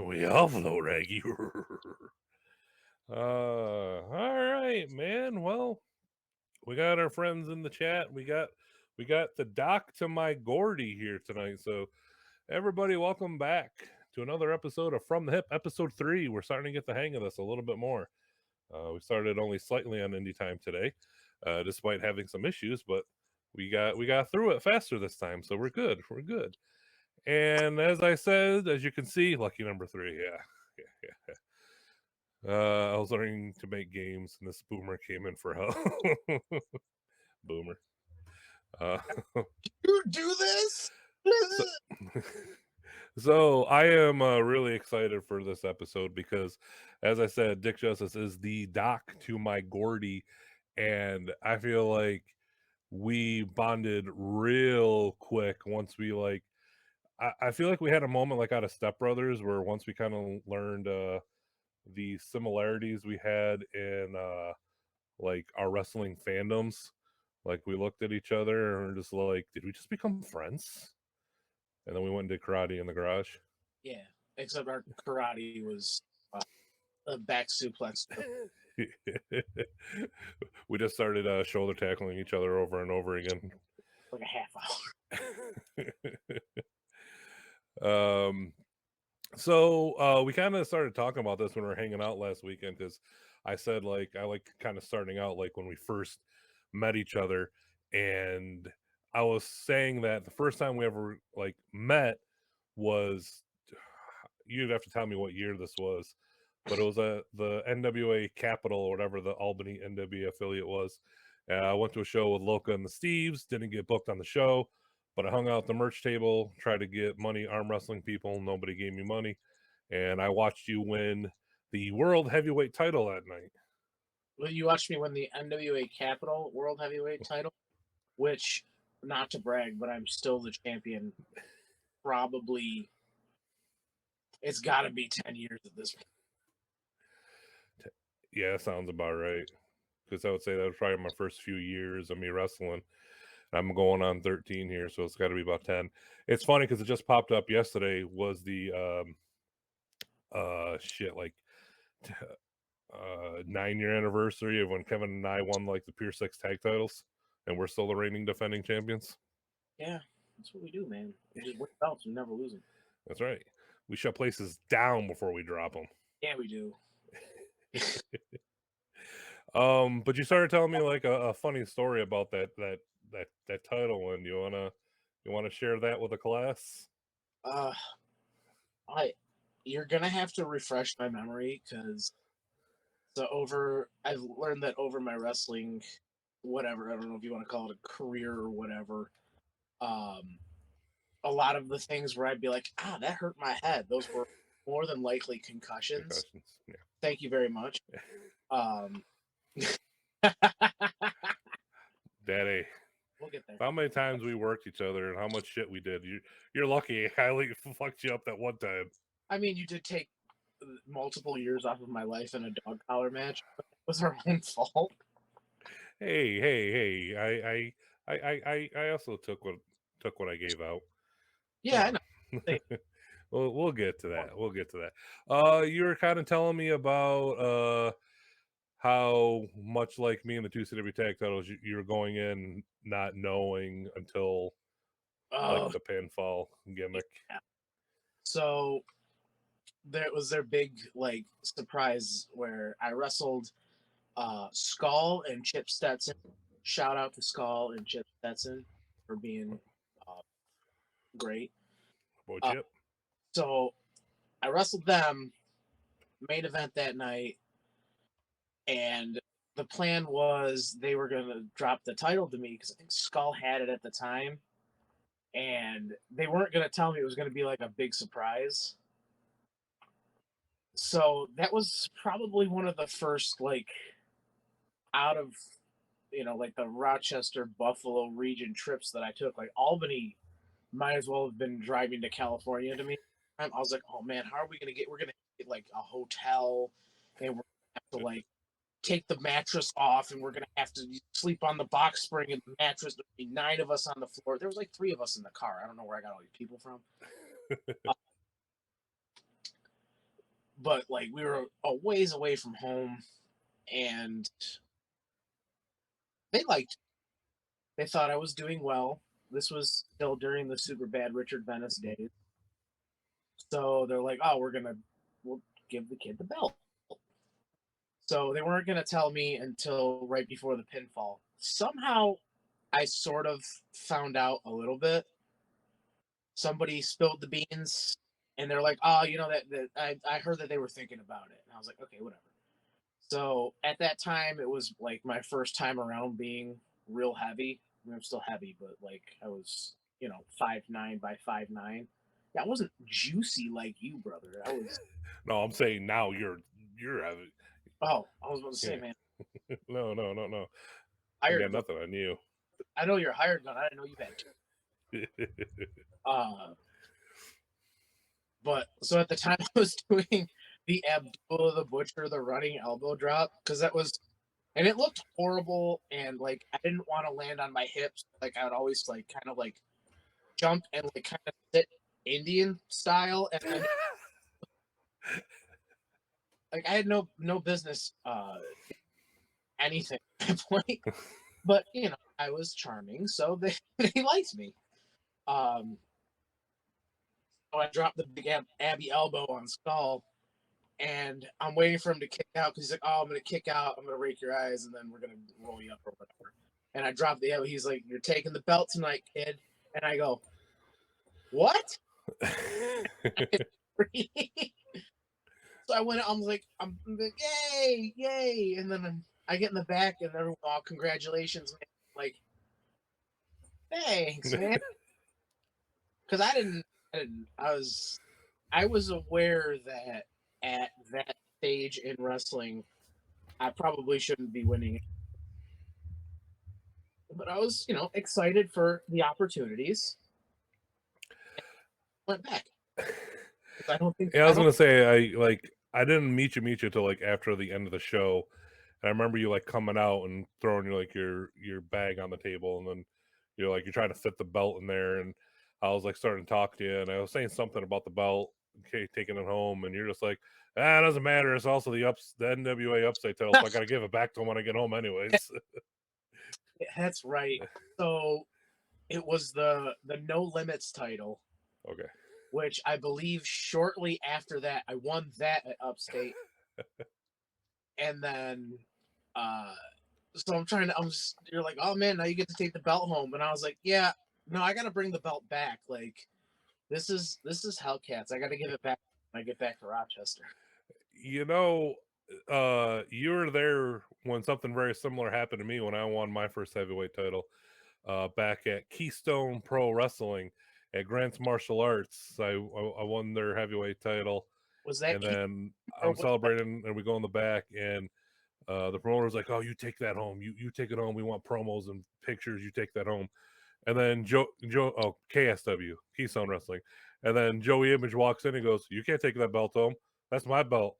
We all float, Raggy. All right, man. Well, we got our friends in the chat. We got the doc to my Gordy here tonight. So everybody, welcome back to another episode of From the Hip, episode 3. We're starting to get the hang of this a little bit more. We started only slightly on Indie time today, despite having some issues, but we got through it faster this time, so we're good. We're good. And as I said, as you can see, lucky number 3. Yeah. I was learning to make games, and this boomer came in for help. Boomer. You do this? So, so I am really excited for this episode because, as I said, Dick Justice is the doc to my Gordy, and I feel like we bonded real quick once we like. I feel like we had a moment like out of Step Brothers where once we kind of learned the similarities we had in like our wrestling fandoms. Like we looked at each other and we're just like, did we just become friends? And then we went and did karate in the garage. Yeah, except our karate was a back suplex. We just started shoulder tackling each other over and over again. Like a half hour. So we kind of started talking about this when we were hanging out last weekend because I said like I like kind of starting out like when we first met each other, and I was saying that the first time we ever like met was, you'd have to tell me what year this was, but it was the NWA Capital or whatever the Albany NWA affiliate was. I went to a show with Loca and the Steves, didn't get booked on the show, but I hung out at the merch table, tried to get money arm wrestling people. Nobody gave me money, and I watched you win the world heavyweight title that night. Well, you watched me win the NWA Capital World Heavyweight title, which, not to brag, but I'm still the champion. Probably, it's got to be 10 years at this point. Yeah, that sounds about right. Because I would say that was probably my first few years of me wrestling. I'm going on 13 here, so it's got to be about 10. It's funny because it just popped up yesterday. Was the 9-year anniversary of when Kevin and I won like the Pier 6 tag titles, and we're still the reigning defending champions. Yeah, that's what we do, man. We just win belts and never lose them. That's right. We shut places down before we drop them. Yeah, we do. But you started telling me like a funny story about that title win. You wanna share that with the class? You're gonna have to refresh my memory because I've learned that over my wrestling, whatever, I don't know if you want to call it a career or whatever, a lot of the things where I'd be like, that hurt my head, those were more than likely concussions. Yeah. Thank you very much. Daddy, we'll get there. How many times we worked each other and how much shit we did. You're lucky I fucked you up that one time. I mean, you did take multiple years off of my life in a dog collar match, but it was our own fault. Hey! I also took what I gave out. Yeah, I know. We'll get to that. We'll get to that. You were kind of telling me about how much like me and the 2CW tag titles, you're going in not knowing until like the pinfall gimmick. Yeah. So there was their big like surprise where I wrestled Skull and Chip Stetson. Shout out to Skull and Chip Stetson for being great. Boy, Chip. So I wrestled them, main event that night, and the plan was they were going to drop the title to me because I think Skull had it at the time, and they weren't going to tell me it was going to be like a big surprise. So that was probably one of the first like out of like the Rochester Buffalo region trips that I took. Like Albany might as well have been driving to California to me. I was like, oh man, how are we gonna get? We're gonna get like a hotel, and we're gonna have to like take the mattress off, and we're gonna have to sleep on the box spring and the mattress. There'll be 9 of us on the floor. There was like 3 of us in the car. I don't know where I got all these people from. but like we were a ways away from home, and they liked. They thought I was doing well. This was still during the super bad Richard Venice Mhm. days, so they're like, "Oh, we'll give the kid the belt." So they weren't going to tell me until right before the pinfall. Somehow, I sort of found out a little bit. Somebody spilled the beans, and they're like, "Oh, that I heard that they were thinking about it." And I was like, "Okay, whatever." So at that time, it was like my first time around being real heavy. I mean, I'm still heavy, but like I was, 5'9" by 5'9". Yeah, I wasn't juicy like you, brother. I was. No, I'm saying now you're having Oh, I was about to say, yeah. man, No, no, no, no. I hired got gun. nothing on you. I know you're a hired gun. I didn't know you had two. Uh, but so at the time I was doing the Abdullah the Butcher, the running elbow drop, because that was, and it looked horrible, and like I didn't want to land on my hips. Like I would always like kind of like jump and like kind of sit Indian style, and I like I had no business anything at that point, but I was charming, so they they liked me. Um, so I dropped the big Abby elbow on Skull, and I'm waiting for him to kick out because he's like, "Oh, I'm gonna kick out. I'm gonna rake your eyes, and then we're gonna roll you up or whatever." And I drop the elbow. He's like, "You're taking the belt tonight, kid." And I go, "What?" So I went. I'm like, "Yay, yay!" And then I get in the back, and they're all, "Congratulations, man!" Like, thanks, man. Because I was aware that at that stage in wrestling, I probably shouldn't be winning, but I was, excited for the opportunities. Went back. I don't think Yeah, I I was don't. gonna say I didn't meet you till like after the end of the show. And I remember you like coming out and throwing your bag on the table, and then you're trying to fit the belt in there, and I was like starting to talk to you, and I was saying something about the belt, okay, taking it home, and you're just like, it doesn't matter. It's also the NWA upstate title, so I got to give it back to him when I get home, anyways. That's right. So it was the No Limits title, Okay. which I believe shortly after that I won that at Upstate, and then uh so you're like, "Oh man, now you get to take the belt home." And I was like, "Yeah, no, I got to bring the belt back. Like this is Hellcats. I got to give it back when I get back to Rochester." You know, you were there when something very similar happened to me when I won my first heavyweight title. Back at Keystone Pro Wrestling at Grant's Martial Arts. I won their heavyweight title, Was that and key then or I'm was that celebrating, and we go in the back, and the promoter's like, "Oh, you take that home. You take it home. We want promos and pictures. You take that home." And then KSW Keystone Wrestling, and then Joey Image walks in and goes, "You can't take that belt home. That's my belt.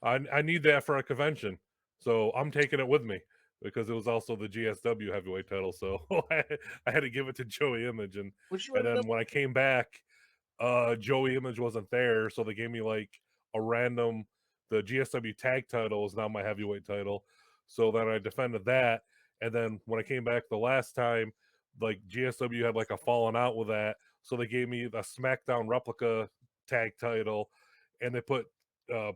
I need that for a convention, so I'm taking it with me." Because it was also the GSW heavyweight title, so I had to give it to Joey Image, and which you and ended up then when I came back, Joey Image wasn't there, so they gave me like a random. The GSW tag title is now my heavyweight title, so then I defended that, and then when I came back the last time, like GSW had like a falling out with that, so they gave me the SmackDown replica tag title, and they put uh,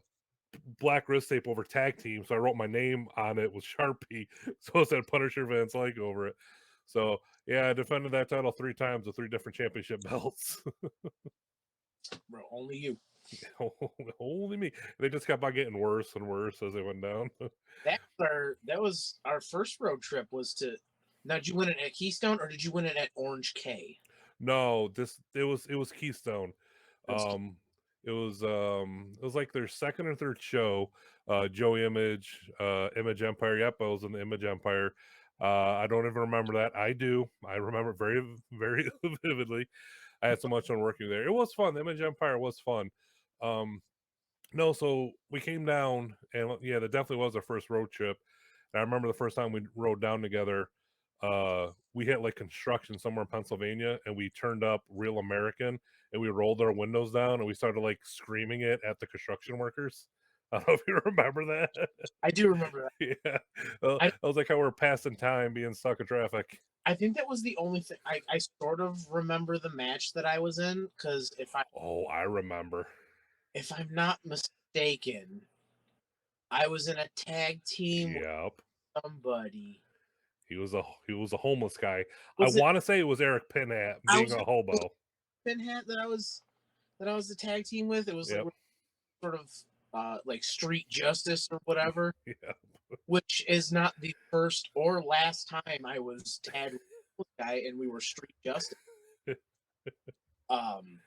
black wrist tape over tag team, so I wrote my name on it with Sharpie, so it said Punisher VanSlyke over it. So yeah, I defended that title 3 times with 3 different championship belts. bro, only you. Only me. They just kept on getting worse and worse as they went down. That was our first road trip was to. Now, did you win it at Keystone or did you win it at Orange K? No, this it was Keystone. It was Um, it was like their second or third show. Joe Image, Image Empire. Yep, I was in the Image Empire. I don't even remember that. I do. I remember it very very vividly. I had so much fun working there. It was fun. The Image Empire was fun. Um, no, so we came down, and yeah, that definitely was our first road trip. And I remember the first time we rode down together. we hit like construction somewhere in Pennsylvania, and we turned up Real American, and we rolled our windows down, and we started like screaming it at the construction workers. I don't know if you remember that. I do remember that. Yeah, I that was like how we're passing time, being stuck in traffic. I think that was the only thing I sort of remember the match that I was in because Oh, I remember. if I'm not mistaken, I was in a tag team with Yep, somebody. he was a homeless guy. I Was it? want to say it was Eric Pinhat I being was a was hobo. it Pinhat that I was the tag team with. It was like Yep, sort of like street justice or whatever, yeah. which is not the first or last time I was tagged with this guy and we were street justice. Um,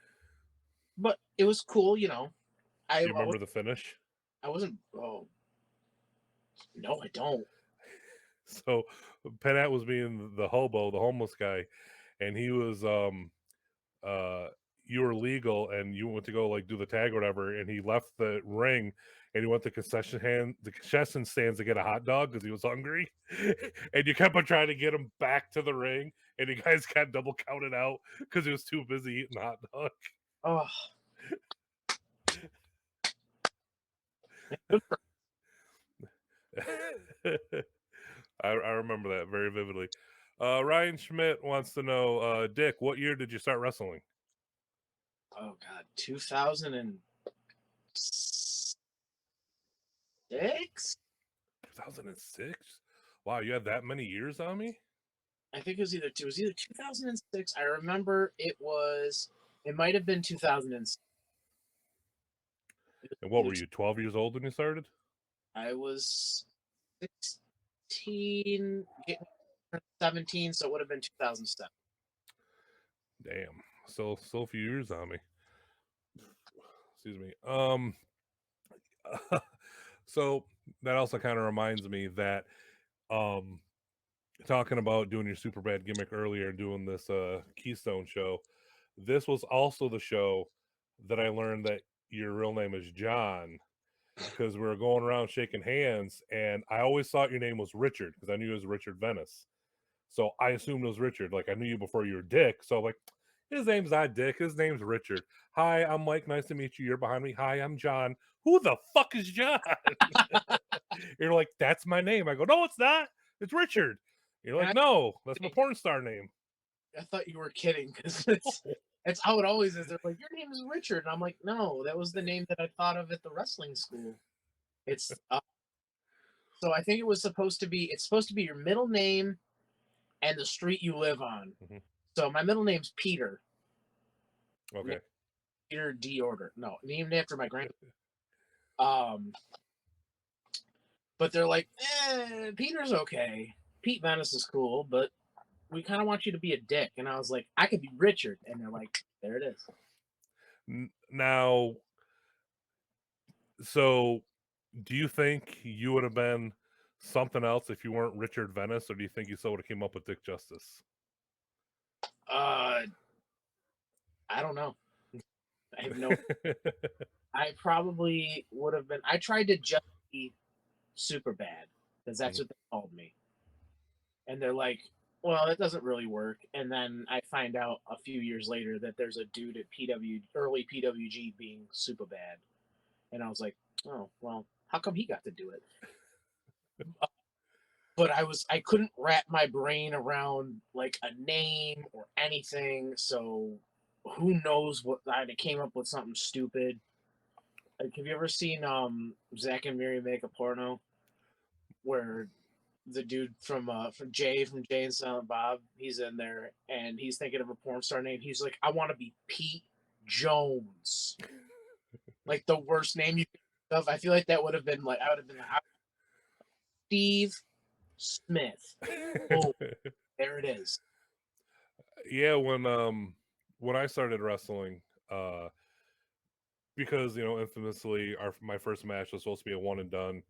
but it was cool, you know. Do you remember the finish? I wasn't. Oh no, I don't. So Penat was being the hobo, the homeless guy, and he was uh you were legal and you went to go like do the tag or whatever, and he left the ring and he went to the concession stands to get a hot dog because he was hungry. And you kept on trying to get him back to the ring, and you guys got double counted out because he was too busy eating the hot dog. Oh, I remember that very vividly. Ryan Schmidt wants to know, Dick, what year did you start wrestling? oh God, 2006. 2006. Wow, you had that many years on me. I think it was either 2006. I remember it might have been 2006. And what were you, 12 years old when you started? I was 16, getting 17, so it would have been 2007. Damn, still a few years on me. Excuse me. So that also kind of reminds me that um talking about doing your super bad gimmick earlier and doing this Keystone show, this was also the show that I learned that your real name is John, because we were going around shaking hands, and I always thought your name was Richard because I knew it was Richard Venice. So I assumed it was Richard. Like I knew you before you were Dick. So like, his name's not Dick. His name's Richard. Hi, I'm Mike. Nice to meet you. You're behind me. Hi, I'm John. Who the fuck is John? You're like, that's my name. I go, no, it's not. It's Richard. You're And like, no, that's my porn star name. I thought you were kidding because it's how it always is. They're like, your name is Richard, and I'm like, no, that was the name that I thought of at the wrestling school. It's so I think it was supposed to be. It's supposed to be your middle name and the street you live on. Mhm. So my middle name's Peter. Okay. Peter D. Order. No, named after my grand. Um, but they're like, Peter's okay. Pete Venice is cool, but we kind of want you to be a dick. And I was like, I could be Richard. And they're like, there it is. Now, so do you think you would have been something else if you weren't Richard Venice, or do you think you still would have came up with Dick Justice? Uh, I don't know. I have no. I probably would have been. I tried to just be super bad because that's Mhm. what they called me. And they're like, well, it doesn't really work. And then I find out a few years later that there's a dude at early PWG being super bad. And I was like, oh, well, how come he got to do it? But I couldn't wrap my brain around like a name or anything. So who knows what I came up with something stupid. Like, have you ever seen Zach and Miri make a porno where the dude from Jay and Silent Bob, he's in there and he's thinking of a porn star name. He's like, I want to be Pete Jones. Like the worst name you could think of. I feel like that would have been like I would have been like Steve Smith. Oh, there it is. Yeah, when I started wrestling, uh because infamously my first match was supposed to be a one and done,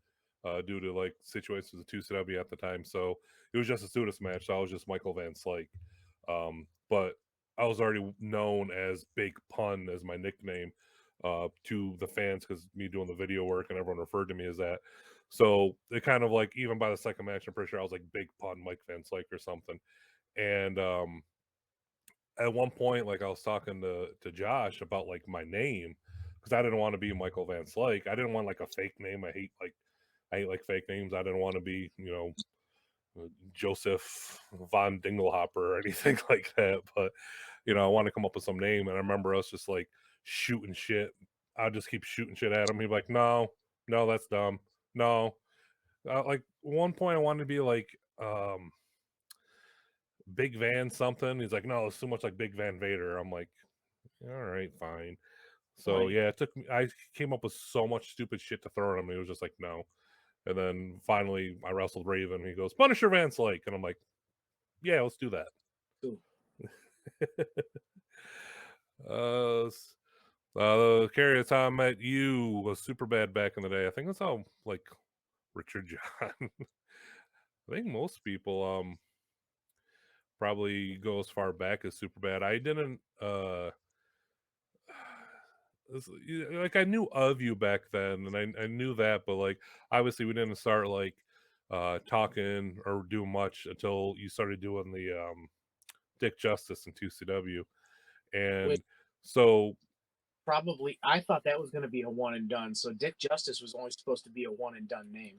due to like situations with the 2CW at the time. So it was just a students match, so I was just Michael VanSlyke. But I was already known as Big Pun as my nickname. to the fans because me doing the video work and everyone referred to me as that. So it kind of like even by the second match, I'm pretty sure I was like Big Pun Mike VanSlyke or something. And at one point, like I was talking to Josh about like my name because I didn't want to be Michael VanSlyke. I didn't want like a fake name. I hate like fake names. I didn't want to be Joseph von Dinglehopper or anything like that. But I want to come up with some name. And I remember us just like shooting shit. I'll just keep shooting shit at him. He'd be like, no, no, that's dumb. No. Like one point I wanted to be like Big Van something. He's like, no, it's too much like Big Van Vader. I'm like, all right, fine. So Like, yeah, it took me. I came up with so much stupid shit to throw at him. He was just like, no. And then finally, I wrestled Raven. He goes, Punisher VanSlyke, and I'm like, yeah, let's do that. ooh, uh, Carrie, how I met you was super bad back in the day. I think that's how like Richard John. I think most people probably go as far back as super bad. I didn't like I knew of you back then and I knew that, but like obviously we didn't start like talking or do much until you started doing the Dick Justice in 2CW. which And so probably I thought that was going to be a one and done. So Dick Justice was only supposed to be a one and done name.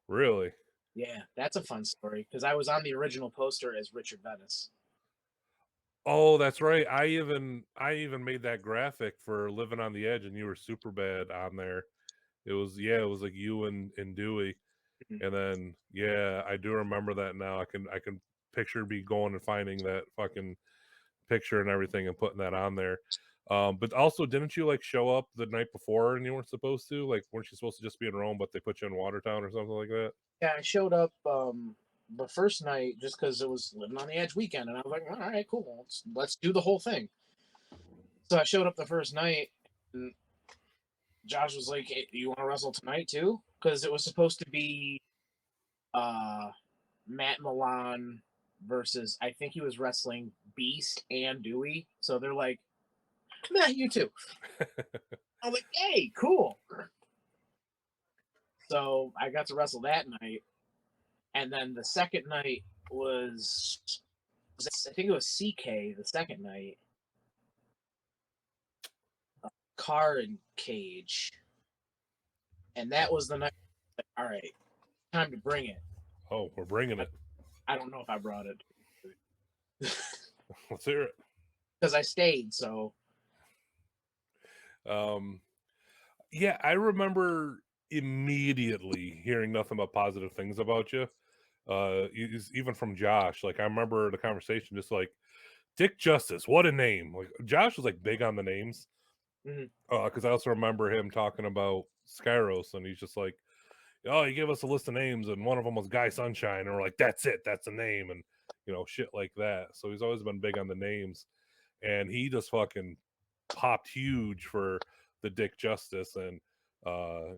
really, Yeah, that's a fun story because I was on the original poster as Richard Venice. oh, that's right. I even made that graphic for Living on the Edge, and you were super bad on there. It was like you and Dewey, Mhm. and then yeah, I do remember that now. I can picture me going and finding that fucking picture and everything and putting that on there. But also, didn't you like show up the night before and you weren't supposed to? Like, weren't you supposed to just be in Rome, but they put you in Watertown or something like that? Yeah, I showed up the first night just because it was Living on the Edge weekend, and I was like, all right, cool, let's do the whole thing. So I showed up the first night, and Josh was like, hey, "You want to wrestle tonight too?" Because it was supposed to be uh, Matt Milan versus I think he was wrestling Beast and Dewey. So they're like, "Matt, you too." I'm like, "Hey, cool." So I got to wrestle that night, and then the second night was I think it was CK the second night, Car and Cage, and that was the night. Like, all right, time to bring it. Oh, we're bringing it. I don't know if I brought it Let's hear it. because I stayed. So Um, yeah, I remember immediately hearing nothing but positive things about you. Even from Josh. Like, I remember the conversation, just like Dick Justice. What a name! Like, Josh was like big on the names. mhm. Because I also remember him talking about Skyros, and he's just like, oh, he gave us a list of names, and one of them was Guy Sunshine, and we're like, that's it, that's the name, and shit like that. So he's always been big on the names, and he just fucking popped huge for the Dick Justice, and uh,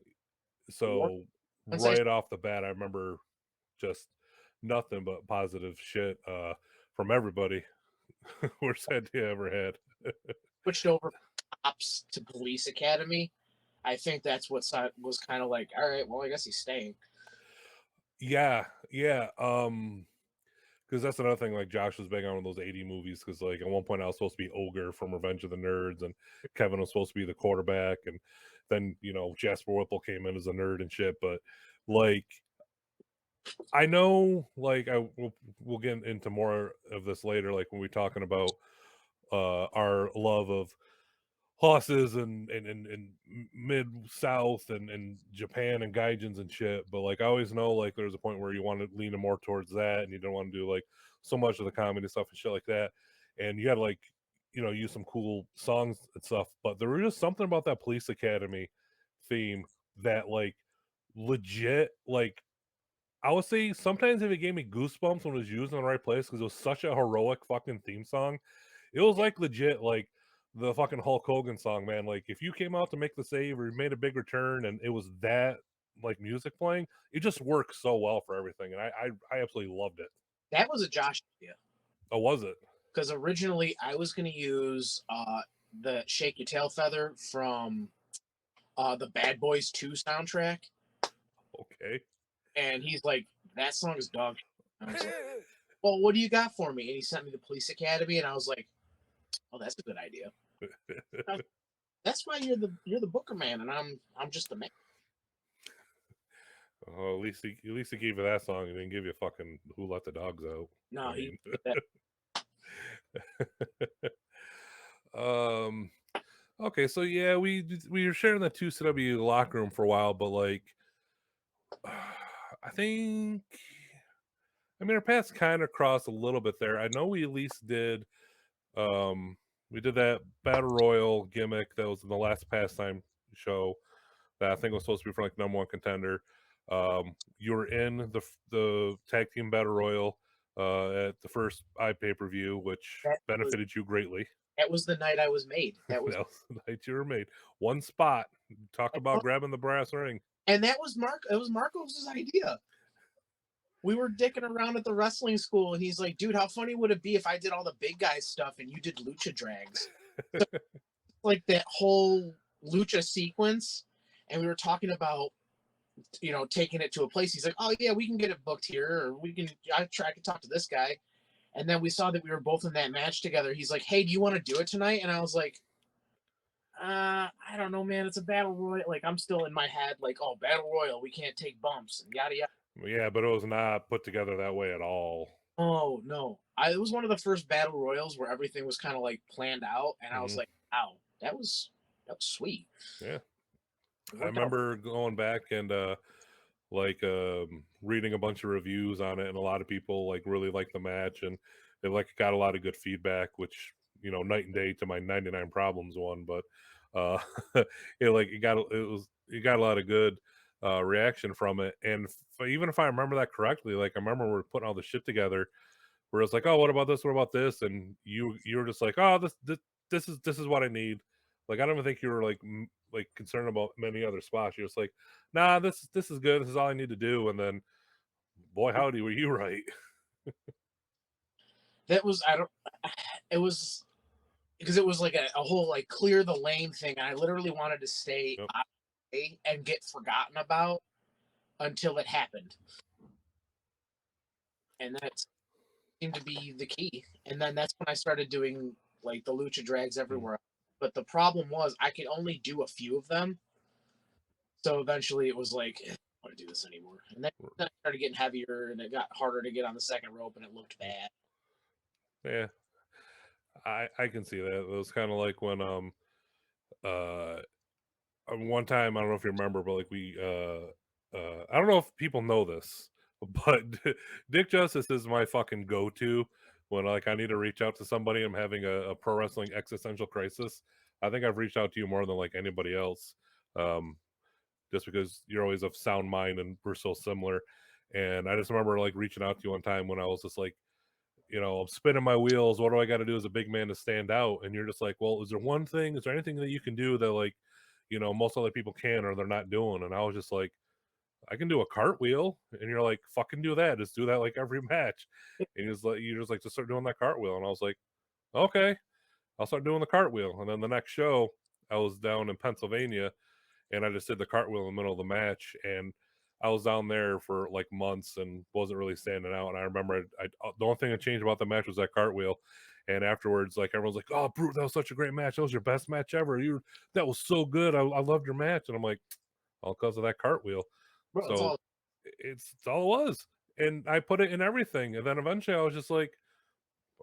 so once I right off the bat, I remember just nothing but positive shit from everybody. Worst idea I ever had. switched over ops to Police Academy, I think that's what was kind of like, all right, well, I guess he's staying. Yeah, yeah. Because that's another thing. Like Josh was big on those 80 movies. Because like at one point I was supposed to be Ogre from Revenge of the Nerds, and Kevin was supposed to be the quarterback, and then Jasper Whipple came in as a nerd and shit. But like I know, like we'll get into more of this later. Like when we're talking about our love of horses and mid south and Japan and gaijins and shit. But like I always know like there's a point where you want to lean more towards that and you don't want to do like so much of the comedy stuff and shit like that. And you had like use some cool songs and stuff. But there was just something about that Police Academy theme that like legit like I would say sometimes if it gave me goosebumps when it was used in the right place because it was such a heroic fucking theme song. It was like legit like the fucking Hulk Hogan song, man. Like if you came out to make the save or you made a big return and it was that like music playing, it just works so well for everything. And I absolutely loved it. That was a Josh idea Oh, was it? because originally I was going to use the Shake Your Tail Feather from the Bad Boys 2 soundtrack. Okay. And he's like, that song is dog shit. I was like, well, what do you got for me? And he sent me the Police Academy, and I was like, oh, that's a good idea. That's why you're the Booker man, and I'm just the man. Oh, at least he gave you that song and didn't give you fucking Who Let the Dogs Out. I No, he mean, did that. um, okay, so yeah, we were sharing the 2CW locker room for a while, but like, I think, I mean, our paths kind of crossed a little bit there. I know we at least did, um, we did that battle royal gimmick that was in the last pastime show that I think was supposed to be for like number one contender. You were in the tag team battle royal at the first iPay-per-view, which That was benefited you greatly. that was the night I was made. That was, That was the night you were made. One spot. Talk about grabbing the brass ring. and that was Mark. It was Marcos' idea. We were dicking around at the wrestling school, and he's like, "Dude, how funny would it be if I did all the big guy stuff and you did lucha drags?" So, like that whole lucha sequence, and we were talking about taking it to a place. He's like, "Oh yeah, we can get it booked here, or we can. I try to talk to this guy." And then we saw that we were both in that match together. He's like, "Hey, do you want to do it tonight?" And I was like, I don't know, man. It's a battle royal. Like I'm still in my head, like, oh, battle royal, we can't take bumps and yada yada. Yeah, but it was not put together that way at all. Oh no, it was one of the first battle royals where everything was kind of like planned out, and I was Hmm. like, wow, that was sweet. Yeah. It I worked out. remember going back and like reading a bunch of reviews on it, and a lot of people like really liked the match, and it like got a lot of good feedback, which night and day to my 99 problems one. But uh it got a lot of good reaction from it. And even if I remember that correctly, like I remember we are putting all the shit together where it's like, oh, what about this, what about this, and you were just like, oh, this is what I need. Like I don't even think you were like like concerned about many other spots. You're just like, nah, this is good, this is all I need to do. And then boy howdy were you right. That was I don't. It was because it was like a whole like clear the lane thing, and I literally wanted to stay Yep. out of the way and get forgotten about until it happened, and that seemed to be the key. And then that's when I started doing like the lucha drags Mm. everywhere. But the problem was I could only do a few of them. So eventually it was like, I don't want to do this anymore. And then it started getting heavier and it got harder to get on the second rope and it looked bad. Yeah, I can see that. It was kind of like when uh one time, I don't know if you remember, but like I don't know if people know this, but Dick Justice is my fucking go-to when like I need to reach out to somebody. I'm having a pro wrestling existential crisis. I think I've reached out to you more than like anybody else, um, just because you're always of sound mind and we're so similar. And I just remember like reaching out to you one time when I was just like, I'm spinning my wheels. What do I got to do as a big man to stand out? And you're just like, well, is there one thing? Is there anything that you can do that like, most other people can or they're not doing? And I was just like, I can do a cartwheel. And you're like, fucking do that. Just do that like every match. And you just like to start doing that cartwheel. And I was like, okay, I'll start doing the cartwheel. And then the next show, I was down in Pennsylvania and I just did the cartwheel in the middle of the match. And I was down there for like months and wasn't really standing out. And I remember the only thing that changed about the match was that cartwheel. And afterwards, like everyone's like, "Oh, Brute, that was such a great match. That was your best match ever. That was so good. I loved your match." And I'm like, all because of that cartwheel. Bro, it's So all it's all it was. And I put it in everything. And then eventually, I was just like,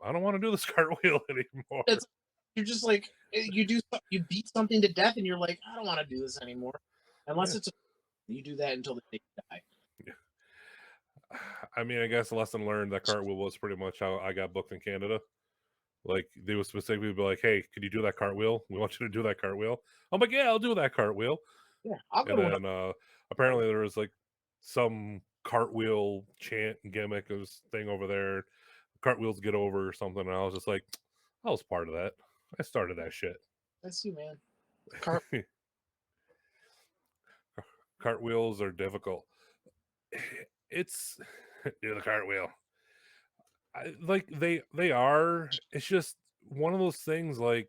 I don't want to do this cartwheel anymore. it's you're just like you beat something to death and you're like, I don't want to do this anymore. Yeah. Unless you do that until the day you die. I mean, I guess the lesson learned that cartwheel was pretty much how I got booked in Canada. Like they would specifically be like, "Hey, could you do that cartwheel? We want you to do that cartwheel." I'm like, "Yeah, I'll do that cartwheel." Yeah, I'll go And to one. then apparently there was like some cartwheel chant gimmick or thing over there. Cartwheels get over or something. And I was just like, I was part of that. I started that shit. That's you, man. Car- Cartwheels are difficult. It's do the cartwheel. Like they are. It's just one of those things. Like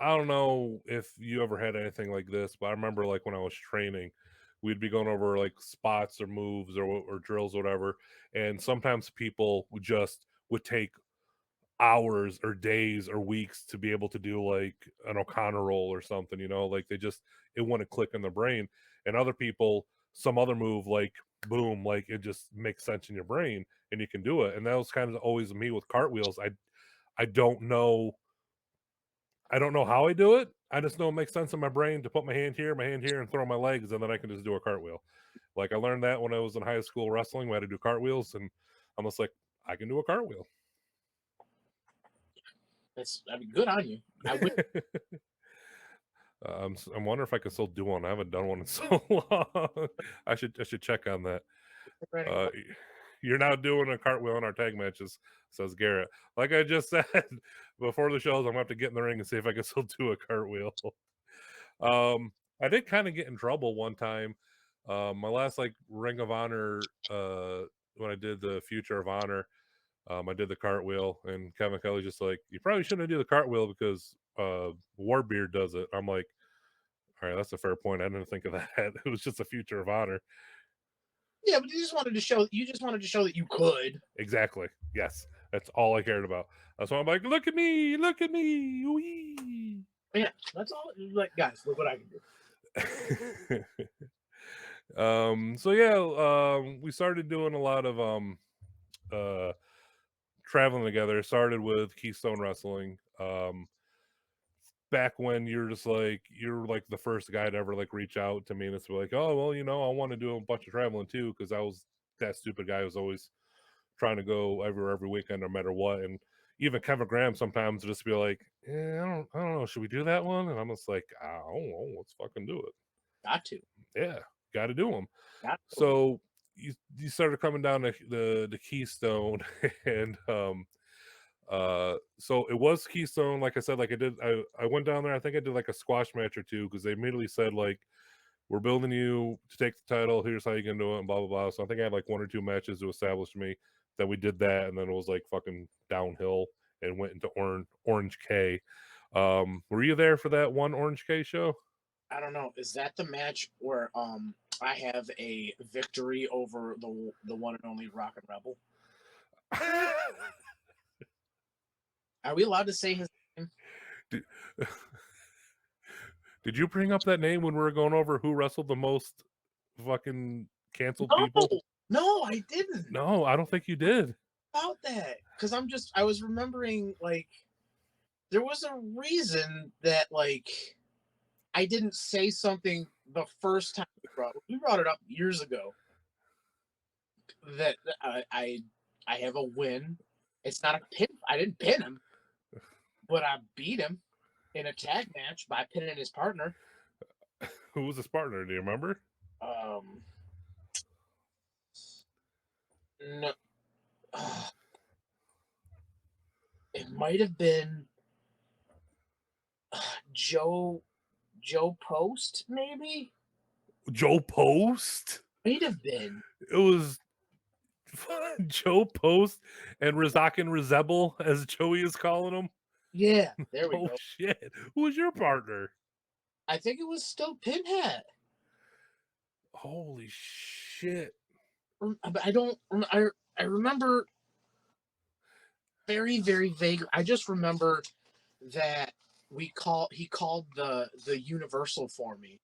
I don't know if you ever had anything like this, but I remember like when I was training, we'd be going over like spots or moves or drills, or whatever, and sometimes people would take hours or days or weeks to be able to do like an O'Connor roll or something, like it wouldn't click in their brain. And other people, some other move, like boom, like it just makes sense in your brain and you can do it. And that was kind of always me with cartwheels. I don't know I don't know how I do it. I just know it makes sense in my brain to put my hand here, and throw my legs, and then I can just do a cartwheel. Like I learned that when I was in high school wrestling, we had to do cartwheels, and I'm just like, I can do a cartwheel. I mean, good on you. I wish. I'm wondering if I can still do one. I haven't done one in so long. I should check on that. Uh, you're now doing a cartwheel in our tag matches, says Garrett. Like I just said before the shows, I'm gonna have to get in the ring and see if I can still do a cartwheel. I did kind of get in trouble one time. My last like Ring of Honor, when I did the Future of Honor, I did the cartwheel, and Kevin Kelly's just like, you probably shouldn't do the cartwheel because Warbeard does it. I'm like, all right, that's a fair point. I didn't think of that. It was just a Future of Honor. Yeah, but you just wanted to show that you could. Exactly. Yes, that's all I cared about. That's why I'm like, look at me, wee. Yeah, that's all. Like, guys, look what I can do. So yeah, we started doing a lot of uh traveling together. It started with Keystone Wrestling. Back when you're like the first guy to ever like reach out to me and it's like, oh well, I want to do a bunch of traveling too, because I was that stupid guy who's always trying to go every weekend no matter what. And even Kevin Graham sometimes just be like, yeah, I don't know, should we do that one? And I'm just like, I don't know, let's fucking do it. Got to. Yeah, got to do them. Got to. So you started coming down the Keystone, and so it was Keystone. Like I said, like I went down there. I think I did like a squash match or two, because they immediately said like, we're building you to take the title. Here's how you can do it, and blah blah blah. So I think I had like one or two matches to establish me. That we did that, and then it was like fucking downhill and went into Orange K. Were you there for that one Orange K show? I don't know. Is that the match where I have a victory over the one and only Rockin' Rebel? Are we allowed to say his name? did, did you bring up that name when we were going over who wrestled the most fucking canceled people? No, I didn't. No, I don't think you did. About that, because I was remembering like there was a reason that like I didn't say something the first time we brought it up years ago. That I have a win. It's not a pin. I didn't pin him, but I beat him in a tag match by pinning his partner. Who was his partner? Do you remember? No, it might have been Joe Post, maybe. Joe Post? Might have been. It was Joe Post and Razakin Rezebel, as Joey is calling him. Yeah, there we Oh go. shit! Who was your partner? I think it was still Pinhead. Holy shit! I don't. I remember very vague. I just remember that he called the Universal for me,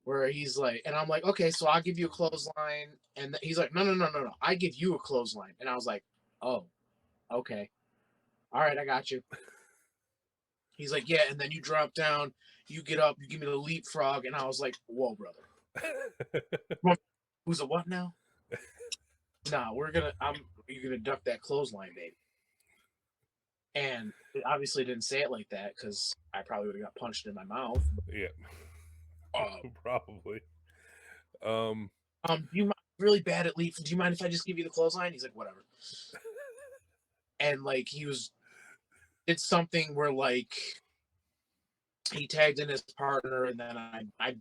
where he's like, and I'm like, okay, so I'll give you a clothesline, and he's like, no, I give you a clothesline, and I was like, oh, okay, all right, I got you. He's like, yeah, and then you drop down, you get up, you give me the leapfrog, and I was like, whoa, brother, who's a what now? Nah, you're gonna duck that clothesline, baby. And it obviously didn't say it like that because I probably would have got punched in my mouth. Yeah, probably. You really bad at leap. Do you mind if I just give you the clothesline? He's like, whatever. And like did something where like he tagged in his partner, and then I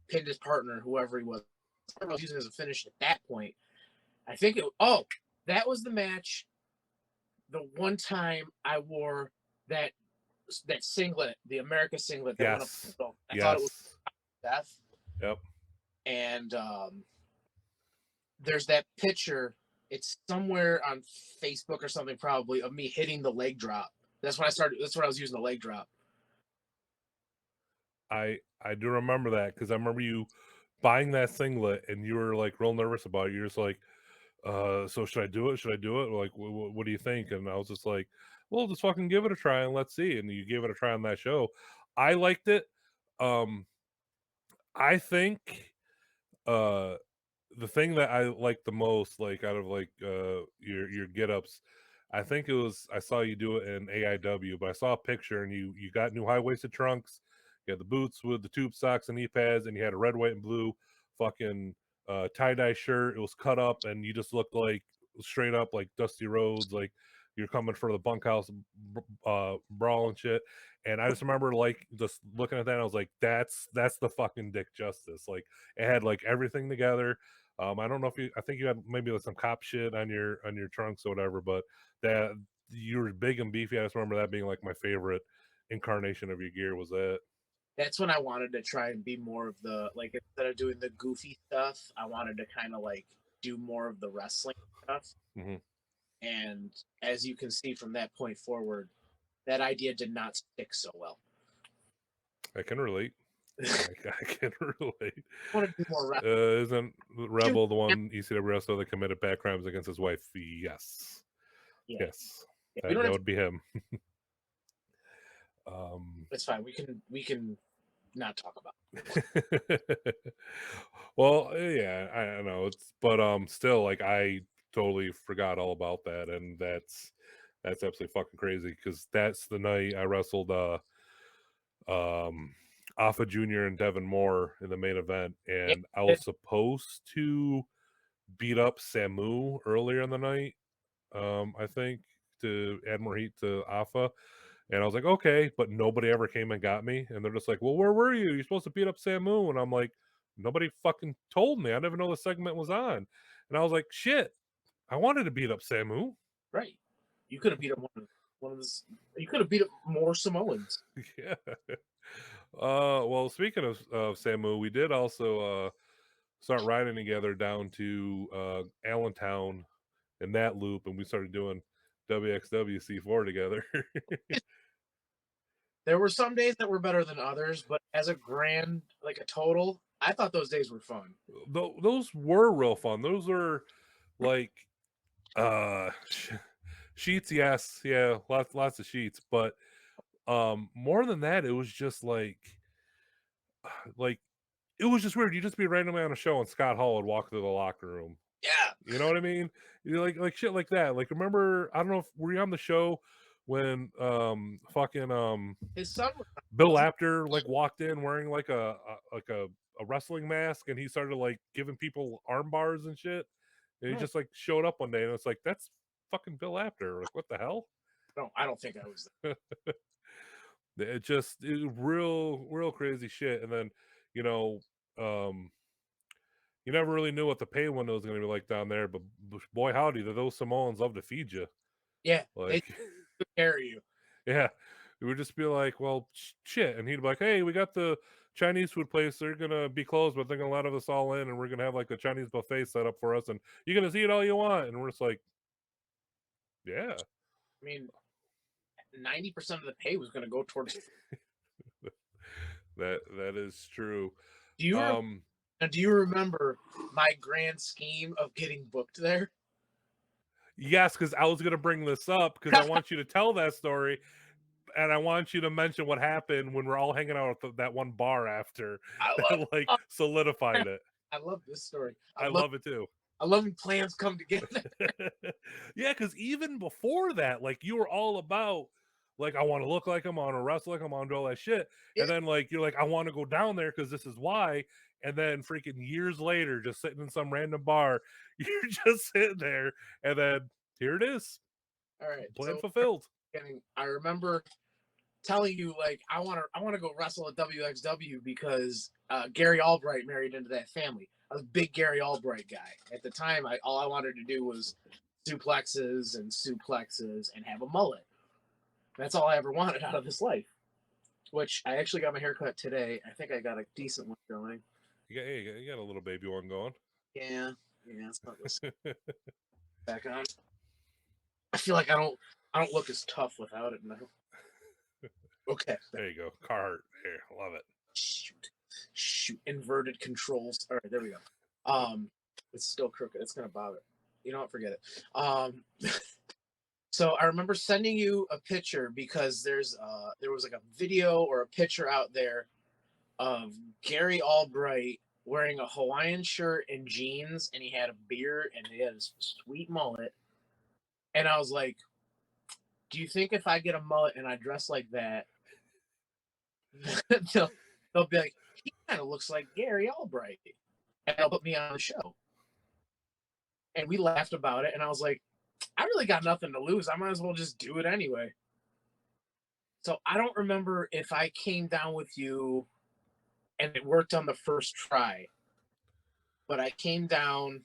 pinned his partner, whoever he was. I was using as a finish at that point. I think that was the match. The one time I wore that that singlet, the America singlet that went up. Yes. I thought it was Yes. death. Yep. And there's that picture. It's somewhere on Facebook or something, probably, of me hitting the leg drop. That's when I started. That's when I was using the leg drop. I do remember that because I remember you buying that singlet and you were like real nervous about it. You're just like, so should I do it? Should I do it? Like, what do you think? And I was just like, well, just fucking give it a try and let's see. And you gave it a try on that show. I liked it. Um, I think uh the thing that I like the most, like out of like your get ups, I think it was I saw you do it in AIW, but I saw a picture and you got new high waisted trunks, you had the boots with the tube socks and knee pads, and you had a red, white, and blue fucking tie dye shirt. It was cut up, and you just looked like straight up like Dusty Rhodes, like you're coming for the bunkhouse brawl and shit. And I just remember like just looking at that, and I was like, that's the fucking Dick Justice. Like it had like everything together. I don't know if you. I think you had maybe like some cop shit on your trunks or whatever, but that you were big and beefy. I just remember that being like my favorite incarnation of your gear. Was that? That's when I wanted to try and be more of the, like, instead of doing the goofy stuff, I wanted to kind of like do more of the wrestling stuff. Hmm. And as you can see from that point forward, that idea did not stick so well. I can relate. I can relate. I want to do more wrestling. Isn't Rebel the one ECW wrestler that committed bad crimes against his wife? Yes, Yeah, yes, yeah. We that don't that have. would be him. Um, It's fine. We can not talk about. well, yeah, I know it's, but still, like I totally forgot all about that, and that's absolutely fucking crazy because that's the night I wrestled um Alpha Junior and Devin Moore in the main event, Yeah, and I was supposed to beat up Samu earlier in the night, I think, to add more heat to Alpha. And I was like, okay, but nobody ever came and got me. And they're just like, well, where were you? You're supposed to beat up Samu. And I'm like, nobody fucking told me. I didn't even know the segment was on. And I was like, shit, I wanted to beat up Samu. right. You could have beat up one of this. You could have beat up more Samoans. Yeah. Well, speaking of Samu, we did also start riding together down to Allentown in that loop, and we started doing WXWC4 together. There were some days that were better than others, but as a grand, like a total, I thought those days were fun. Those were real fun. Those were like sheets, yes, yeah, lots of sheets, but more than that, it was just like it was just weird. You just be randomly on a show and Scott Hall would walk through the locker room. Yeah, You know what I mean? You like shit like that. Like remember, I don't know if were you on the show when fucking his son Bill wasn't. Apter like walked in wearing like a wrestling mask, and he started like giving people arm bars and shit. And he No, just like showed up one day, and it's like that's fucking Bill Apter. Like what the hell? no, I don't think I was Real crazy shit. And then you know, um, you never really knew what the pay window was going to be like down there, but boy howdy, do those Samoans love to feed you. there. Yeah, they Like, took care of you. yeah, it would just be like, well, shit, and he'd be like, hey, we got the Chinese food place. They're gonna be closed, but they're gonna let us all in, and we're gonna have like a Chinese buffet set up for us, and you're gonna see it all you want. And we're just like, yeah, I mean, 90% of the pay was going to go towards. that is true. Do you rem- Um, do you remember my grand scheme of getting booked there? yes, because I was gonna bring this up because I want you to tell that story, and I want you to mention what happened when we're all hanging out at that one bar after I love. that like solidified it. I love this story. I love it too. I love when plans come together. Yeah, because even before that, like you were all about like I want to look like him, I want to wrestle like him, I want to do all that shit. Yeah. And then like you're like, I want to go down there because this is why. And then freaking years later, just sitting in some random bar, you're just sitting there, and then here it is. All right. Plan So fulfilled. I remember telling you, like, I want to go wrestle at WXW because Gary Albright married into that family. I was a big Gary Albright guy at the time. All I wanted to do was suplexes and have a mullet. That's all I ever wanted out of this life. Which I actually got my haircut today. I think I got a decent one going. You got a little baby one going. Yeah, yeah. It's not this back on. I feel like I don't look as tough without it now. Okay. There you go. Carhartt. Here, love it. Shoot. Inverted controls. All right, there we go. It's still crooked. It's gonna bother. You know what? Forget it. So I remember sending you a picture because there was like a video or a picture out there of Gary Albright wearing a Hawaiian shirt and jeans, and he had a beard and he had a sweet mullet. And I was like, "Do you think if I get a mullet and I dress like that, they'll, they'll be like, he kind of looks like Gary Albright, and they'll put me on the show?" And we laughed about it, and I was like, "I really got nothing to lose. I might as well just do it anyway." So I don't remember if I came down with you and it worked on the first try, but I came down.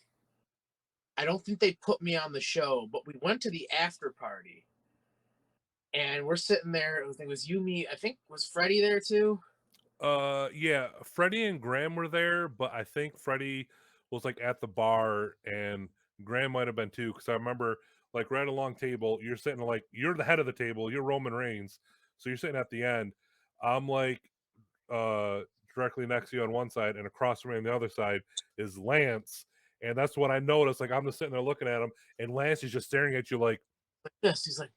I don't think they put me on the show, but we went to the after party and we're sitting there. It was you, me. I think was Freddie there too. Yeah, Freddie and Graham were there, but I think Freddie was like at the bar and Graham might have been too, because I remember like we're at a long table, you're sitting like you're the head of the table, you're Roman Reigns, so you're sitting at the end. I'm like uh directly next to you on one side, and across from me on the other side is Lance. And that's what I noticed. Like I'm just sitting there looking at him, and Lance is just staring at you like Like this, he's like,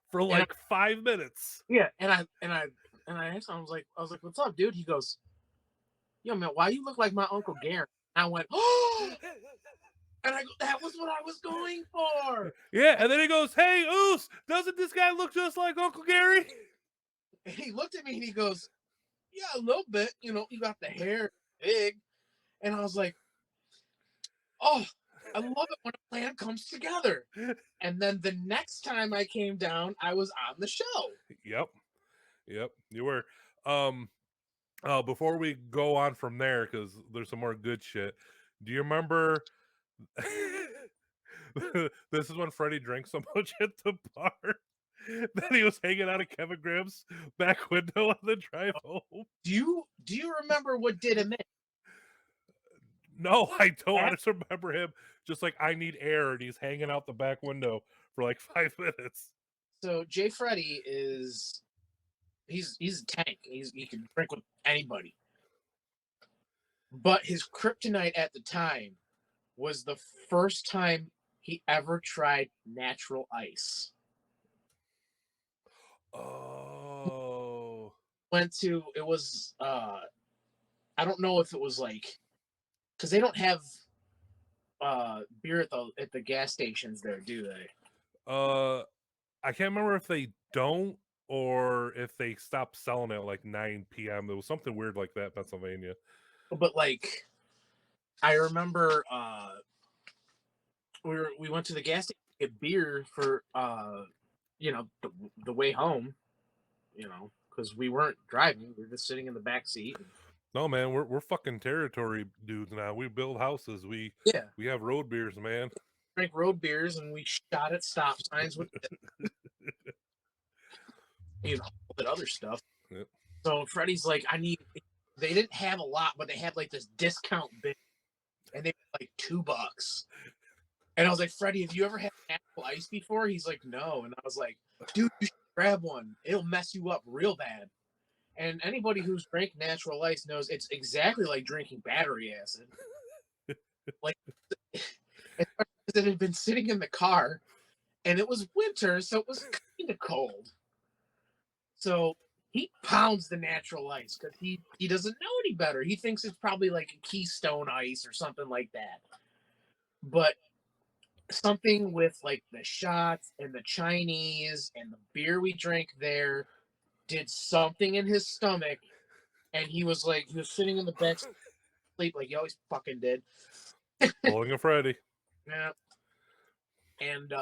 for and I, like 5 minutes. yeah, and I asked him, I was like, "What's up, dude?" He goes, "Yo, man, why you look like my uncle Gary?" I went, "Oh," and I go, "That was what I was going for." Yeah, and then he goes, "Hey, Oos, doesn't this guy look just like Uncle Gary?" And he looked at me and he goes, "Yeah, a little bit. You got the hair big." And I was like, "Oh, I love it when a plan comes together." And then the next time I came down, I was on the show. Yep, yep, you were. Um, before we go on from there, because there's some more good shit. Do you remember? This is when Freddie drank so much at the bar that he was hanging out of Kevin Graham's back window on the drive home. Do you remember what did him in? No, I don't. I That- just remember him just like I need air, and he's hanging out the back window for like 5 minutes. So Jay Freddy he's a tank. He can drink with anybody. But his kryptonite at the time was the first time he ever tried natural ice. Oh. Went to it was I don't know if it was like because they don't have beer at the gas stations there, do they? Uh, I can't remember if they don't or if they stopped selling it at like 9 p.m. There was something weird like that, Pennsylvania. But like I remember we went to the gas station to get beer for the way home, because we weren't driving, we were just sitting in the back seat. No, man, we're fucking territory dudes now. We build houses. Yeah, We have road beers, man. drank road beers and we shot at stop signs with all that other stuff. Yep. So Freddie's like, I need. They didn't have a lot, but they had like this discount bin, and they were like $2. And I was like, Freddie, have you ever had natural ice before? He's like, no. And I was like, dude, you should grab one. It'll mess you up real bad. And anybody who's drank natural ice knows it's exactly like drinking battery acid. Like, it had been sitting in the car, and it was winter, so it was kind of cold. So he pounds the natural ice because he doesn't know any better. He thinks it's probably like a Keystone ice or something like that. But something with like the shots and the Chinese and the beer we drank there did something in his stomach, and he was sitting in the back sleep like he always fucking did. Pulling a Freddy. Yeah. And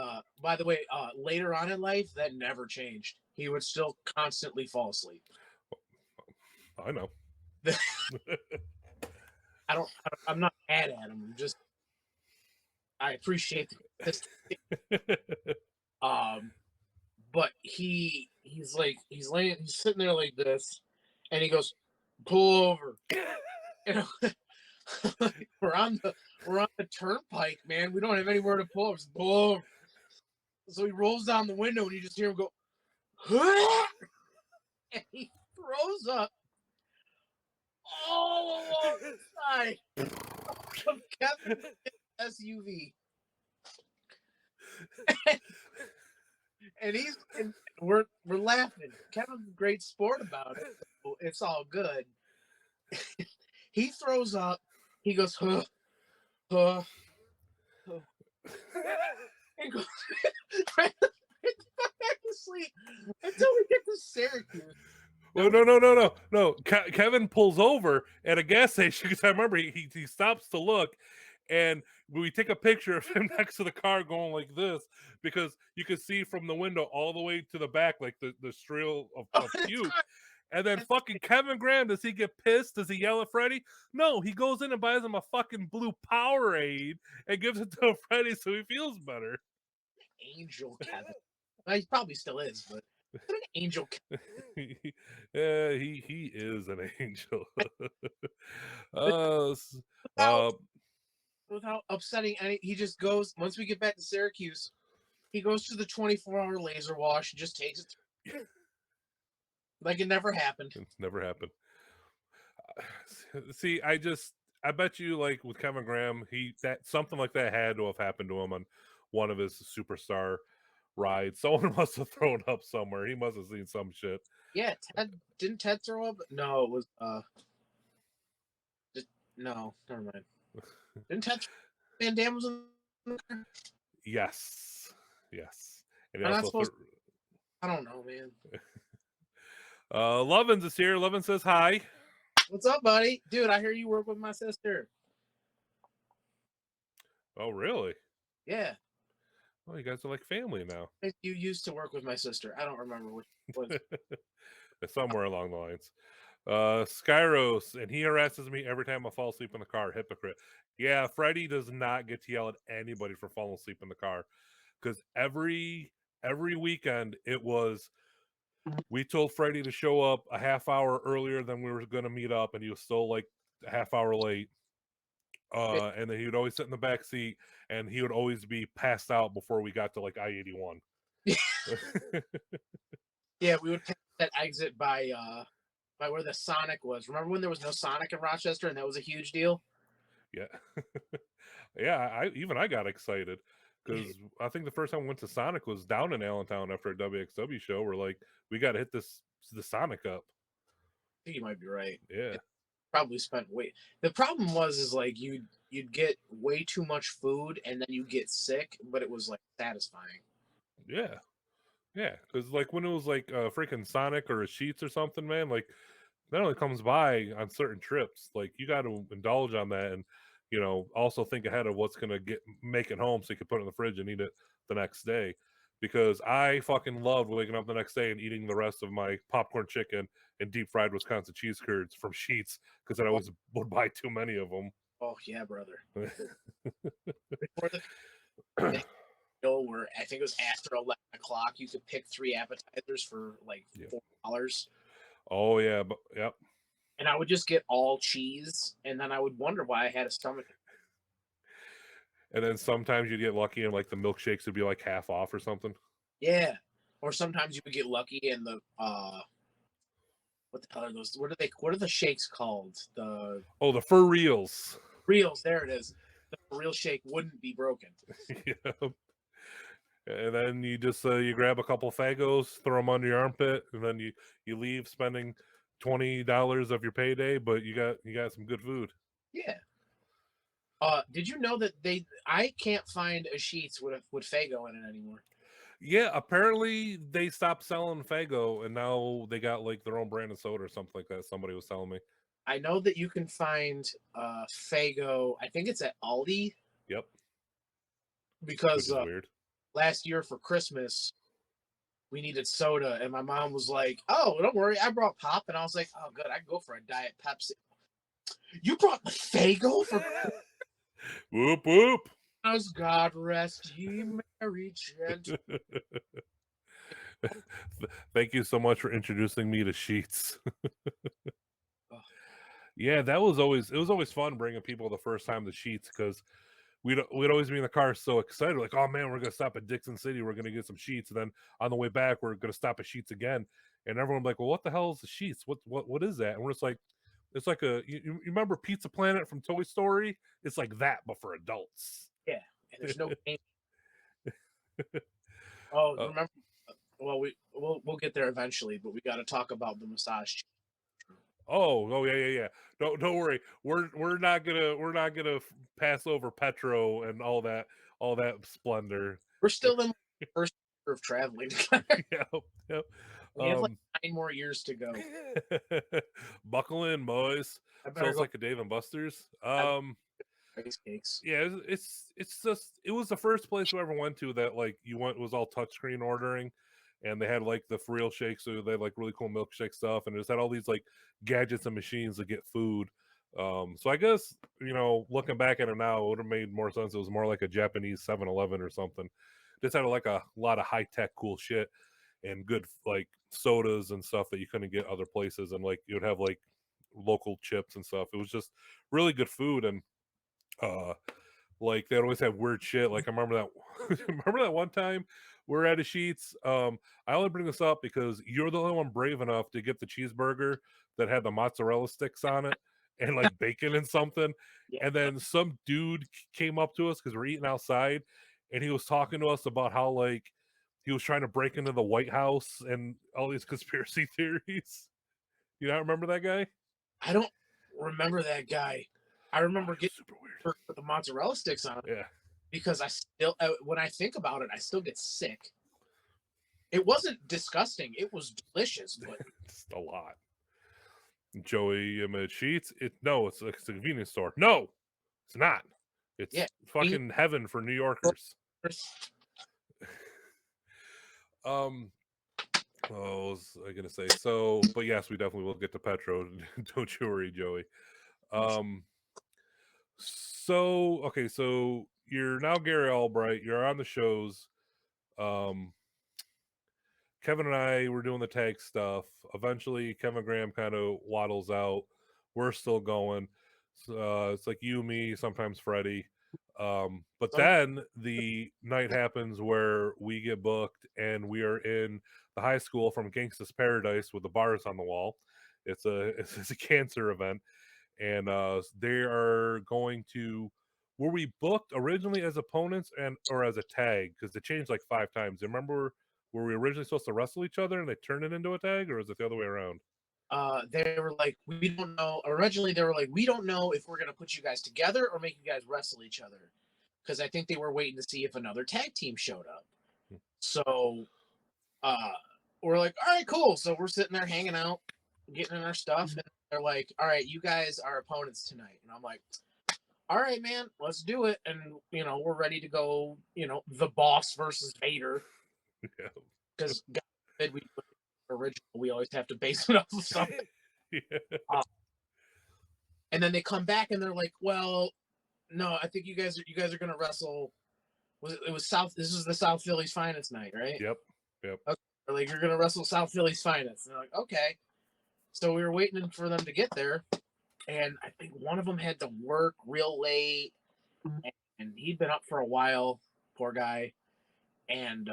by the way, later on in life, that never changed. He would still constantly fall asleep. I know. I'm not mad at him. I appreciate the consistency. Um, but he's sitting there like this, and he goes, "Pull over." And we're on the turnpike, man. We don't have anywhere to pull over. Just pull over. So he rolls down the window, and you just hear him go, and he throws up all along the side of Kevin's SUV. And we're laughing. Kevin's a great sport about it. So it's all good. He throws up. He goes, huh, huh, huh. And goes right back to sleep until we get to Syracuse. Well, no. Kevin pulls over at a gas station because I remember he stops to look, and we take a picture of him next to the car going like this because you can see from the window all the way to the back, like the streal of puke. And then fucking Kevin Graham, does he get pissed? Does he yell at Freddie? No, he goes in and buys him a fucking blue Powerade and gives it to Freddie so he feels better. Angel Kevin. Well, he probably still is, but an angel Kevin. Yeah, he is an angel. without, without upsetting any, he just goes, once we get back to Syracuse, he goes to the 24-hour laser wash and just takes it through. Like it never happened. It's never happened. See, I bet you like with Kevin Graham, that something like that had to have happened to him on one of his superstar rides. Someone must have thrown up somewhere. He must have seen some shit. Yeah, didn't Ted throw up? No, it was no, never mind. Didn't Ted Van Dam was in the car? Yes. And I'm not supposed I don't know, man. Lovins is here. Lovins says hi. What's up, buddy? Dude, I hear you work with my sister. Oh, really? Yeah. Well, you guys are like family now. You used to work with my sister. I don't remember which was. Somewhere along the lines. Skyros, and he harasses me every time I fall asleep in the car. Hypocrite. Yeah, Freddie does not get to yell at anybody for falling asleep in the car. Because every weekend it was, we told Freddie to show up a half hour earlier than we were going to meet up, and he was still like a half hour late. And then he would always sit in the back seat, and he would always be passed out before we got to like I-81. Yeah, we would pass that exit by where the Sonic was. Remember when there was no Sonic in Rochester, and that was a huge deal? Yeah. Yeah, I got excited because I think the first time we went to Sonic was down in Allentown after a WXW show. We're like, we got to hit the Sonic up. I think you might be right. Yeah. It probably spent way. The problem is like you'd get way too much food and then you get sick, but it was like satisfying. Yeah, because like when it was like a freaking Sonic or a Sheets or something, man, like that only comes by on certain trips. Like you got to indulge on that, and also think ahead of what's gonna make it home so you can put it in the fridge and eat it the next day. Because I fucking loved waking up the next day and eating the rest of my popcorn chicken and deep fried Wisconsin cheese curds from Sheets because I always would buy too many of them. Oh yeah, brother. Before the where I think it was after 11 o'clock, you could pick 3 appetizers for like $4. Oh yeah, but yep. And I would just get all cheese, and then I would wonder why I had a stomach. And then sometimes you'd get lucky and like the milkshakes would be like half off or something. Yeah. Or sometimes you would get lucky and the what the hell are those? What are the shakes called? The For reals. Reels, there it is. The real shake wouldn't be broken. Yeah. And then you just you grab a couple Fagos, throw them under your armpit, and then you leave spending $20 of your payday, but you got some good food. Yeah. Did you know that I can't find a Sheets with Faygo in it anymore? Yeah, apparently they stopped selling Faygo, and now they got like their own brand of soda or something like that. Somebody was telling me. I know that you can find Faygo. I think it's at Aldi. Yep. Because weird. Last year for Christmas, we needed soda, and my mom was like, "Oh, don't worry, I brought pop," and I was like, "Oh, good, I can go for a Diet Pepsi." You brought the Faygo for whoop whoop. As God rest ye merry gentlemen. Thank you so much for introducing me to sheets. Ugh. Yeah, that was always it was always fun bringing people the first time to sheets because we'd always be in the car so excited, like, oh man, we're gonna stop at Dixon City, we're gonna get some sheets, and then on the way back, we're gonna stop at Sheets again, and everyone like, well, what the hell is the sheets? What is that? And we're just like, it's like you remember Pizza Planet from Toy Story? It's like that, but for adults. Yeah, and there's no game. Oh, uh, remember? Well, we'll get there eventually, but we got to talk about the massage. oh, yeah. Don't worry. We're not gonna pass over Petro and all that splendor. We're still in the first year of traveling together. Yep, yep. We have like Um, 9 more years to go. buckle in, boys. I better Sounds go like a Dave and Buster's. have ice cakes. Yeah, it's just it was the first place we ever went to that like you went was all touchscreen ordering, and they had like the for real shakes, so they had like really cool milkshake stuff, and it just had all these like gadgets and machines to get food. So I guess looking back at it now, it would have made more sense. It was more like a Japanese 7-Eleven or something. Just had like a lot of high tech cool shit and good like sodas and stuff that you couldn't get other places, and like you would have like local chips and stuff. It was just really good food, and uh like they'd always have weird shit. Like I remember that remember that one time we are at a Sheets. I only bring this up because you're the only one brave enough to get the cheeseburger that had the mozzarella sticks on it and like bacon and something. Yeah, And then some dude came up to us because we're eating outside, and he was talking to us about how like he was trying to break into the White House and all these conspiracy theories. You not remember that guy? I don't remember that guy. I Oh, remember he was getting super weird. hurt with the mozzarella sticks on it Yeah. because I still, when I think about it, I still get sick. It wasn't disgusting; it was delicious, but Just a lot. Joey Image Sheets. It's a convenience store. No, it's not. It's yeah. fucking heaven for New Yorkers. Um, what was I gonna say? So, but yes, we definitely will get to Petro. Don't you worry, Joey. Um, so okay, so you're now Gary Albright. You're on the shows. Um, Kevin and I were doing the tag stuff. Eventually, Kevin Graham kind of waddles out. We're still going. It's like you, me, sometimes Freddie. But Some then the night happens where we get booked and we are in the high school from Gangsta's Paradise with the bars on the wall. It's a cancer event, and they are going to. Were we booked originally as opponents and or as a tag? Because they changed like 5 times. Remember, were we originally supposed to wrestle each other and they turned it into a tag, or is it the other way around? they were like, we don't know. Originally, they were like, we don't know if we're gonna put you guys together or make you guys wrestle each other, because I think they were waiting to see if another tag team showed up. So, uh, we're like, all right, cool. So we're sitting there hanging out, getting in our stuff, and they're like, all right, you guys are opponents tonight, and I'm like, all right, man, let's do it. And we're ready to go. The Boss versus Vader, Yeah. because God forbid we do it original. We always have to base it off of something. Yeah. Uh, and then they come back and they're like, well, no, I think you guys are gonna wrestle. It was South? This is the South Philly's finest night, right? Yep. Yep. Okay. They're like, you're gonna wrestle South Philly's finest. And they're like, okay. So we were waiting for them to get there, and I think one of them had to work real late, and he'd been up for a while, poor guy. And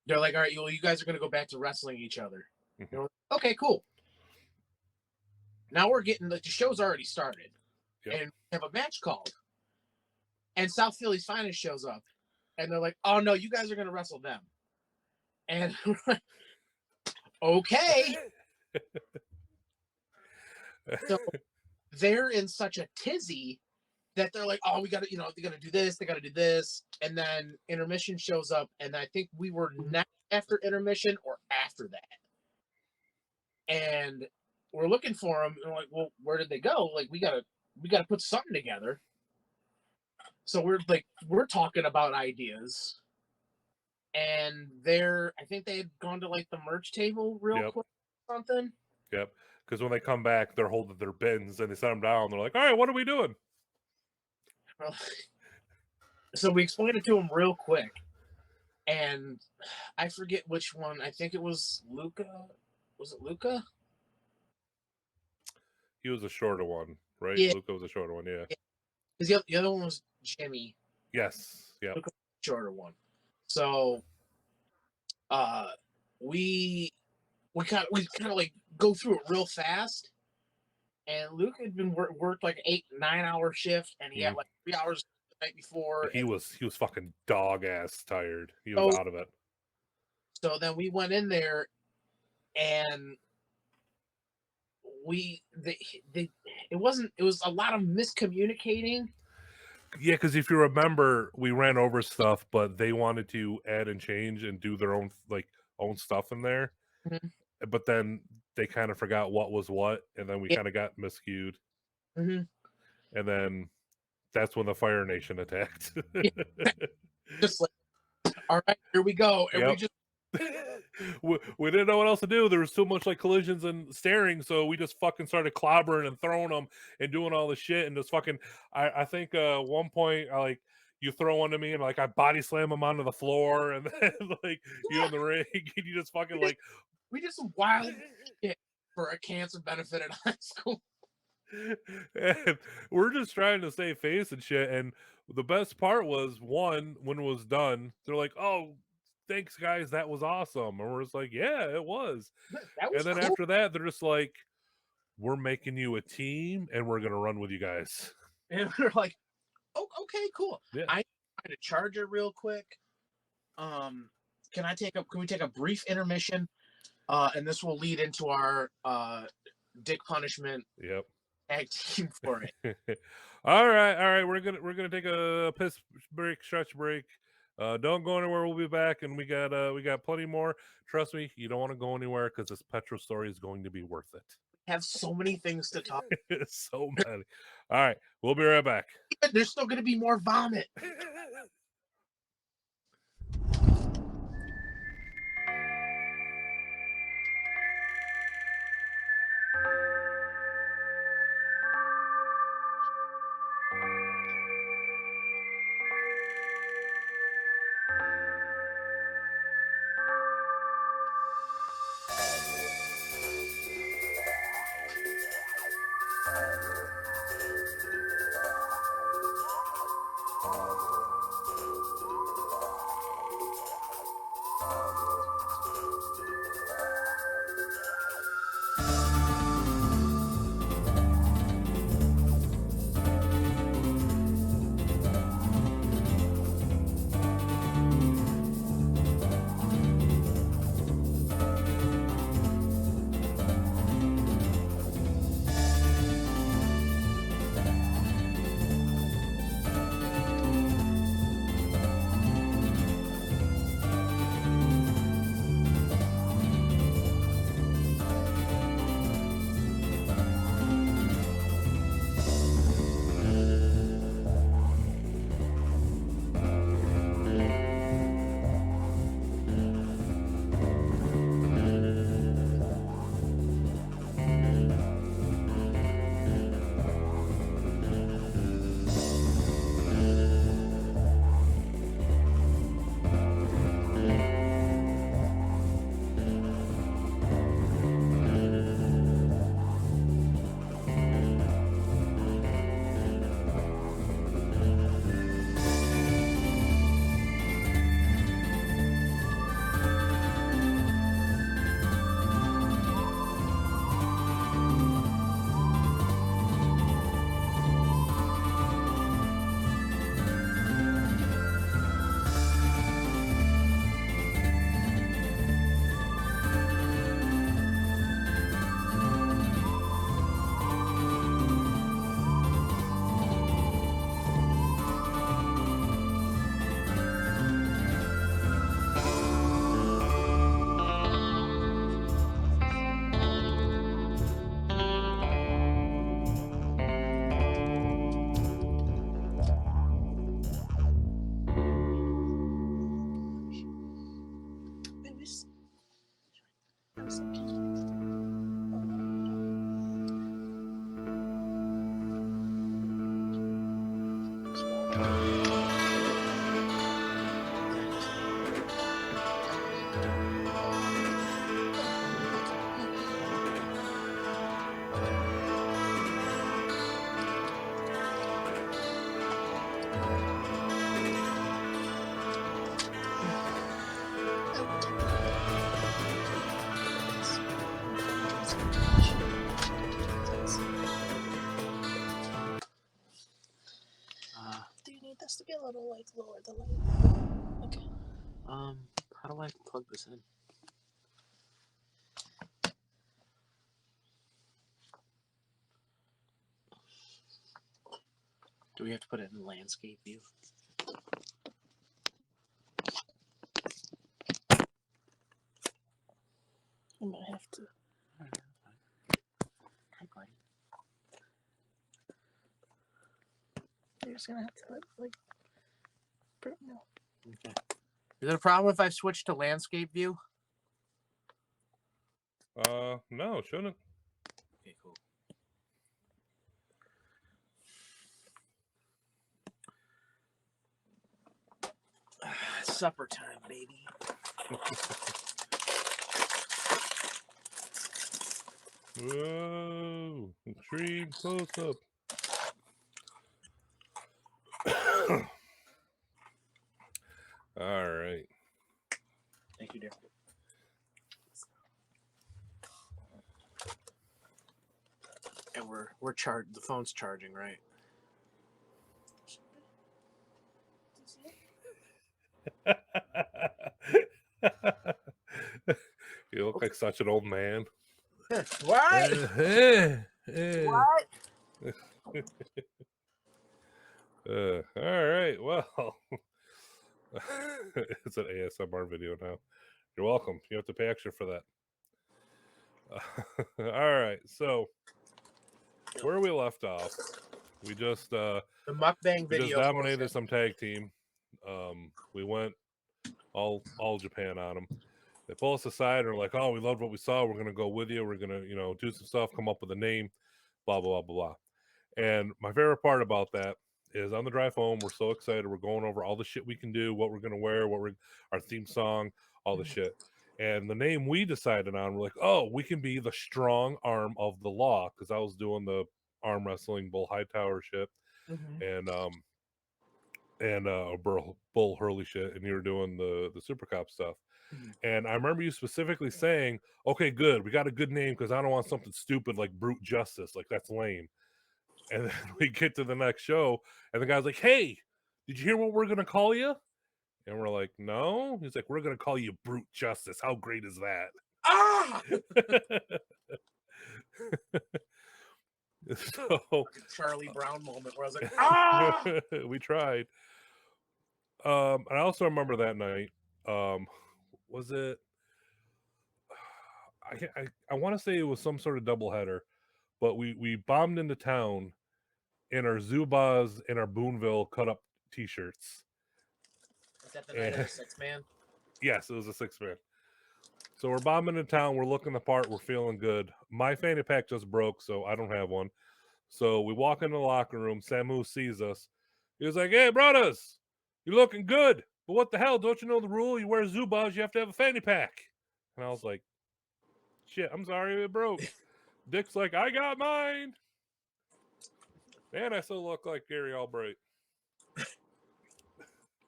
they're like, all right, well, you guys are gonna go back to wrestling each other. Mhm. Like, okay, cool. Now we're getting the show's already started, Yep. and we have a match called, and South Philly's finest shows up, and they're like, oh no, you guys are gonna wrestle them, and okay. So they're in such a tizzy that they're like, oh, we got to, they got to do this, they got to do this, and then intermission shows up, and I think we were next after intermission or after that, and we're looking for them, and we're like, well, where did they go? Like, we gotta put something together. So we're talking about ideas, and I think they had gone to like the merch table real Yep. quick, or something. Yep. Because when they come back, they're holding their bins and they set them down. They're like, "All right, what are we doing?" So we explained it to them real quick, and I forget which one. I think it was Luca. Was it Luca? He was a shorter one, right? Yeah, Luca was a shorter one, yeah. because the other one was Jimmy. Yes, yep. Luca was the shorter one. So uh, we we kind of like go through it real fast. And Luke had been worked like 8 9 hour shift, and he had Mm. like 3 hours the night before, He and was fucking dog ass tired. He was so out of it. so then we went in there, and they it wasn't it was a lot of miscommunicating. Yeah, because if you remember, we ran over stuff, but they wanted to add and change and do their own own stuff in there. Mhm. But then they kind of forgot what was what, and then we Yeah. kind of got miscued, Hmm. and then that's when the Fire Nation attacked. Yeah. Just like, all right, here we go, and we Yep. just We didn't know what else to do. There was too much like collisions and staring, so we just fucking started clobbering and throwing them and doing all the shit and just fucking. I think one point I like you throw one to me and like I body slam them onto the floor and then like you in the ring and you just fucking we did like. we did some wild shit for a cancer benefit in high school. And we're just trying to save face and shit. And the best part was one when it was done, they're like, "Oh, thanks guys, that was awesome." And we're just like, "Yeah, it was." That was And then cool, after that, they're just like, "We're making you a team, and we're gonna run with you guys." and we are like, oh, okay, cool. Yeah. I find a charger real quick. Um, can we take a brief intermission? And this will lead into our dick punishment Yep. tag team for it. All right, all right. We're gonna take a piss break, stretch break. Don't go anywhere. We'll be back, and we got plenty more. Trust me, you don't want to go anywhere because this petrol story is going to be worth it. Have so many things to talk. So many. All right, we'll be right back. There's still going to be more vomit. to be a little like lower the light. Okay. How do I plug this in? Do we have to put it in landscape view? I might have to. Hi, buddy. You're just gonna have to like. No. Okay. Is there a problem if I switch to landscape view? No, it shouldn't. Okay, cool. Supper time, baby. Whoa, extreme close up. All right. Thank you, dear. And we're charged. The phone's charging, right? You look like such an old man. What? What? All right. Well, it's an ASMR video now. You're welcome. You have to pay extra for that. All right. So, where we left off, we just The mukbang we video. just dominated some tag team. We went all Japan on them. They pull us aside and are like, "Oh, we loved what we saw. We're gonna go with you. We're gonna, do some stuff. Come up with a name. Blah blah blah blah." And my favorite part about that is on the drive home, we're so excited. We're going over all the shit we can do, what we're gonna wear, our theme song, all the shit. And the name we decided on, we're like, "Oh, we can be the strong arm of the law," because I was doing the arm wrestling Bull Hightower shit, and Bull Hurley shit, and you were doing the Super Cop stuff. And I remember you specifically saying, "Okay, good, we got a good name because I don't want something stupid like Brute Justice, like that's lame." And then we get to the next show, and the guy's like, "Hey, did you hear what we're gonna call you?" And we're like, "No." He's like, "We're gonna call you Brute Justice. How great is that?" Ah! So Charlie Brown moment where I was like, "Ah!" We tried. And I also remember that night. Was it? I want to say it was some sort of doubleheader, but we bombed into town in our Zubaz and our Boonville cut up T-shirts. Is that the night of the 6-man? Yes, it was a 6-man. So we're bombing into town. We're looking the part. We're feeling good. My fanny pack just broke, so I don't have one. So we walk into the locker room. Samu sees us. He was like, "Hey, brothers, you're looking good. But what the hell? Don't you know the rule? You wear Zubaz, you have to have a fanny pack." And I was like, "Shit, I'm sorry, it broke." Dick's like, "I got mine." And I still look like Gary Albright.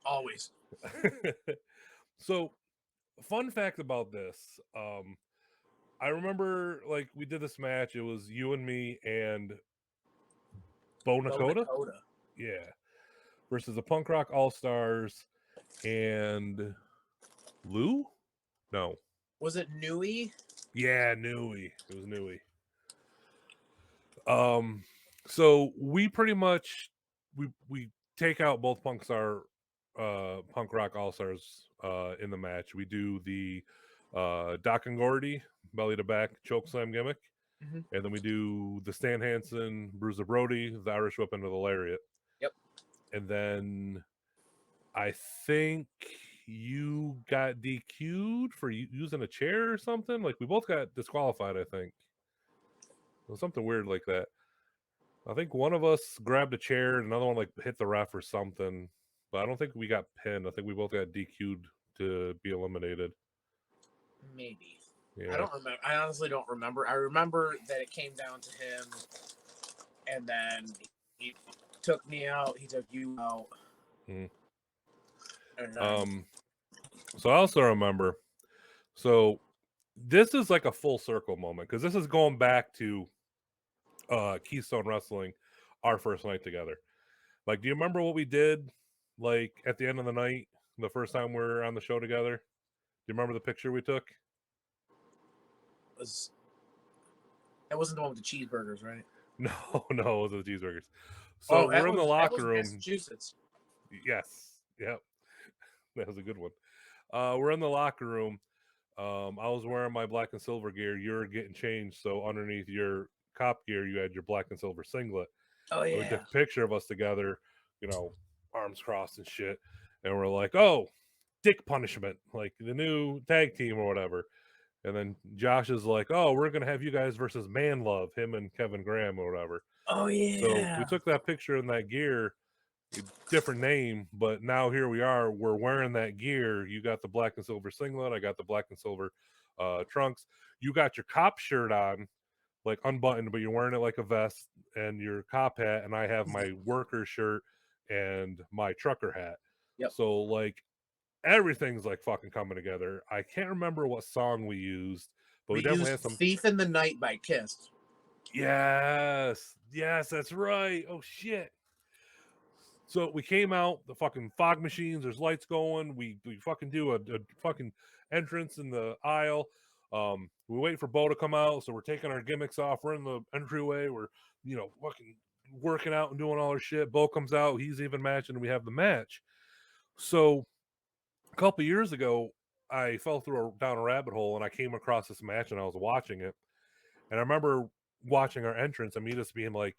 Always. So, fun fact about this. I remember, like, we did this match. It was you and me and Bo Nakota. Yeah. Versus the Punk Rock All-Stars and Lou? No. Was it Nui? Yeah, Nui. It was Nui. So we pretty much we take out both Punk Rock All-Stars in the match. We do the Doc and Gordy belly to back choke slam gimmick. And then we do the Stan Hansen, Bruiser Brody, the Irish whip into the lariat. Yep. And then I think you got DQ'd for using a chair or something. Like we both got disqualified, I think. It was something weird like that. I think one of us grabbed a chair and another one like hit the ref or something. But I don't think we got pinned. I think we both got DQ'd to be eliminated. Maybe. Yeah. I don't remember. I honestly don't remember. I remember that it came down to him, and then he took me out. He took you out. Mm. And then, So I also remember. So this is like a full circle moment because this is going back to Keystone Wrestling, our first night together. Like, do you remember what we did like at the end of the night, the first time we were on the show together. Do you remember the picture we took? That wasn't the one with the cheeseburgers, right? No, no, it was the cheeseburgers. So Oh, we're in the that locker was room. Massachusetts. Yes, yep, that was a good one. We're in the locker room. I was wearing my black and silver gear. You were getting changed, so underneath your cop gear, you had your black and silver singlet. Oh And we yeah. took a picture of us together, arms crossed and shit. And we're like, oh, dick punishment, like the new tag team or whatever. And then Josh is like, oh, we're going to have you guys versus Man Love, him and Kevin Graham or whatever. Oh yeah. So we took that picture in that gear, different name, but now here we are. We're wearing that gear. You got the black and silver singlet. I got the black and silver trunks. You got your cop shirt on, like unbuttoned, but you're wearing it like a vest, and your cop hat. And I have my worker shirt and my trucker hat. Yep. So like everything's like fucking coming together. I can't remember what song we used, but we definitely had used some. "Thief in the Night" by Kiss. Yes, that's right. Oh shit. So we came out, the fucking fog machines, there's lights going. We fucking do a fucking entrance in the aisle. We wait for Bo to come out, so we're taking our gimmicks off. We're in the entryway. We're, fucking working out and doing all our shit. Bo comes out, he's even matching, and we have the match. So a couple years ago, I fell down a rabbit hole and I came across this match and I was watching it. And I remember watching our entrance and me just being like,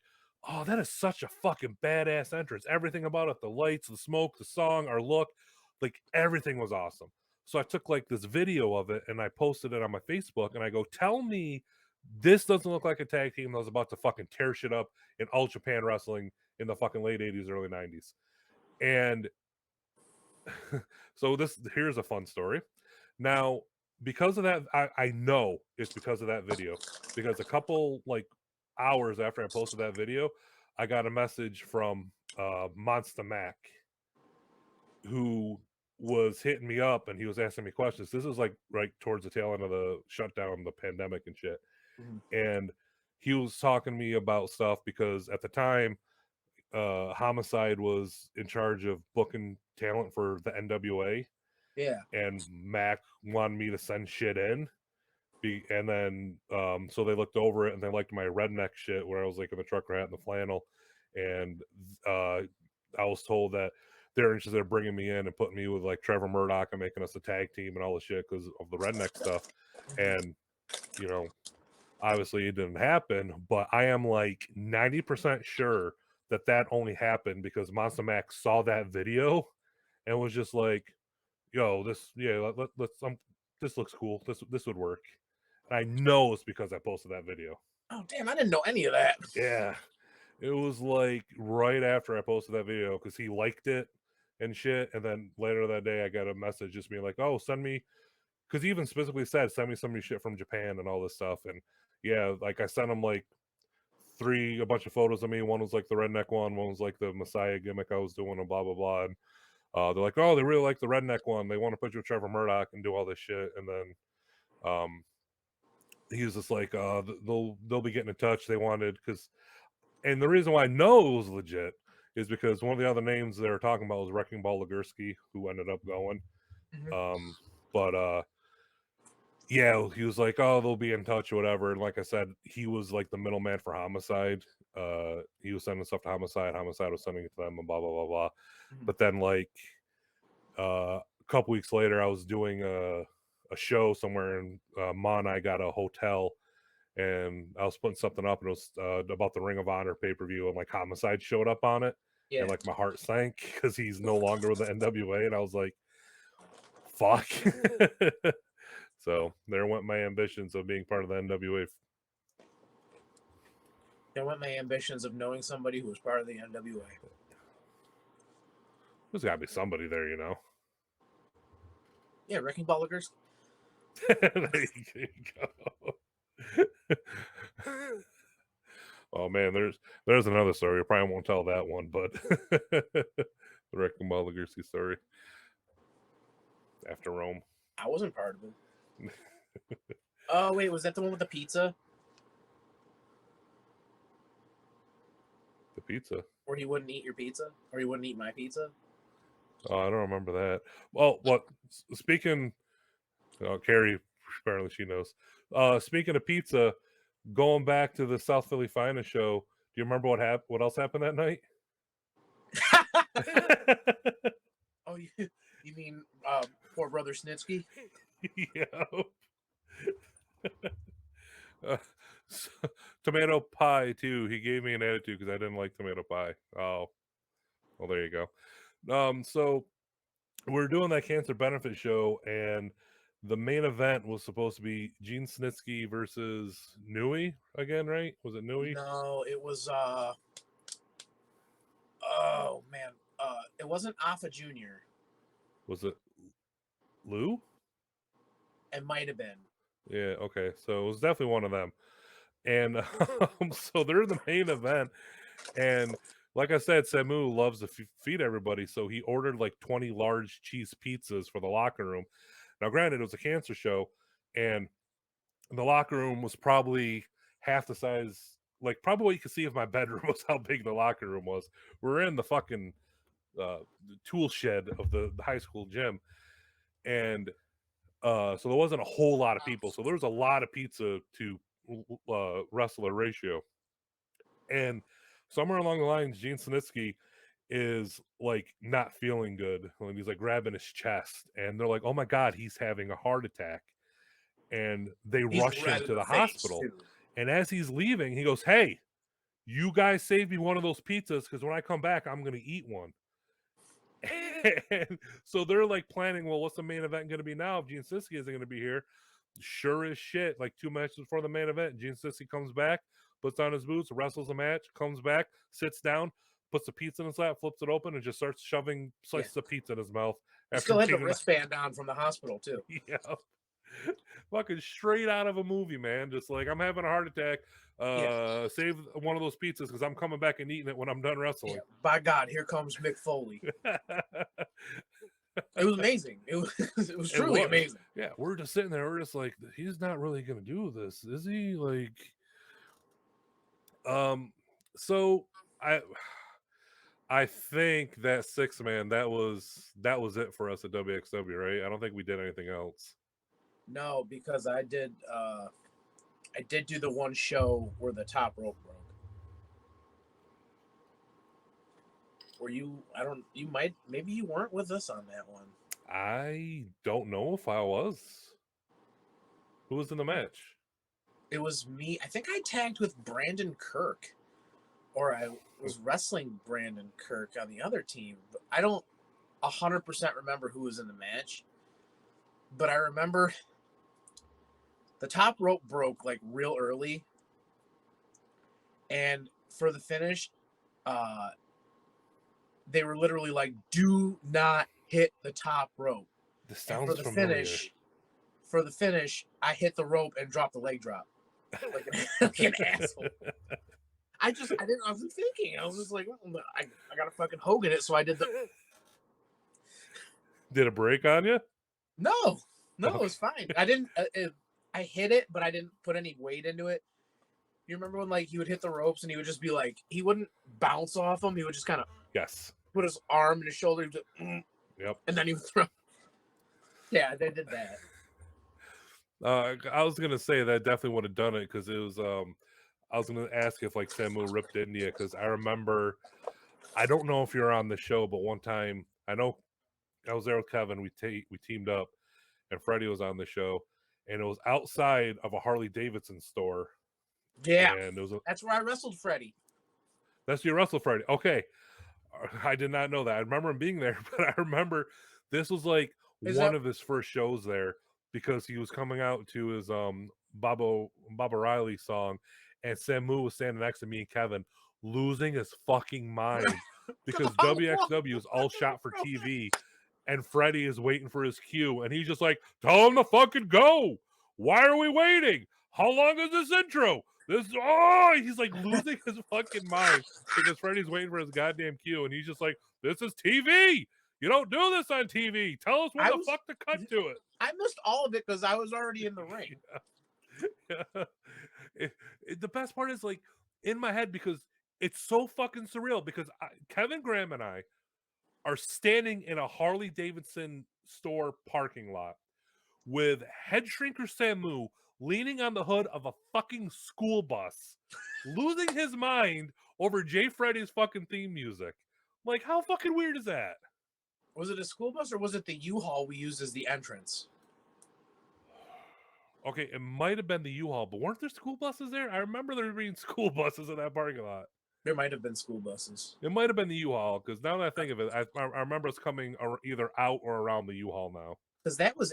oh, that is such a fucking badass entrance. Everything about it, the lights, the smoke, the song, our look, like everything was awesome. So I took like this video of it and I posted it on my Facebook and I go, tell me this doesn't look like a tag team that was about to fucking tear shit up in All Japan Wrestling in the fucking late 80s, early 90s. And so here's a fun story. Now, because of that, I know it's because of that video. Because a couple like hours after I posted that video, I got a message from Monster Mac, who was hitting me up and he was asking me questions. This is like right towards the tail end of the shutdown, the pandemic and shit. And he was talking to me about stuff because at the time, Homicide was in charge of booking talent for the NWA. Yeah. And Mac wanted me to send shit in. And then so they looked over it and they liked my redneck shit where I was like in the trucker hat and the flannel. And I was told that they're interested in bringing me in and putting me with like Trevor Murdoch and making us a tag team and all the shit because of the redneck stuff. And obviously it didn't happen, but I am like 90% sure that only happened because Monster Max saw that video and was just like, yo, this this looks cool. This would work. And I know it's because I posted that video. Oh damn, I didn't know any of that. Yeah. It was like right after I posted that video because he liked it and shit. And then later that day I got a message just being like, oh, send me, because he even specifically said send me some of your shit from Japan and all this stuff. And yeah, like I sent him like a bunch of photos of me. One was like the redneck one was like the Messiah gimmick I was doing and blah blah blah. And they're like, oh, they really like the redneck one. They want to put you with Trevor Murdoch and do all this shit. And then he was just like, they'll be getting in touch. They wanted and the reason why I know it was legit is because one of the other names they were talking about was Wrecking Ball Legursky, who ended up going. But yeah, he was like, oh, they'll be in touch or whatever. And like I said, he was like the middleman for Homicide. He was sending stuff to Homicide. Homicide was sending it to them and blah, blah, blah, blah. But then like a couple weeks later, I was doing a show somewhere in Mon. I got a hotel and I was putting something up and it was about the Ring of Honor pay-per-view and like Homicide showed up on it. Yeah. And like my heart sank because he's no longer with the NWA. And I was like, fuck. So there went my ambitions of being part of the NWA. There went my ambitions of knowing somebody who was part of the NWA. There's got to be somebody there, Yeah, Wrecking Ball Legursky. There you go. Oh man, there's another story. I probably won't tell that one, but the Wrecking Ball Legursky story after Rome. I wasn't part of it. Oh wait, was that the one with the pizza? The pizza? Or he wouldn't eat your pizza? Or he wouldn't eat my pizza? Oh, I don't remember that. Well, what speaking, Carrie, apparently she knows. Speaking of pizza, going back to the South Philly Finest show, do you remember what else happened that night? Oh, you mean poor brother Snitsky? Yeah. Uh, s- tomato pie too. He gave me an attitude because I didn't like tomato pie. Oh, well, there you go. So we're doing that cancer benefit show, and the main event was supposed to be Gene Snitsky versus Nui again, right? Was it Nui? No, it was oh man, it wasn't Alpha Junior. Was it Lou? It might have been. Yeah. Okay. So it was definitely one of them. And so they're in the main event, and like I said, Samu loves to feed everybody, so he ordered like 20 large cheese pizzas for the locker room. Now, granted, it was a cancer show, and the locker room was probably half the size, like probably what you could see of my bedroom was how big the locker room was. We're in the fucking tool shed of the high school gym, and so there wasn't a whole lot of people. So there was a lot of pizza to wrestler ratio. And somewhere along the lines, Gene Snitsky is like not feeling good. When he's like grabbing his chest, and they're like, "Oh my god, he's having a heart attack!" And they He's rush him red in to the the face hospital. too. And as he's leaving, he goes, "Hey, you guys save me one of those pizzas because when I come back, I'm gonna eat one." And so they're like planning, well, what's the main event going to be now if Gene Snitsky isn't going to be here? Sure as shit, like 2 matches before the main event, Gene Snitsky comes back, puts on his boots, wrestles a match, comes back, sits down, puts the pizza in his lap, flips it open, and just starts shoving Yeah, slices of pizza in his mouth he after still had the being wristband on from the hospital too. yeah, fucking straight out of a movie, man. Just like, I'm having a heart attack. Yeah, Save one of those pizzas because I'm coming back and eating it when I'm done yeah. wrestling. By God, here comes Mick Foley. It was amazing. It was it was It truly was. amazing. Yeah, we're just sitting there. We're just like, he's not really gonna do this, is he? Like, um. So I, I think that 6 man that was it for us at WXW, right? I don't think we did anything else. No, because I did do the one show where the top rope broke. Were you? I don't. You might. Maybe you weren't with us on that one. I don't know if I was. Who was in the match? It was me. I think I tagged with Brandon Kirk, or I was wrestling Brandon Kirk on the other team. But I don't 100% remember who was in the match. But I remember the top rope broke like real early, and for the finish, uh, they were literally like, "Do not hit the top rope." This And sounds familiar. for the finish, I hit the rope and dropped the leg drop like like an asshole. I wasn't thinking. I was just like, well, I got to fucking Hogan it, so I did the. Did it break on you? No, no, it Okay. was fine. I didn't. I hit it, but I didn't put any weight into it. You remember when like he would hit the ropes and he would just be like, he wouldn't bounce off them. He would just kind of Yes. put his arm and his shoulder, Yep. and then he would throw. Yeah, they did that. I was gonna say that definitely would have done it because it was. I was gonna ask if like Samu ripped India because I remember. I don't know if you're on the show, but one time I know I was there with Kevin. We teamed up, and Freddie was on the show, and it was outside of a Harley Davidson store, Yeah, and it was that's where I wrestled Freddie. that's your Russell Friday. Okay. I did not know that. I remember him being there, but I remember this was like Is one that of his first shows there because he was coming out to his Baba Riley song, and Samu was standing next to me and Kevin losing his fucking mind because WXW is all shot for TV, and Freddie is waiting for his cue, and he's just like, "Tell him to fucking go! Why are we waiting? How long is this intro? He's like losing his fucking mind because Freddie's waiting for his goddamn cue, and he's just like, "This is TV. You don't do this on TV. Tell us when I the was? fuck to cut to it." I missed all of it because I was already in the ring. The best part is like in my head because it's so fucking surreal because Kevin Graham and I are standing in a Harley Davidson store parking lot with head shrinker Samu leaning on the hood of a fucking school bus, losing his mind over Jay Freddy's fucking theme music. Like, how fucking weird is that? Was it a school bus or was it the U-Haul we used as the entrance? Okay, it might have been the U-Haul, but weren't there school buses there? I remember there being school buses in that parking lot. There might have been school buses. It might have been the U-Haul, because now that I think of it, I remember us coming either out or around the U-Haul now. Because that was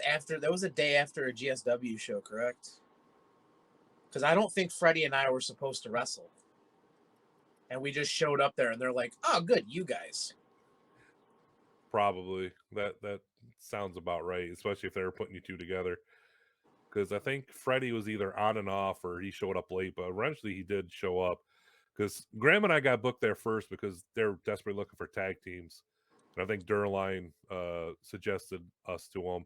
a day after a GSW show, correct? Because I don't think Freddie and I were supposed to wrestle. And we just showed up there and they're like, oh, good, you guys. Probably. That sounds about right, especially if they were putting you two together. Because I think Freddie was either on and off or he showed up late, but eventually he did show up. Because Graham and I got booked there first because they're desperately looking for tag teams. And I think Durline suggested us to them,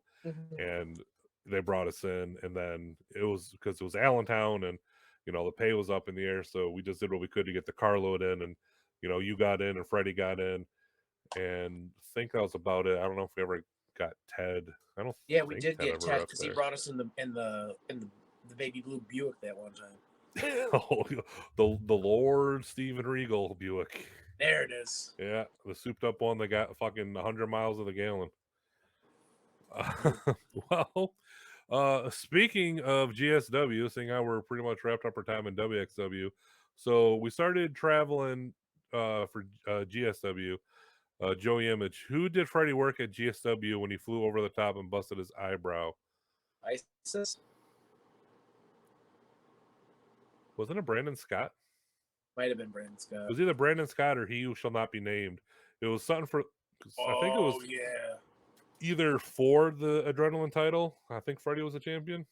and they brought us in. And then it was because it was Allentown, and the pay was up in the air, so we just did what we could to get the carload in. And you got in, and Freddie got in, and I think that was about it. I don't know if we ever got Ted. I don't. Yeah, we think did get Ted left because he there. brought us in the baby blue Buick that one time. Oh, the Lord Steven Regal Buick. There it is. Yeah, the souped up one that got fucking 100 miles of the gallon. Well, speaking of GSW, seeing how we're pretty much wrapped up our time in WXW, so we started traveling for GSW. Joey Image, who did Freddie work at GSW when he flew over the top and busted his eyebrow? ISIS? Wasn't it Brandon Scott? Might have been Brandon Scott. It was either Brandon Scott or He Who Shall Not Be Named. It was something for. I think it was either for the Adrenaline title. I think Freddie was a champion.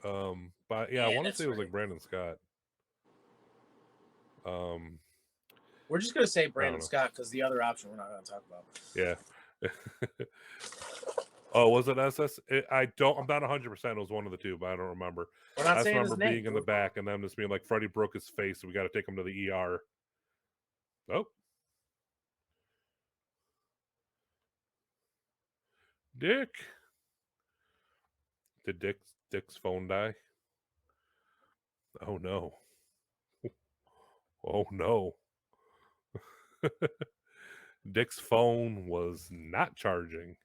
But yeah, I want to say it was like Brandon Scott. We're just gonna say Brandon Scott because the other option we're not gonna talk about. Yeah. Oh, was it SS? I'm not 100%. It was one of the two, but I don't remember. We're not I just saying remember his name, being in the back and them just being like, Freddie broke his face, so we got to take him to the ER. Oh. Dick. Did Dick's phone die? Oh no. Oh no. Dick's phone was not charging.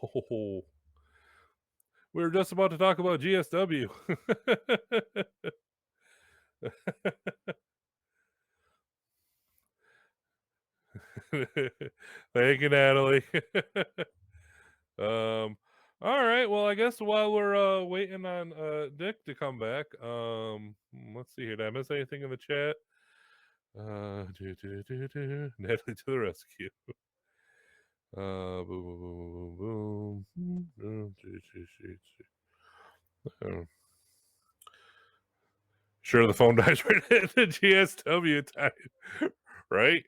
Oh. We were just about to talk about GSW. Thank you, Natalie. All right. Well, I guess while we're waiting on Dick to come back, let's see here. Did I miss anything in the chat? Natalie to the rescue. Boom, boom, boom, boom, boom. Sure, the phone dies right at the GSW time. Right?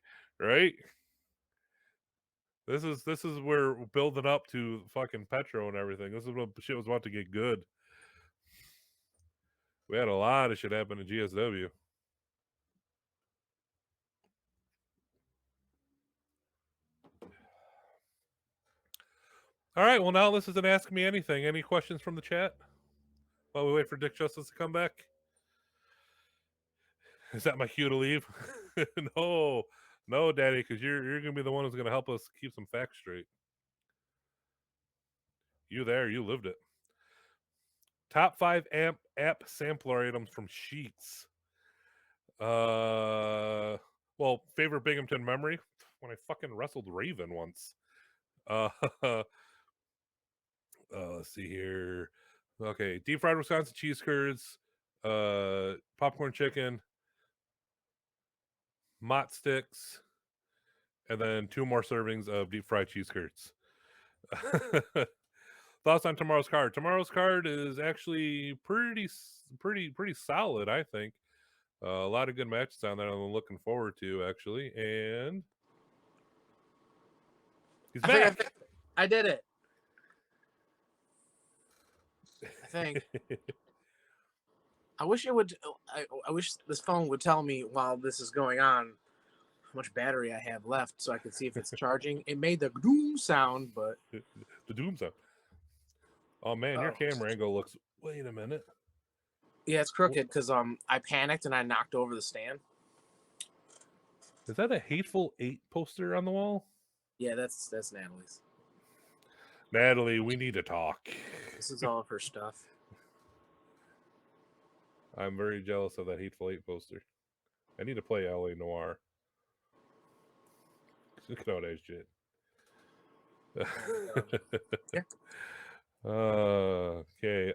This is where we're building up to fucking Petro and everything. This is when shit was about to get good. We had a lot of shit happen in GSW. All right, well, now this is an Ask Me Anything. Any questions from the chat while we wait for Dick Justice to come back? Is that my cue to leave? No, Daddy, because you're gonna be the one who's gonna help us keep some facts straight. You there? You lived it. Top 5 app sampler items from Sheets. Well, favorite Binghamton memory when I fucking wrestled Raven once. Let's see here. Okay, deep fried Wisconsin cheese curds, popcorn chicken, mott sticks, and then 2 more servings of deep fried cheese curds. Thoughts on tomorrow's card? Tomorrow's card is actually pretty solid, I think. A lot of good matches on there I'm looking forward to, actually. And he's back. I did it. I think. I wish it would. I wish this phone would tell me while this is going on much battery I have left so I can see if it's charging. It made the doom sound, but The doom sound. Oh man, your camera angle looks. Wait a minute. yeah, it's crooked because I panicked and I knocked over the stand. Is that a Hateful Eight poster on the wall? Yeah, that's Natalie's. Natalie, we need to talk. This is all of her stuff. I'm very jealous of that Hateful Eight poster. I need to play LA Noir. Look at all that shit. Yeah. Okay.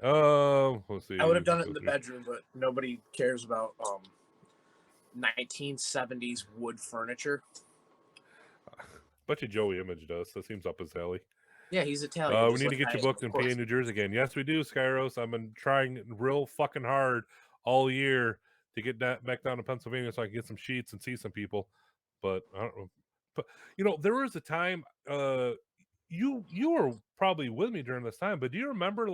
Let's see. I would have done it in the bedroom, but nobody cares about 1970s wood furniture. Bet you Joey Image does. That seems up his alley. Yeah, he's Italian. We need to get you booked in PA, New Jersey again. Yes, we do, Skyros. I've been trying real fucking hard all year to get back down to Pennsylvania so I can get some sheets and see some people. But I don't know. But there was a time. You were probably with me during this time, but do you remember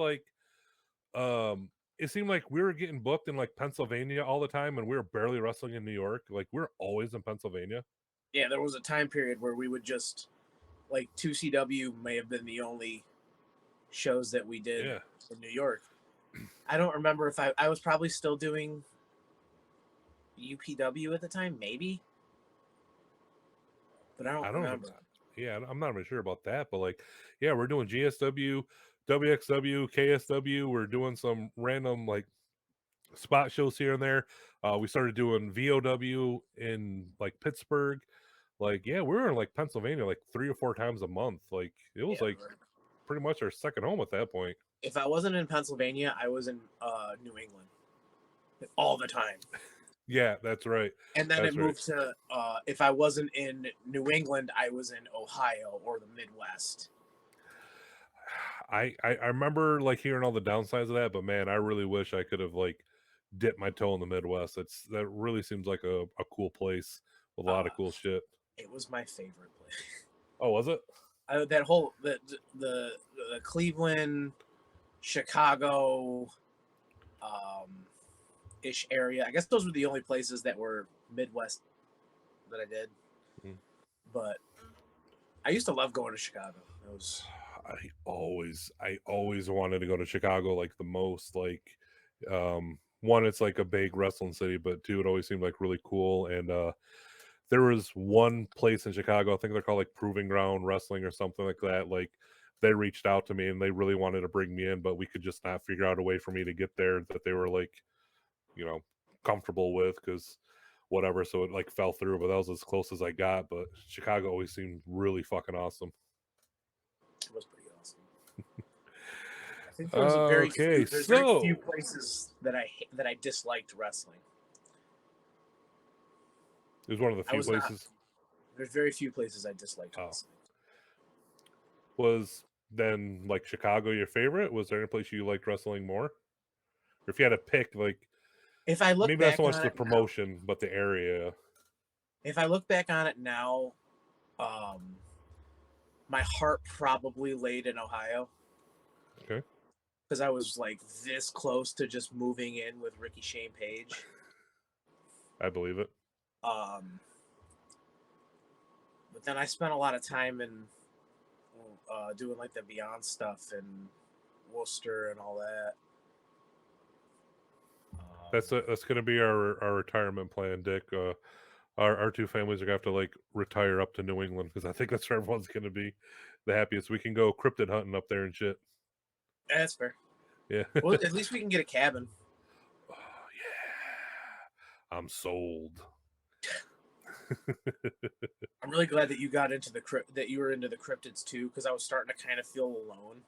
it seemed like we were getting booked in like Pennsylvania all the time, and we were barely wrestling in New York. Like we're always in Pennsylvania. Yeah, there was a time period where we would just like 2CW may have been the only shows that we did in New York. I don't remember if I was probably still doing UPW at the time, maybe, but I don't remember. Yeah, I'm not even sure about that, but we're doing GSW, WXW, KSW. We're doing some random like spot shows here and there. We started doing VOW in like Pittsburgh. We were in like Pennsylvania like 3 or 4 times a month. Like it was pretty much our second home at that point. If I wasn't in Pennsylvania, I was in New England all the time. Yeah, that's right. And then it moved to if I wasn't in New England, I was in Ohio or the Midwest. I remember like hearing all the downsides of that, but man, I really wish I could have like dipped my toe in the Midwest. That really seems like a cool place with a lot of cool shit. It was my favorite place. Oh, was it? That whole the Cleveland, Chicago, ish area. I guess those were the only places that were Midwest that I did. But I used to love going to Chicago. It was. I always wanted to go to Chicago like the most. Like, one, it's like a big wrestling city, but two, it always seemed like really cool. And there was one place in Chicago, I think they're called like Proving Ground Wrestling or something like that. Like they reached out to me and they really wanted to bring me in, but we could just not figure out a way for me to get there that they were like, comfortable with, because whatever. So it like fell through, but that was as close as I got. But Chicago always seemed really fucking awesome. It was pretty awesome. I think there was very few places that I disliked wrestling. It was one of the few places. There's very few places I disliked wrestling. Was then like Chicago your favorite? Was there any place you liked wrestling more? Or if you had to pick, like, if I look maybe back not so much the promotion, but the area. If I look back on it now, my heart probably laid in Ohio. Okay. Because I was like this close to just moving in with Ricky Shane Page. I believe it. But then I spent a lot of time in doing like the Beyond stuff in Worcester and all that. That's going to be our retirement plan, Dick. Our two families are going to have to like retire up to New England, because I think that's where everyone's going to be the happiest. We can go cryptid hunting up there and shit. That's fair. Yeah. Well, at least we can get a cabin. Oh yeah, I'm sold. I'm really glad that you got into that you were into the cryptids too, because I was starting to kind of feel alone.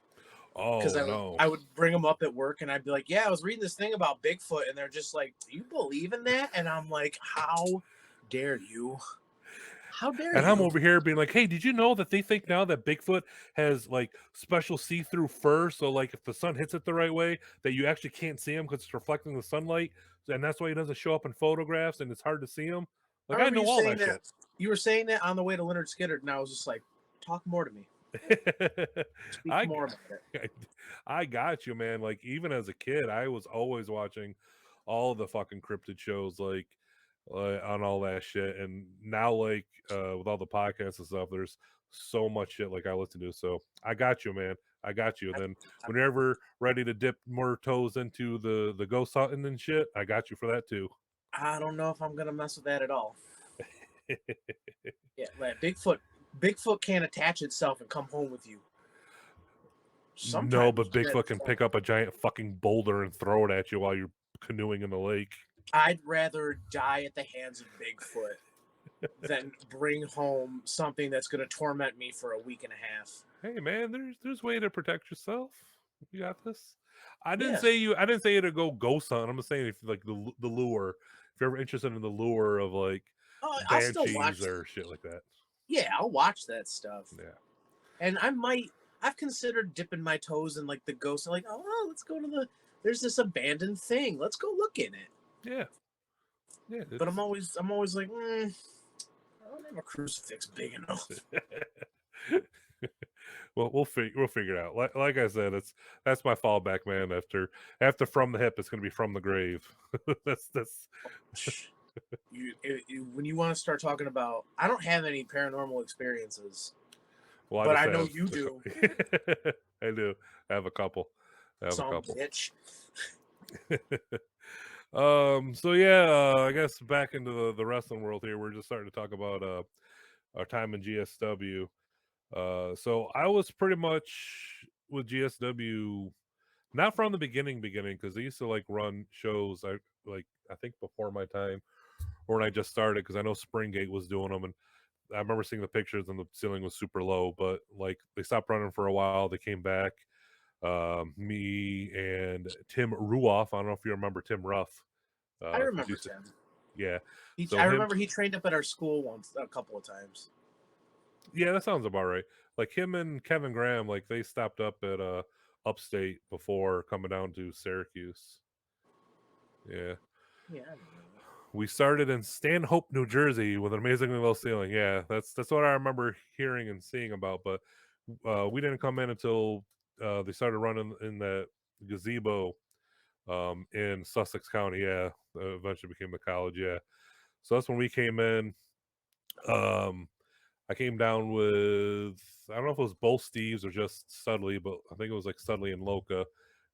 Oh, no. I would bring them up at work and I'd be like, yeah, I was reading this thing about Bigfoot, and they're just like, do you believe in that? And I'm like, how dare you? How dare you? And I'm over here being like, hey, did you know that they think now that Bigfoot has like special see-through fur, so like if the sun hits it the right way, that you actually can't see him because it's reflecting the sunlight, and that's why he doesn't show up in photographs and it's hard to see him? Like, I know all that shit. You were saying that on the way to Leonard Skinner, and I was just like, talk more to me. Speak more about it. I got you, man. Like, even as a kid, I was always watching all the fucking cryptid shows. Like, on all that shit. And now, like, with all the podcasts and stuff, there's so much shit like I listen to. So I got you, man. I got you. And then I'm- whenever ready to dip more toes into the ghost hunting and shit, I got you for that too. I don't know if I'm gonna mess with that at all. Yeah, like Bigfoot can't attach itself and come home with you. Sometimes No, but you get Bigfoot can pick up a giant fucking boulder and throw it at you while you're canoeing in the lake. I'd rather die at the hands of Bigfoot than bring home something that's going to torment me for a week and a half. Hey man, there's way to protect yourself. You got this. I didn't Yeah. say you. I didn't say you to go ghost hunt. I'm just saying if like the lure. If you're ever interested in the lure of like Oh, I'll still watch. banshees or shit like that. Yeah, I'll watch that stuff. Yeah. And I've considered dipping my toes in like the ghost. Like, oh, let's go to there's this abandoned thing. Let's go look in it. Yeah. Yeah. But I'm always like, I don't have a crucifix big enough. Well, we'll figure it out. Like I said, that's my fallback, man. After from the hip, it's gonna be from the grave. that's When you want to start talking about, I don't have any paranormal experiences, well, but just I know have you do. I do. I have a couple. Some bitch. So yeah, I guess back into the wrestling world here. We're just starting to talk about our time in GSW. So I was pretty much with GSW not from the beginning because they used to like run shows. I think before my time or when I just started because I know Springgate was doing them and I remember seeing the pictures and the ceiling was super low. But like they stopped running for a while. They came back. Me and Tim Ruoff. I don't know if you remember Tim Ruff. I remember Tim. Yeah. I remember he trained up at our school a couple of times. Yeah, that sounds about right. Like him and Kevin Graham, like they stopped up at Upstate before coming down to Syracuse. Yeah. Yeah. We started in Stanhope, New Jersey, with an amazingly low ceiling. Yeah, that's what I remember hearing and seeing about. But we didn't come in until they started running in that gazebo in Sussex County. Yeah, eventually became the college. Yeah, so that's when we came in. I came down with I don't know if it was both Steves or just Studley, but I think it was like Studley and Loca.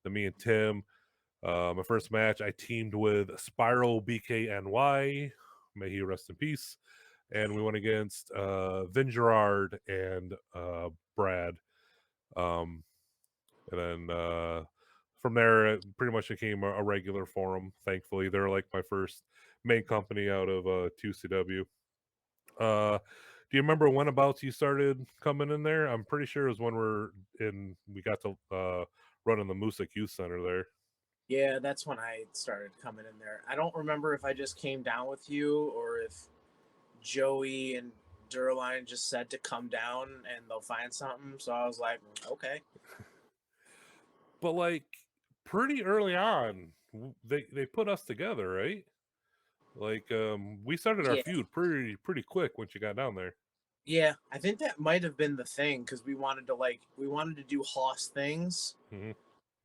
Then me and Tim. My first match, I teamed with Spiral BKNY. May he rest in peace. And we went against Vin Gerard and Brad. And then from there, it pretty much became a regular for them. Thankfully, they're like my first main company out of 2CW. Do you remember when about you started coming in there? I'm pretty sure it was when we got to run in the Moosic Youth Center there. Yeah, that's when I started coming in there. I don't remember if I just came down with you or if Joey and Durline just said to come down and they'll find something. So I was like, okay. But like pretty early on, they put us together, right? Like we started our feud pretty quick once you got down there. Yeah, I think that might have been the thing because we wanted to do Hoss things,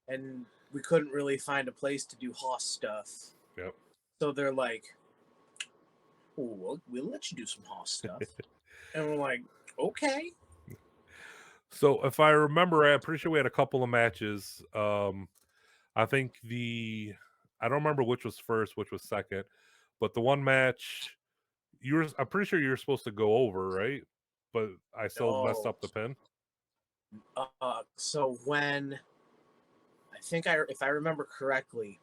and we couldn't really find a place to do Hoss stuff. Yep. So they're like, "Oh, we'll let you do some Hoss stuff," and we're like, "Okay." So if I remember, I'm pretty sure we had a couple of matches. I think I don't remember which was first, which was second, but the one match I'm pretty sure you were supposed to go over, right? But I still messed up the pin. So when if I remember correctly,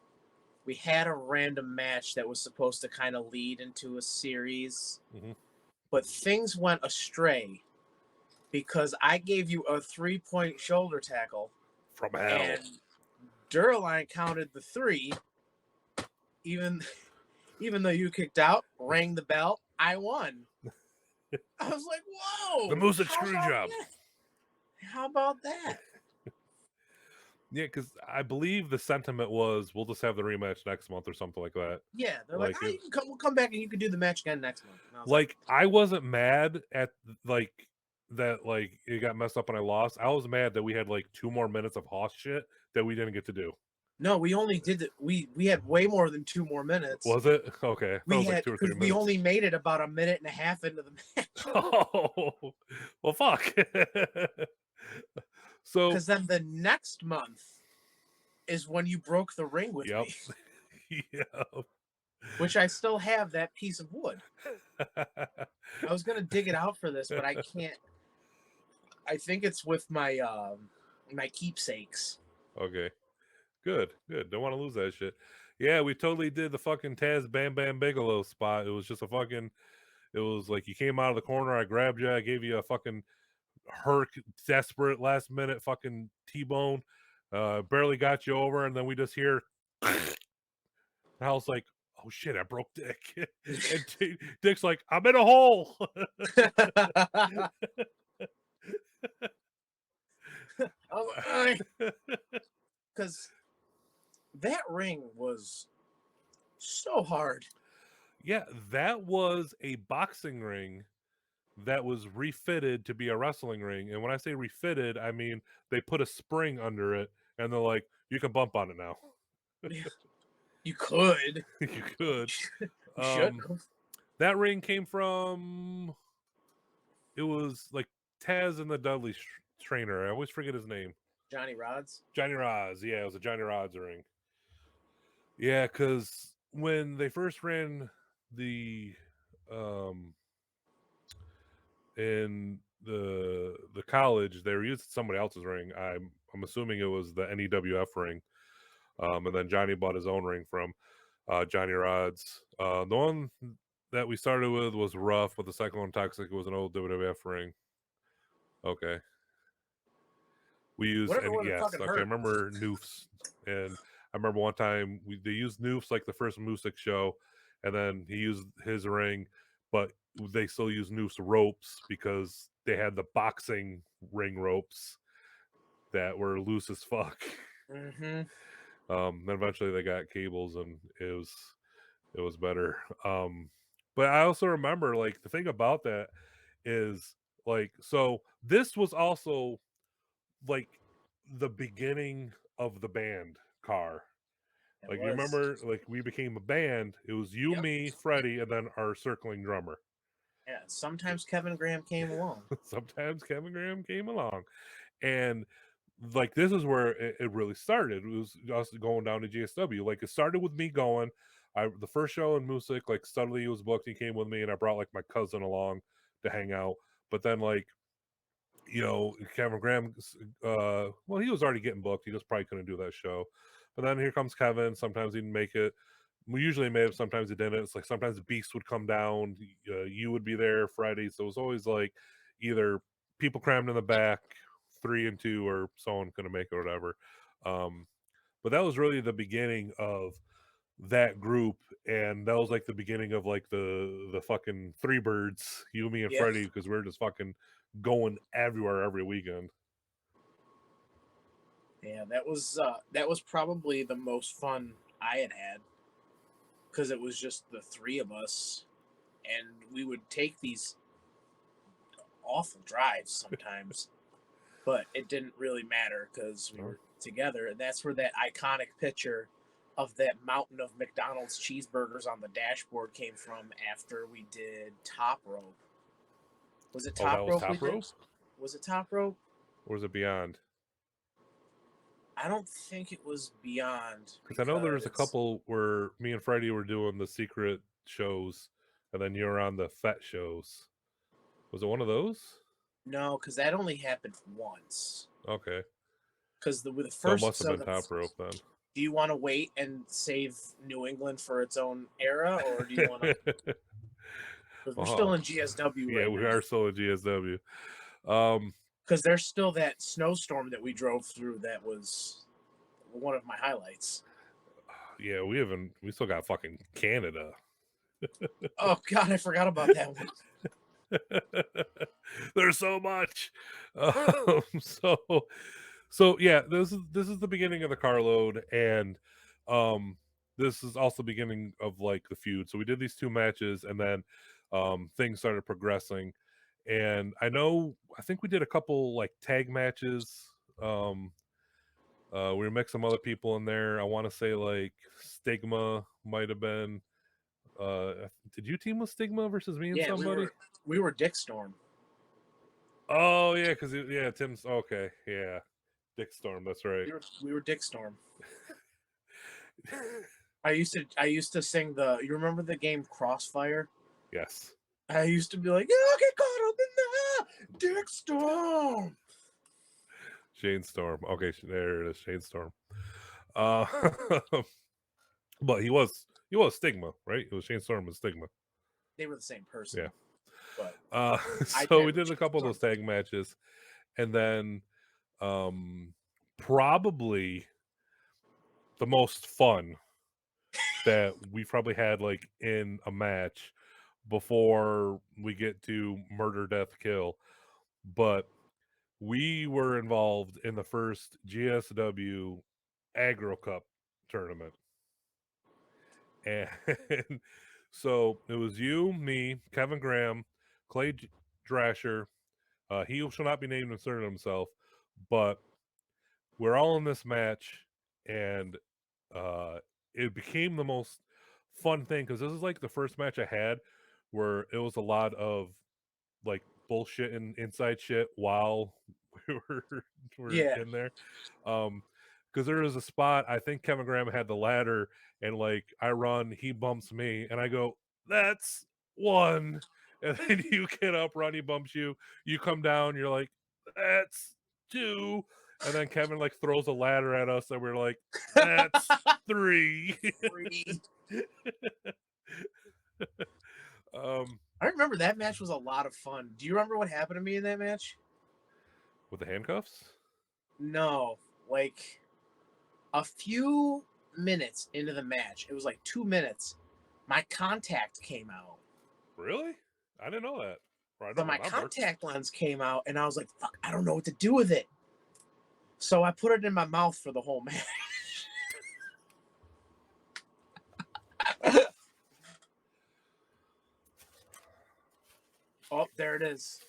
we had a random match that was supposed to kind of lead into a series, but things went astray because I gave you a 3-point shoulder tackle from hell, and Durline counted the 3, even though you kicked out, rang the bell, I won. I was like, whoa! The Moosic screw job. How about that? Yeah, because I believe the sentiment was we'll just have the rematch next month or something like that. Yeah, they're like, we'll come back and you can do the match again next month. Like I wasn't mad at like that, like it got messed up and I lost. I was mad that we had like 2 more minutes of Hoss shit that we didn't get to do. No, we only did it. We had way more than 2 more minutes. Was it? Okay. I thought it We was like had 2 or because 3 we minutes. only made it about a minute and a half into the match. Oh, well, fuck. So, Because then the next month is when you broke the ring with yep. me, Yeah. which I still have that piece of wood. I was gonna dig it out for this, but I can't. I think it's with my my keepsakes. Okay. Good. Don't want to lose that shit. Yeah, we totally did the fucking Taz Bam Bam Bigelow spot. It was just a fucking. It was like you came out of the corner, I grabbed you, I gave you a fucking herc, desperate last minute fucking T-bone, barely got you over, and then we just hear. And I was like, "Oh shit, I broke Dick," and Dick's like, "I'm in a hole." Because that ring was so hard. Yeah, that was a boxing ring that was refitted to be a wrestling ring. And when I say refitted, I mean they put a spring under it and they're like, you can bump on it now. You could. You could. You should. That ring came from, it was like Taz and the Dudley trainer. I always forget his name. Johnny Rods. Johnny Rods. Yeah, it was a Johnny Rods ring. Yeah, because when they first ran the in the college, they were using somebody else's ring. I'm assuming it was the NEWF ring. And then Johnny bought his own ring from Johnny Rods. The one that we started with was rough, but the second one, Toxic, was an old WWF ring. Okay. We used, Whatever and would have yes, fucking okay, I hurt. remember Noofs, and I remember one time they used Noofs like the first Music show, and then he used his ring, but they still use Noofs ropes because they had the boxing ring ropes that were loose as fuck. Mm-hmm. Then eventually they got cables, and it was better. But I also remember, like, the thing about that is, like, so this was also like the beginning of the band Car. It Like, you was. remember, like, we became a band. It was you, Yep. me, Freddie, and then our circling drummer. Yeah. Sometimes Kevin Graham came along. Sometimes Kevin Graham came along, and like this is where it really started. It was us going down to GSW. Like, it started with me going. The first show in Music, like, Studley was booked. He came with me, and I brought like my cousin along to hang out. But then, like, Kevin Graham, well, he was already getting booked. He just probably couldn't do that show. But then here comes Kevin. Sometimes he didn't make it. We usually made it. Sometimes he didn't. It's like sometimes the Beast would come down. You would be there Friday. So it was always like either people crammed in the back, 3 and 2, or someone couldn't make it or whatever. But that was really the beginning of that group, and that was like the beginning of like the fucking Three Birds, you, me, and Yeah. Freddie, because we are just fucking going everywhere every weekend. Yeah, that was probably the most fun I had because it was just the three of us, and we would take these awful drives sometimes, but it didn't really matter because we were together, and that's where that iconic picture of that mountain of McDonald's cheeseburgers on the dashboard came from after we did Top Rope. Was it Top That was Rope? Top Rope? Was it Top Rope? Or was it Beyond? I don't think it was Beyond. Because I know there was a couple where me and Freddie were doing the secret shows, and then you were on the Fet shows. Was it one of those? No, because that only happened once. Okay. Because the first, so it must have been Top Rope then. Do you want to wait and save New England for its own era, or do you want to? Because we're still in GSW. Yeah, we are still in GSW. Because there's still that snowstorm that we drove through. That was one of my highlights. Yeah, we still got fucking Canada. Oh God, I forgot about that one. There's so much. So yeah, this is the beginning of the carload, and this is also the beginning of like the feud. So we did these 2 matches, and then things started progressing. And I think we did a couple like tag matches. We mixed some other people in there. I want to say like Stigma might have been. Did you team with Stigma versus me and Yeah, somebody? we were Dick Storm. Oh yeah, because yeah, Tim's okay. Yeah, Dick Storm. That's right. We were Dick Storm. I used to sing the. You remember the game Crossfire? Yes. I used to be like, "Yeah, get caught up in that, Dick Storm." Shane Storm. Okay, there it is. Shane Storm. Uh, but he was Stigma, right? It was Shane Storm and Stigma. They were the same person. Yeah. But So we did a couple of those tag matches, and then probably the most fun that we probably had like in a match before we get to murder, death, kill. But we were involved in the first GSW Agro Cup tournament. And so it was you, me, Kevin Graham, Clay Drasher. He shall not be named and inserted himself, but we're all in this match, and it became the most fun thing because this is like the first match I had where it was a lot of like bullshit and inside shit while we were in there. Because there was a spot, I think Kevin Graham had the ladder, and like I run, he bumps me, and I go, "That's one." And then you get up, run, he bumps you, you come down, you're like, "That's two." And then Kevin like throws a ladder at us, and we're like, "That's three." I remember that match was a lot of fun. Do you remember what happened to me in that match? With the handcuffs? No, like a few minutes into the match, it was like 2 minutes. My contact came out. Really? I didn't know that. But my contact lens came out, and I was like, "Fuck, I don't know what to do with it." So I put it in my mouth for the whole match. Oh, there it is.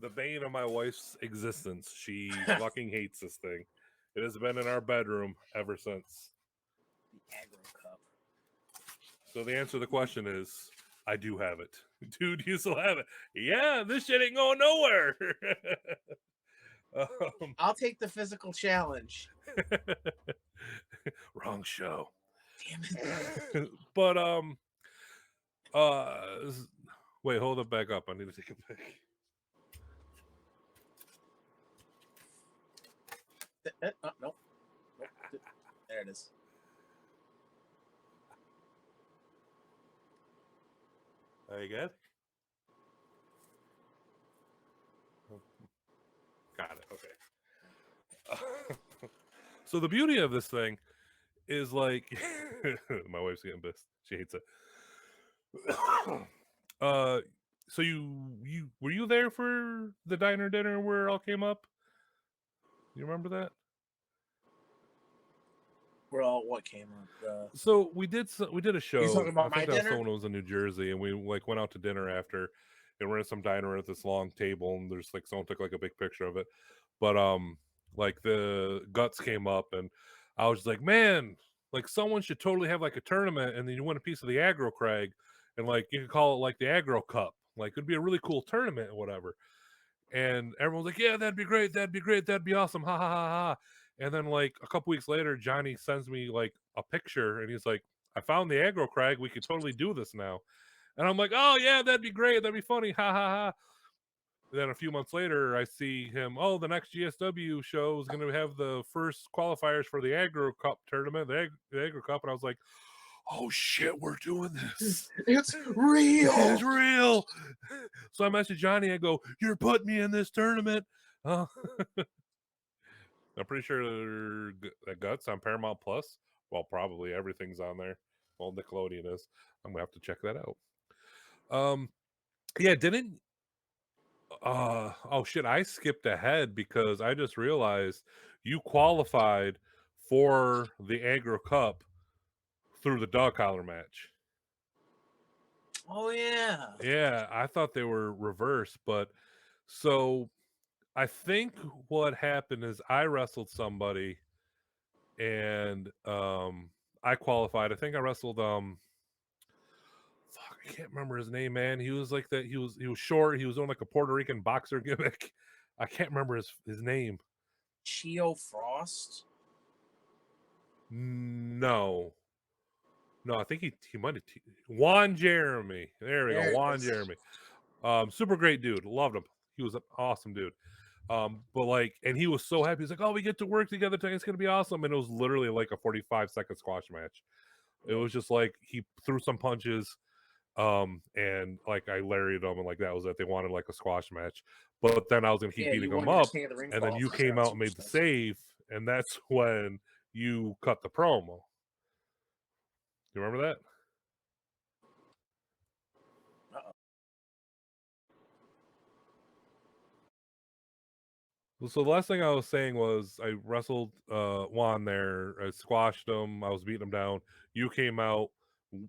The bane of my wife's existence. She fucking hates this thing. It has been in our bedroom ever since. The Agro Cup. So the answer to the question is, I do have it. Dude, you still have it. Yeah, this shit ain't going nowhere. I'll take the physical challenge. Wrong show. Damn it. But wait, hold it back up. I need to take a pic. Nope. There it is. Are you good? Got it. Okay. So the beauty of this thing is like, my wife's getting pissed. She hates it. So you were you there for the diner dinner where it all came up? You remember that? Well, what came up? So we did a show. You talking about I my think that was dinner? someone who was in New Jersey, and we like went out to dinner after, and we're in some diner at this long table, and there's like someone took like a big picture of it, but like the guts came up, and I was just like, man, like someone should totally have like a tournament, and then you win a piece of the aggro crag, and like you could call it like the aggro cup, like it'd be a really cool tournament or whatever. And everyone's like, yeah, that'd be great, that'd be great, that'd be awesome, ha ha ha ha. And then like a couple weeks later, Johnny sends me like a picture, and he's like, I found the aggro crag, we could totally do this now. And I'm like, oh yeah, that'd be great, that'd be funny, ha ha ha. Then a few months later, I see him. Oh, the next GSW show is going to have the first qualifiers for the Agro Cup tournament, the Agro Cup, and I was like, "Oh shit, we're doing this! It's real! It's real!" So I message Johnny. I go, "You're putting me in this tournament." I'm pretty sure that Guts on Paramount Plus. Well, probably everything's on there. Well, Nickelodeon is. I'm gonna have to check that out. Yeah, didn't oh shit, I skipped ahead because I just realized you qualified for the Agro Cup through the dog collar match. Oh yeah. Yeah, I thought they were reversed, but so I think what happened is I wrestled somebody and I qualified. I think I wrestled fuck, I can't remember his name, man. He was like that. He was short. He was doing like a Puerto Rican boxer gimmick. I can't remember his name. Chio Frost. No, I think he might have Juan Jeremy. There we go, There it Juan is. Jeremy. Super great dude. Loved him. He was an awesome dude. But like, and he was so happy. He's like, "Oh, we get to work together today. It's gonna be awesome." And it was literally like a 45-second squash match. It was just like he threw some punches, and like I lariated him, and like that was it. They wanted like a squash match, but then I was gonna keep Yeah, beating you him won your up, King of the Ring and then you qualifier came on out and made the Superstars. save, and that's when you cut the promo. You remember that? Uh-oh. Well, so the last thing I was saying was I wrestled Juan there. I squashed him. I was beating him down. You came out,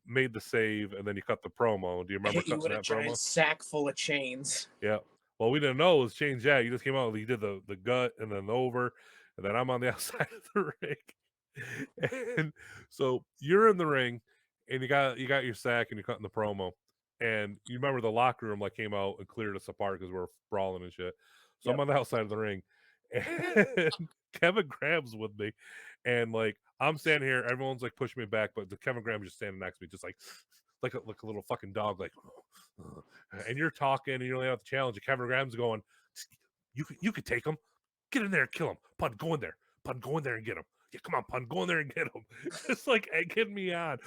made the save, and then you cut the promo. Do you remember Hit you cutting with a that promo? giant sack full of chains. Yeah. Well, we didn't know it was Change Jack. You just came out. You did the gut and then the over, and then I'm on the outside of the ring. And so you're in the ring, and you got your sack, and you're cutting the promo. And you remember the locker room like came out and cleared us apart because we were brawling and shit. So I'm Yep. on the outside of the ring, and Kevin Graham's with me, and like I'm standing here, everyone's like pushing me back, but the Kevin Graham's just standing next to me, just like a little fucking dog, like. And you're talking, and you're laying out the challenge. And Kevin Graham's going, "You could take him, get in there and kill him. Pun, go in there, Pun, go in there and get him. Yeah, come on, Pun, go in there and get him." Just like egging me on.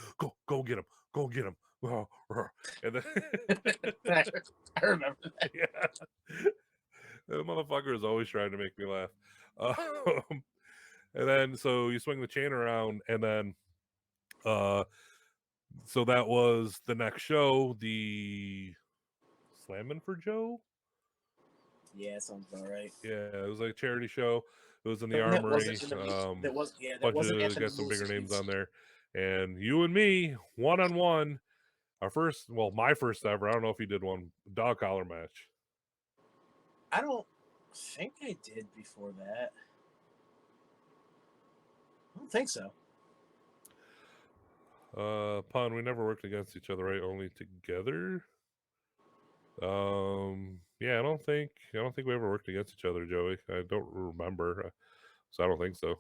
Go get him, go get him. And then I remember that. yeah, the motherfucker is always trying to make me laugh. And then so you swing the chain around, and then so that was the next show, the Slamming for Joe. Yeah, sounds about right. Yeah, it was like a charity show. It was in the The one that Armory. wasn't in the that was that Bunch wasn't of Anthony got some bigger names Lewis's. on there, and you and me, one on one, my first ever. I don't know if you did one dog collar match. I don't think I did before that. I don't think so. Pun, we never worked against each other, right? Only together. Yeah, I don't think we ever worked against each other, Joey. I don't remember, so I don't think so.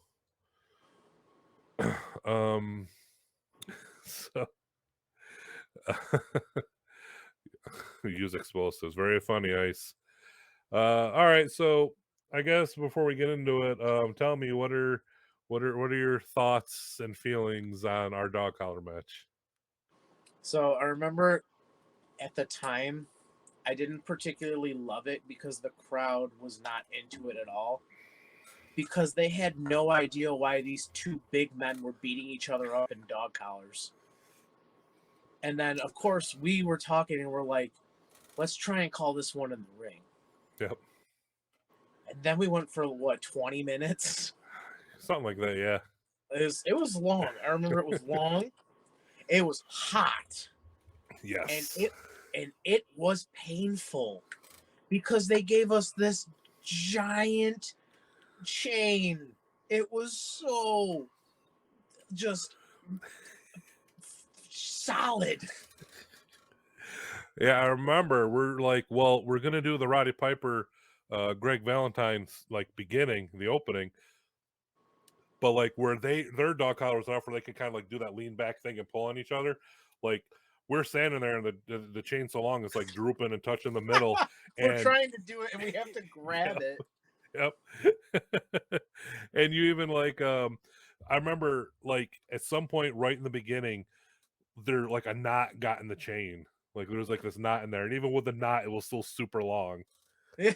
So use explosives. Very funny, Ice. All right, so I guess before we get into it, tell me what are your thoughts and feelings on our dog collar match? So I remember at the time, I didn't particularly love it because the crowd was not into it at all. Because they had no idea why these two big men were beating each other up in dog collars. And then, of course, we were talking and we're like, let's try and call this one in the ring. Yep. And then we went for what, 20 minutes? Something like that, yeah. It was long. I remember it was long. It was hot. Yes. And it was painful because they gave us this giant chain. It was so just solid. Yeah, I remember we're like, well, we're gonna do the Roddy Piper Greg Valentine's like beginning, the opening. But like where their dog collars off where they can kind of like do that lean back thing and pull on each other, like we're standing there and the chain so long it's like drooping and touching the middle. We're And trying to do it and we have to grab it. Yep. And you even like I remember like at some point right in the beginning, there like a knot got in the chain. Like there was like this knot in there, and even with the knot, it was still super long. Yeah.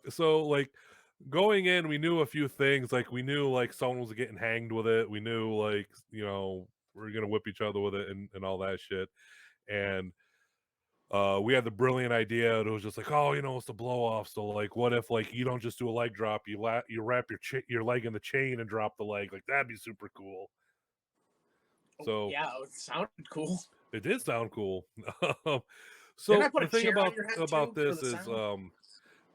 So like going in, we knew a few things. Like we knew like someone was getting hanged with it. We knew like, you know, we're gonna whip each other with it and all that shit. And we had the brilliant idea. It was just like, oh, you know, it's the blow off. So like, what if like you don't just do a leg drop, you wrap your leg in the chain and drop the leg? Like that'd be super cool. So yeah, it sounded cool. it did sound cool. Didn't I So put the a thing chair on your head about too this for the is sound?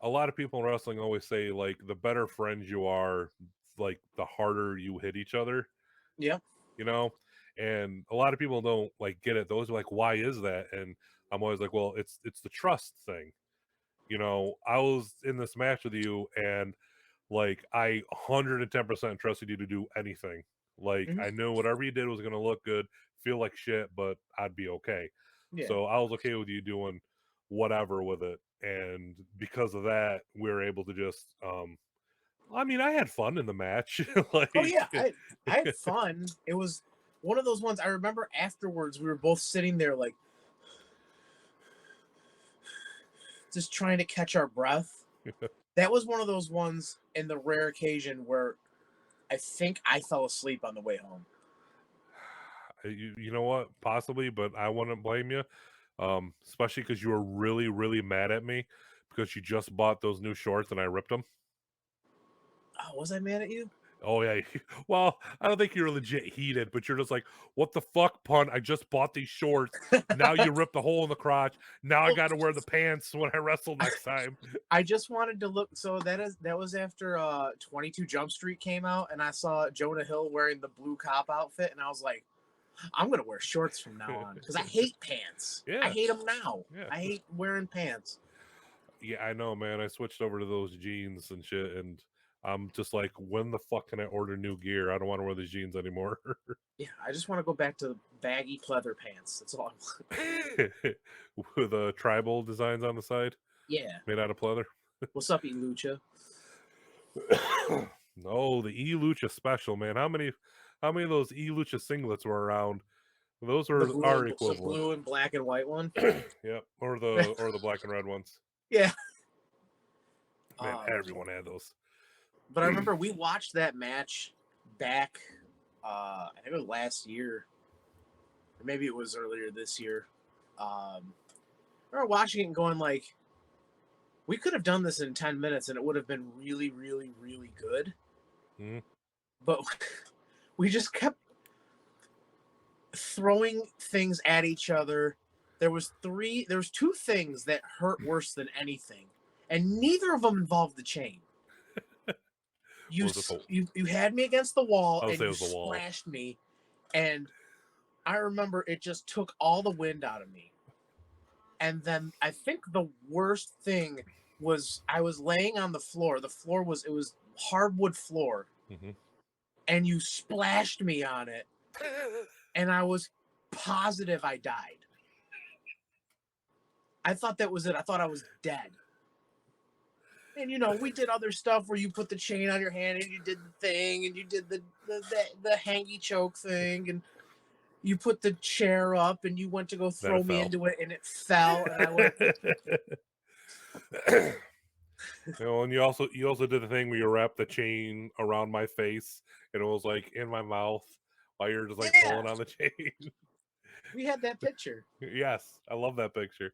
a lot of people in wrestling always say like the better friends you are, like the harder you hit each other, Yeah. you know. And a lot of people don't like get it. Those are like, why is that? And I'm always like, well, it's the trust thing. You know, I was in this match with you, and like I 110% trusted you to do anything. Like Mhm. I knew whatever you did was going to look good, feel like shit, but I'd be okay. Yeah. So I was okay with you doing whatever with it, and because of that, we were able to just. I mean, I had fun in the match. Oh yeah, Like, I had fun. It was one of those ones. I remember afterwards we were both sitting there like just trying to catch our breath. That was one of those ones in the rare occasion where I think I fell asleep on the way home. you know what? Possibly, but I wouldn't blame you. Especially because you were really, really mad at me because you just bought those new shorts and I ripped them. Oh, was I mad at you? Oh yeah. Well, I don't think you're legit heated, but you're just like, what the fuck, pun? I just bought these shorts. Now you ripped the hole in the crotch. Now I Well, got to wear the pants when I wrestle next time. I just wanted to look. So that was after 22 Jump Street came out, and I saw Jonah Hill wearing the blue cop outfit, and I was like, I'm gonna wear shorts from now on because I hate pants. I Yeah, hate them now. yeah, I hate wearing pants. yeah. I know, man. I switched over to those jeans and shit, and I'm just like, when the fuck can I order new gear? I don't want to wear these jeans anymore. Yeah, I just want to go back to baggy pleather pants. That's all I want. With tribal designs on the side, Yeah. made out of pleather. What's up, Lucha? No, the E Lucha special, man. How many of those E Lucha singlets were around? Those were our The equivalent. blue and black and white one. Yep, or the black and red ones. Yeah. Man, everyone had those. But I remember we watched that match back. I think it was last year, or maybe it was earlier this year. I remember watching it and going like, we could have done this in 10 minutes and it would have been really, really, really good. Mhm. But we just kept throwing things at each other. There was two things that hurt worse than anything, and neither of them involved the chain. You Was it the? you had me against the wall I would and say it you was the wall. splashed me, and I remember it just took all the wind out of me. And then I think the worst thing was I was laying on the floor. The floor was hardwood floor, Mhm. and you splashed me on it, and I was positive I died. I thought that was it. I thought I was dead. And we did other stuff where you put the chain on your hand and you did the thing and you did the hangy choke thing and you put the chair up and you went to go Then throw it me fell. into it and it fell and I went, And you also did the thing where you wrapped the chain around my face and it was like in my mouth while you're just like yeah, pulling on the chain. we had that picture. Yes, I love that picture.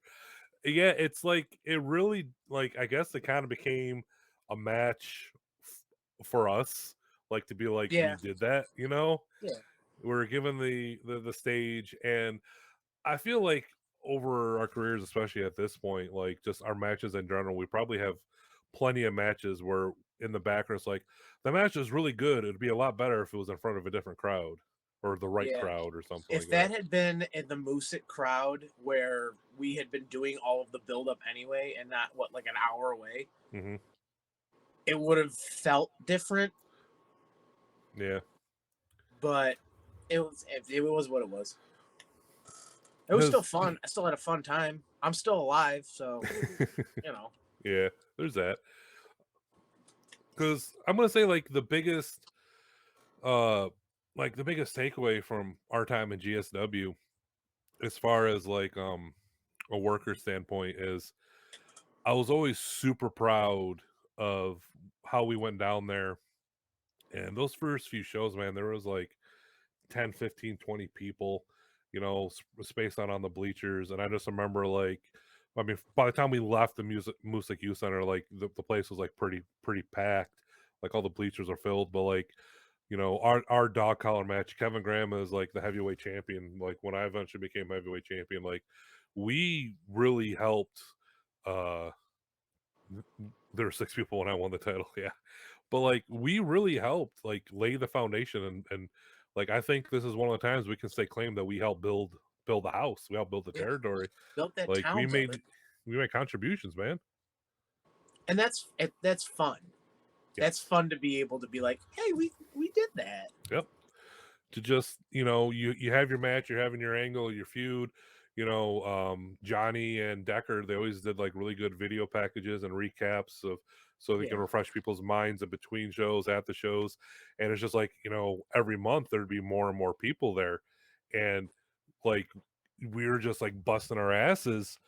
Yeah, it's like it really like I guess it kind of became a match for us, like to be like we Yeah, did that, you know. yeah, We were given the stage, and I feel like over our careers, especially at this point, like just our matches in general, we probably have plenty of matches where in the background it's like the match is really good. It'd be a lot better if it was in front of a different crowd or the right yeah. crowd or something If like that. that had been in the Moosit crowd where we had been doing all of the build up anyway and not like an hour away, Hmm. it would have felt different, Yeah. but it was what it was. It was still Because fun. I still had a fun time. I'm still alive, so you know. yeah, there's that. Because I'm gonna say uh like the biggest takeaway from our time in GSW as far as like a worker standpoint is I was always super proud of how we went down there. And those first few shows, man, there was like 10, 15, 20 people, spaced out on the bleachers. And I just remember like, I mean, by the time we left the Music Youth Center, like the place was like pretty packed. Like all the bleachers are filled, but like, our dog collar match, Kevin Graham is like the heavyweight champion. Like when I eventually became heavyweight champion, like we really helped uh there were 6 people when I won the title. Yeah, but like we really helped like lay the foundation, and like I think this is one of the times we can stay claim that we helped build the house, we helped build the Yeah. territory. Built that Like town building, we made contributions, man. and that's fun. That's Yes. fun to be able to be like, hey, we did that. Yep. To just, you have your match, you're having your angle, your feud. Johnny and Decker, they always did like really good video packages and recaps of, so they can Yeah, refresh people's minds in between shows, at the shows. And it's just like, every month there'd be more and more people there, and like we were just like busting our asses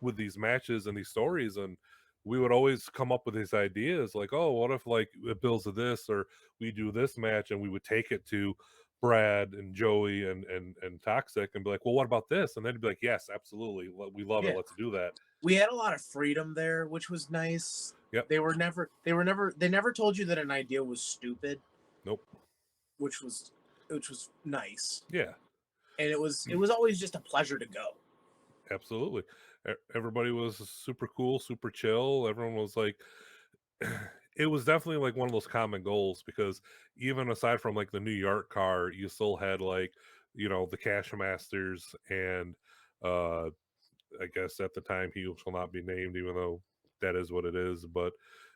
with these matches and these stories. And we would always come up with these ideas like, oh, what if like it builds to this, or we do this match, and we would take it to Brad and Joey and Toxic and be like, well, what about this? And they'd be like, yes, absolutely, we love it, yeah. let's do that. We had a lot of freedom there, which was nice. Yep. They never told you that an idea was stupid. Nope. Which was nice. Yeah. And it was always just a pleasure to go. Absolutely. Everybody was super cool, super chill. Everyone was like, it was definitely like one of those common goals, because even aside from like the New York car, you still had like, the Cash Masters and I guess at the time he shall not be named, even though that is what it is. But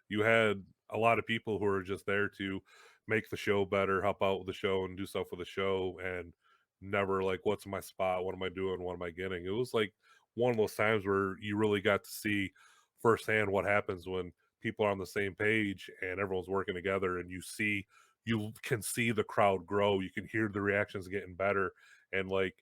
you had a lot of people who were just there to make the show better, help out with the show, and do stuff with the show, and never like, what's my spot? What am I doing? What am I getting? It was like one of those times where you really got to see firsthand what happens when people are on the same page and everyone's working together, and you can see the crowd grow, you can hear the reactions getting better, and like,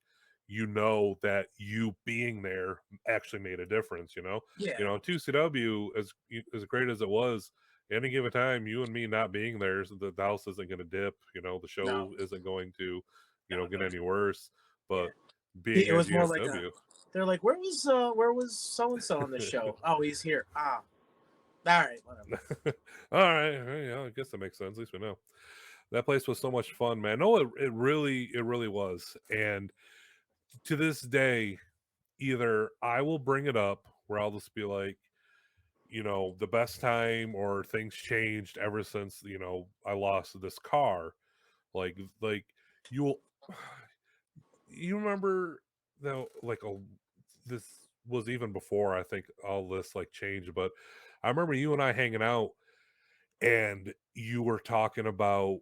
that you being there actually made a difference. Yeah. 2CW, as great as it was, any given time, you and me not being there, so the house isn't going to dip. The show No. isn't going to, No, get no. any worse. But Yeah. being It at was more like GSW, they're like, where was so and so on the show? Oh, he's here. Ah, all right, whatever. all right, yeah, I guess that makes sense. At least we know that place was so much fun, man. No, it really was. And to this day, either I will bring it up where I'll just be like, the best time, or things changed ever since, I lost this car. Like you'll you remember, though, like, this was even before I think all this like changed, but I remember you and I hanging out, and you were talking about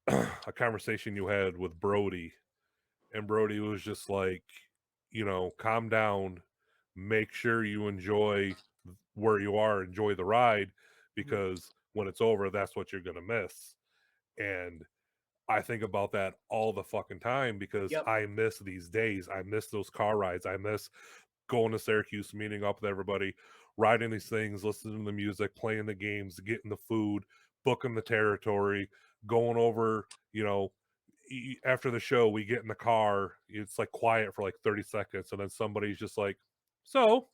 a conversation you had with Brody, and Brody was just like, calm down, make sure you enjoy where you are, enjoy the ride, because when it's over, that's what you're gonna miss. And I think about that all the fucking time, because Yep. I miss these days. I miss those car rides. I miss going to Syracuse, meeting up with everybody, riding these things, listening to the music, playing the games, getting the food, booking the territory, going over, after the show, we get in the car. It's like quiet for like 30 seconds. And then somebody's just like, so,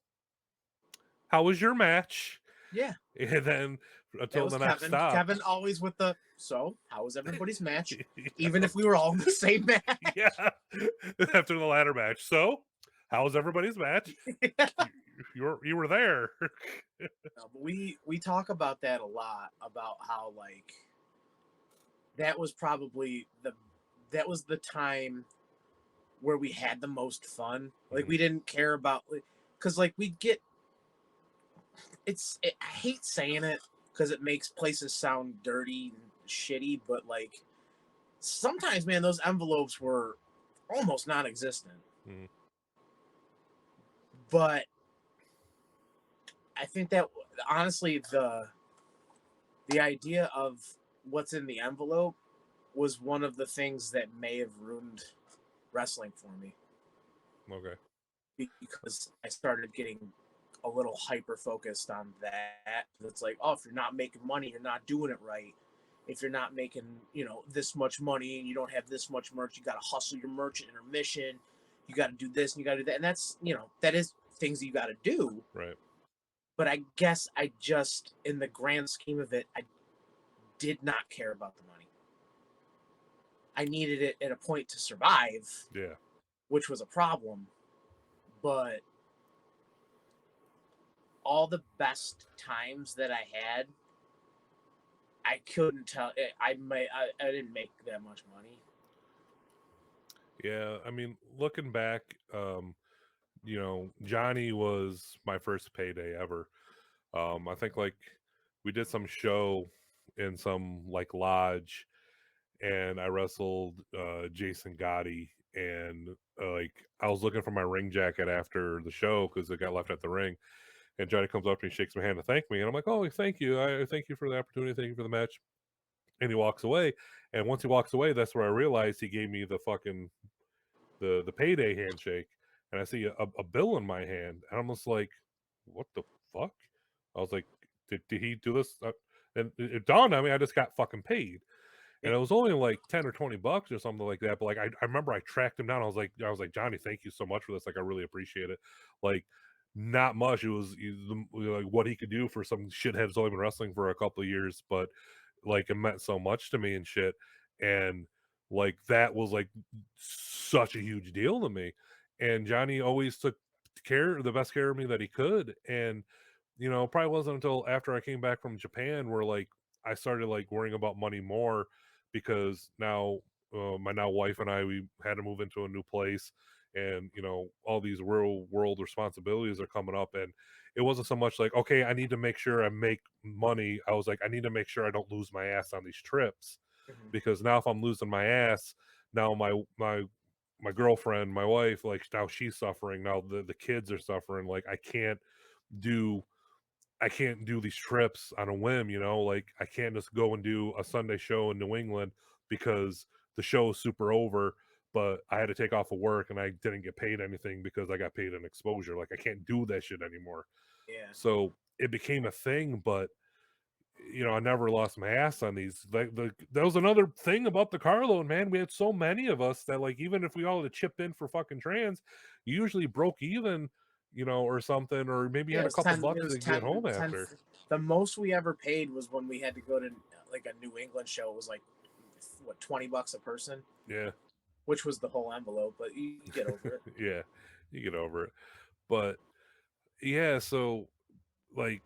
how was your match? Yeah. And then That until was the next Kevin. stop. Kevin always with the, so how was everybody's match? Even if we were all in the same match. Yeah. After the ladder match. So, how was everybody's match? You were there. No, but we talk about that a lot, about how like that was probably the time where we had the most fun. Like we didn't care about, because like we get I hate saying it because it makes places sound dirty and shitty, but like sometimes, man, those envelopes were almost non-existent. Mm. But I think that honestly, the idea of what's in the envelope was one of the things that may have ruined wrestling for me, Okay. because I started getting a little hyper focused on that. It's like, oh, if you're not making money, you're not doing it right. If you're not making, this much money and you don't have this much merch, you got to hustle your merch at intermission. You got to do this and you got to do that. And that's, that is things that you got to do. Right. But I guess I just, in the grand scheme of it, I did not care about the money. I needed it at a point to survive. Yeah. Which was a problem. But all the best times that I had I couldn't tell. I didn't make that much money. Yeah, I mean, looking back, Johnny was my first payday ever. I think like we did some show in some like lodge, and I wrestled Jason Gotti, and like I was looking for my ring jacket after the show because it got left at the ring, and Johnny comes up to me, shakes my hand to thank me, and I'm like, oh, thank you, I thank you for the opportunity, thank you for the match, and he walks away, and once he walks away, that's where I realized he gave me the fucking the payday handshake, and I see a bill in my hand, and I'm just like, what the fuck? I was like, did he do this? And it dawned on me, I just got fucking paid, and it was only like 10 or 20 bucks or something like that. But like, I remember I tracked him down. I was like, Johnny, thank you so much for this. Like, I really appreciate it. Like, not much. It was like what he could do for some shithead who's only been wrestling for a couple of years, but like it meant so much to me and shit. And like that was like such a huge deal to me. And Johnny always took the best care of me that he could. And probably wasn't until after I came back from Japan where like I started like worrying about money more because now my now wife and we had to move into a new place, and all these real world responsibilities are coming up, and it wasn't so much like, okay, I need to make sure I make money. I was like, I need to make sure I don't lose my ass on these trips, Mhm. because now if I'm losing my ass, now my girlfriend, my wife, like now she's suffering, now the kids are suffering, like do I can't do these trips on a whim, like I can't just go and do a Sunday show in New England because the show is super over, but I had to take off of work and I didn't get paid anything because I got paid in exposure. Like I can't do that shit anymore. Yeah. So it became a thing, but I never lost my ass on these. Like that was another thing about the car loan, man. We had so many of us that like even if we all had to chip in for fucking trans, you usually broke even, or something, or maybe you Yeah, had it a was couple 10. It bucks was to get 10. home 10. after. The most we ever paid was when we had to go to like a New England show. It was like what, $20 a person, Yeah. which was the whole envelope. But you get over it. Yeah, you get over it. But yeah, so like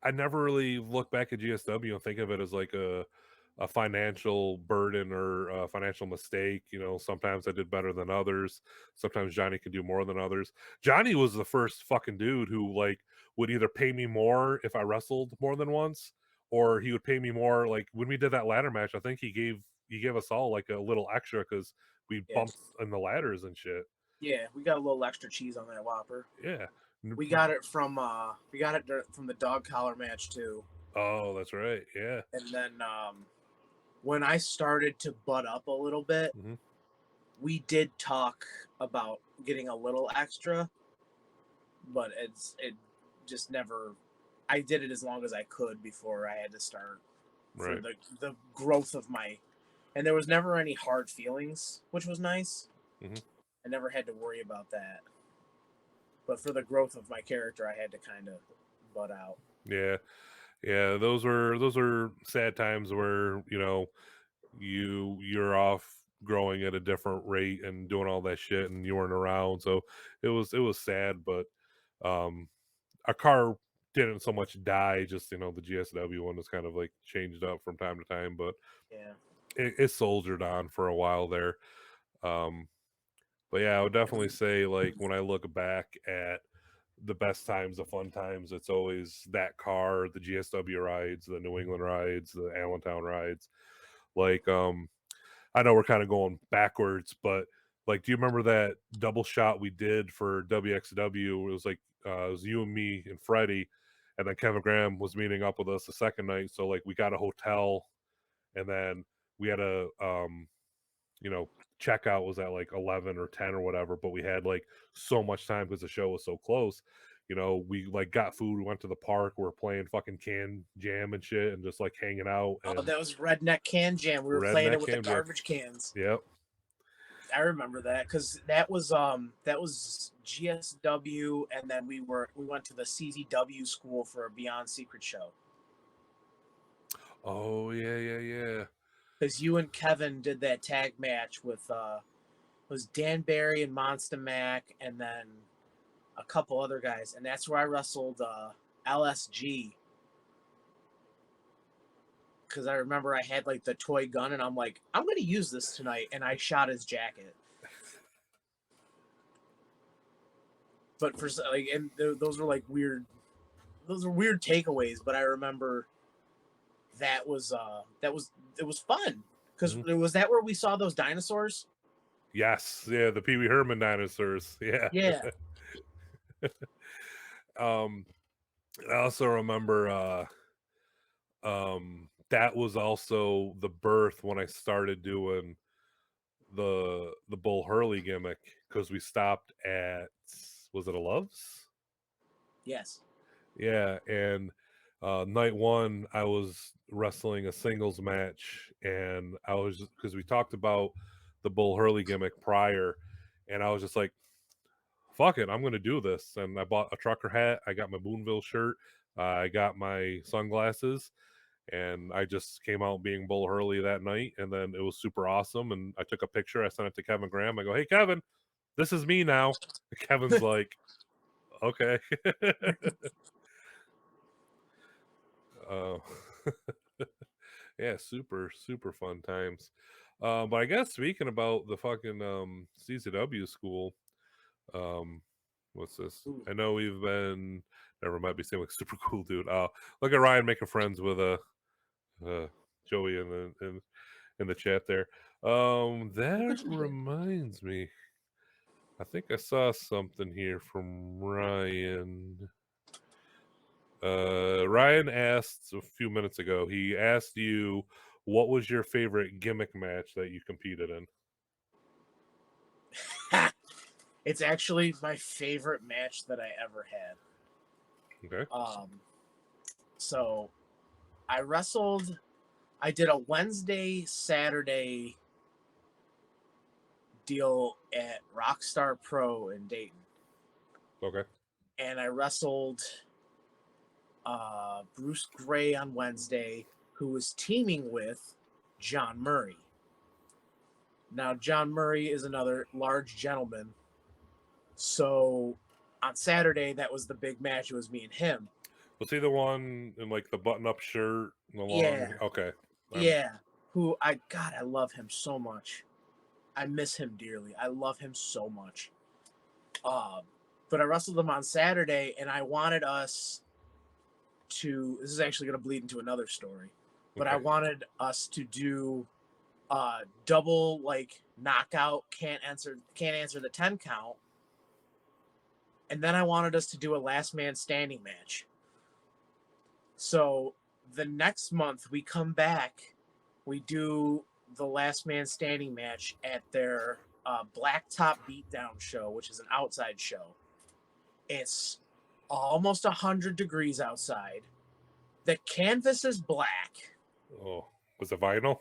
I never really look back at GSW and think of it as like a financial burden or a financial mistake. Sometimes I did better than others. Sometimes Johnny could do more than others. Johnny was the first fucking dude who like would either pay me more if I wrestled more than once, or he would pay me more like when we did that ladder match. I think he gave us all like a little extra because we bumped Yes. in the ladders and shit. Yeah, we got a little extra cheese on that Whopper. Yeah. We got it from the dog collar match too. Oh, that's right. Yeah. And then when I started to butt up a little bit, Hmm. we did talk about getting a little extra, but it just never. I did it as long as I could before I had to start for Right. the growth of my. And there was never any hard feelings, which was nice. Hmm. I never had to worry about that. But for the growth of my character, I had to kind of butt out. Yeah. Yeah. Those are sad times where you're off growing at a different rate and doing all that shit, and you weren't around. So it was sad, but um, our car didn't so much die. Just the GSW one was kind of like changed up from time to time, but Yeah. it soldiered on for a while there. Um, But yeah, I would definitely say like when I look back at the best times, the fun times, it's always that car, the GSW rides, the New England rides, the Allentown rides. Like I know we're kind of going backwards, but like do you remember that double shot we did for WXW? It was like it was you and me and Freddie, and then Kevin Graham was meeting up with us the second night. So like we got a hotel, and then we had a you know, checkout was at like 11 or 10 or whatever, but we had like so much time because the show was so close. We like got food, we went to the park, we are playing fucking can jam and shit and just like hanging out Oh, and that was Redneck Can Jam. We were playing it redneck with the can jam. garbage cans. Yep. I remember that because that was GSW, and then we went to the CZW school for a Beyond Secret show. Oh yeah, yeah, yeah. Because you and Kevin did that tag match with was Dan Barry and Monster Mac, and then a couple other guys, and that's where I wrestled LSG. because I remember I had like the toy gun, and I'm like, I'm gonna use this tonight, and I shot his jacket. But for like, and those were like weird. Those were weird takeaways, but I remember that was it was fun because Mhm. was that where we saw those dinosaurs? Yes, yeah, the Pee Wee Herman dinosaurs. Yeah. Yeah. um, I also remember that was also the birth when I started doing the Bull Hurley gimmick because we stopped at, was it a Love's? Yes. Yeah, and night one I was wrestling a singles match, and I was because we talked about the Bull Hurley gimmick prior, and I was just like, "Fuck it, I'm gonna do this." And I bought a trucker hat, I got my Boonville shirt, I got my sunglasses, and I just came out being Bull Hurley that night, and then it was super awesome. And I took a picture, I sent it to Kevin Graham. I go, "Hey Kevin, this is me now." Kevin's like, "Okay." uh, yeah, super fun times. But I guess speaking about the fucking CZW school, um, what's this? Ooh. I know we've been. Never mind. Be saying like super cool, dude. Look at Ryan making friends with Joey in the chat there. Look That at you. reminds me. I think I saw something here from Ryan. Ryan asked a few minutes ago. He asked you, "What was your favorite gimmick match that you competed in?" It's actually my favorite match that I ever had. Okay. So I wrestled. I did a Wednesday, Saturday deal at Rockstar Pro in Dayton, Okay. and I wrestled Bruce Gray on Wednesday, who was teaming with John Murray. Now, John Murray is another large gentleman. So on Saturday, that was the big match. It was me and him. Was he the one in like the button-up shirt, and the long? Yeah. Okay. Yeah. God, I love him so much. I miss him dearly. I love him so much. Um, but I wrestled him on Saturday, and I wanted us to. This is actually going to bleed into another story, but I Okay. wanted us to do double like knockout, can't answer the 10 count, and then I wanted us to do a last man standing match. So the next month we come back, we do the last man standing match at their Blacktop Beatdown show, which is an outside show. It's almost 100 degrees outside. The canvas is black. Oh, was it vinyl?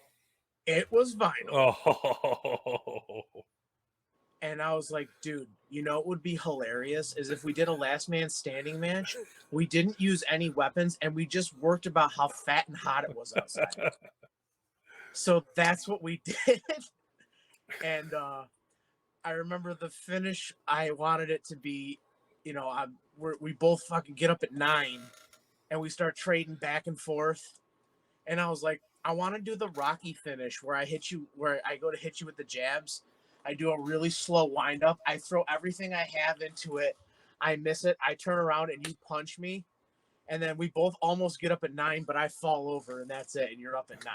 It was vinyl. Oh. And I was like, dude, you know what would be hilarious is if we did a last man standing match, we didn't use any weapons, and we just worked about how fat and hot it was outside. So that's what we did. And I remember the finish, I wanted it to be, we both fucking get up at 9 and we start trading back and forth. And I was like, I want to do the Rocky finish where I go to hit you with the jabs. I do a really slow wind up. I throw everything I have into it. I miss it. I turn around and you punch me. And then we both almost get up at 9, but I fall over and that's it. And you're up at 9.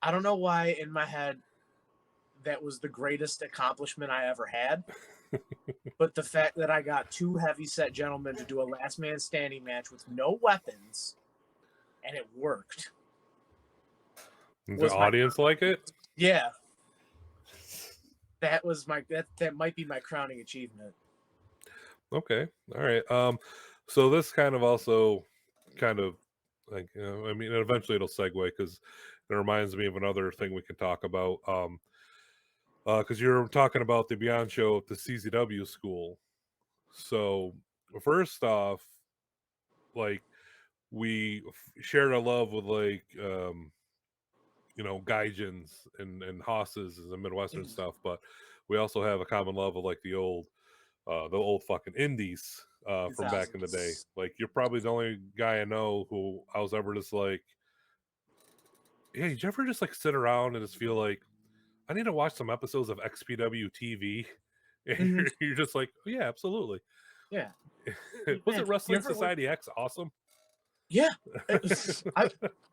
I don't know why in my head that was the greatest accomplishment I ever had. But the fact that I got two heavyset gentlemen to do a last man standing match with no weapons and it worked. Did the Was my audience like it? Yeah. That was that might be my crowning achievement. Okay. All right. So this kind of also kind of like, I mean, eventually it'll segue because it reminds me of another thing we can talk about. Because you're talking about the Beyond Show at the CZW school. So first off, like we shared a love with like gaijins and hosses and Midwestern stuff, but we also have a common love of like the old fucking indies. from back in the day. Like, you're probably the only guy I know who I was ever just like, yeah, did you ever just like sit around and just feel like, I need to watch some episodes of XPW TV? And Mhm. you're just like, oh, yeah, absolutely. Yeah. Was Man, it Wrestling Society X awesome? Yeah.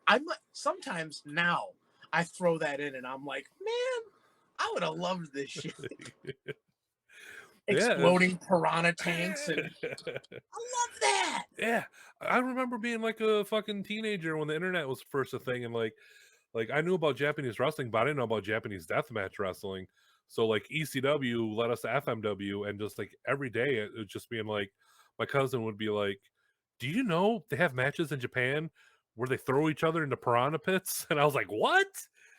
I'm sometimes now I throw that in and I'm like, man, I would have loved this shit. Exploding piranha tanks and I love that. Yeah, I remember being like a fucking teenager when the internet was first a thing, and like I knew about Japanese wrestling, but I didn't know about Japanese deathmatch wrestling. So like ECW led us to FMW, and just like every day it was just being like, my cousin would be like, "Do you know they have matches in Japan where they throw each other into piranha pits?" And I was like, "What?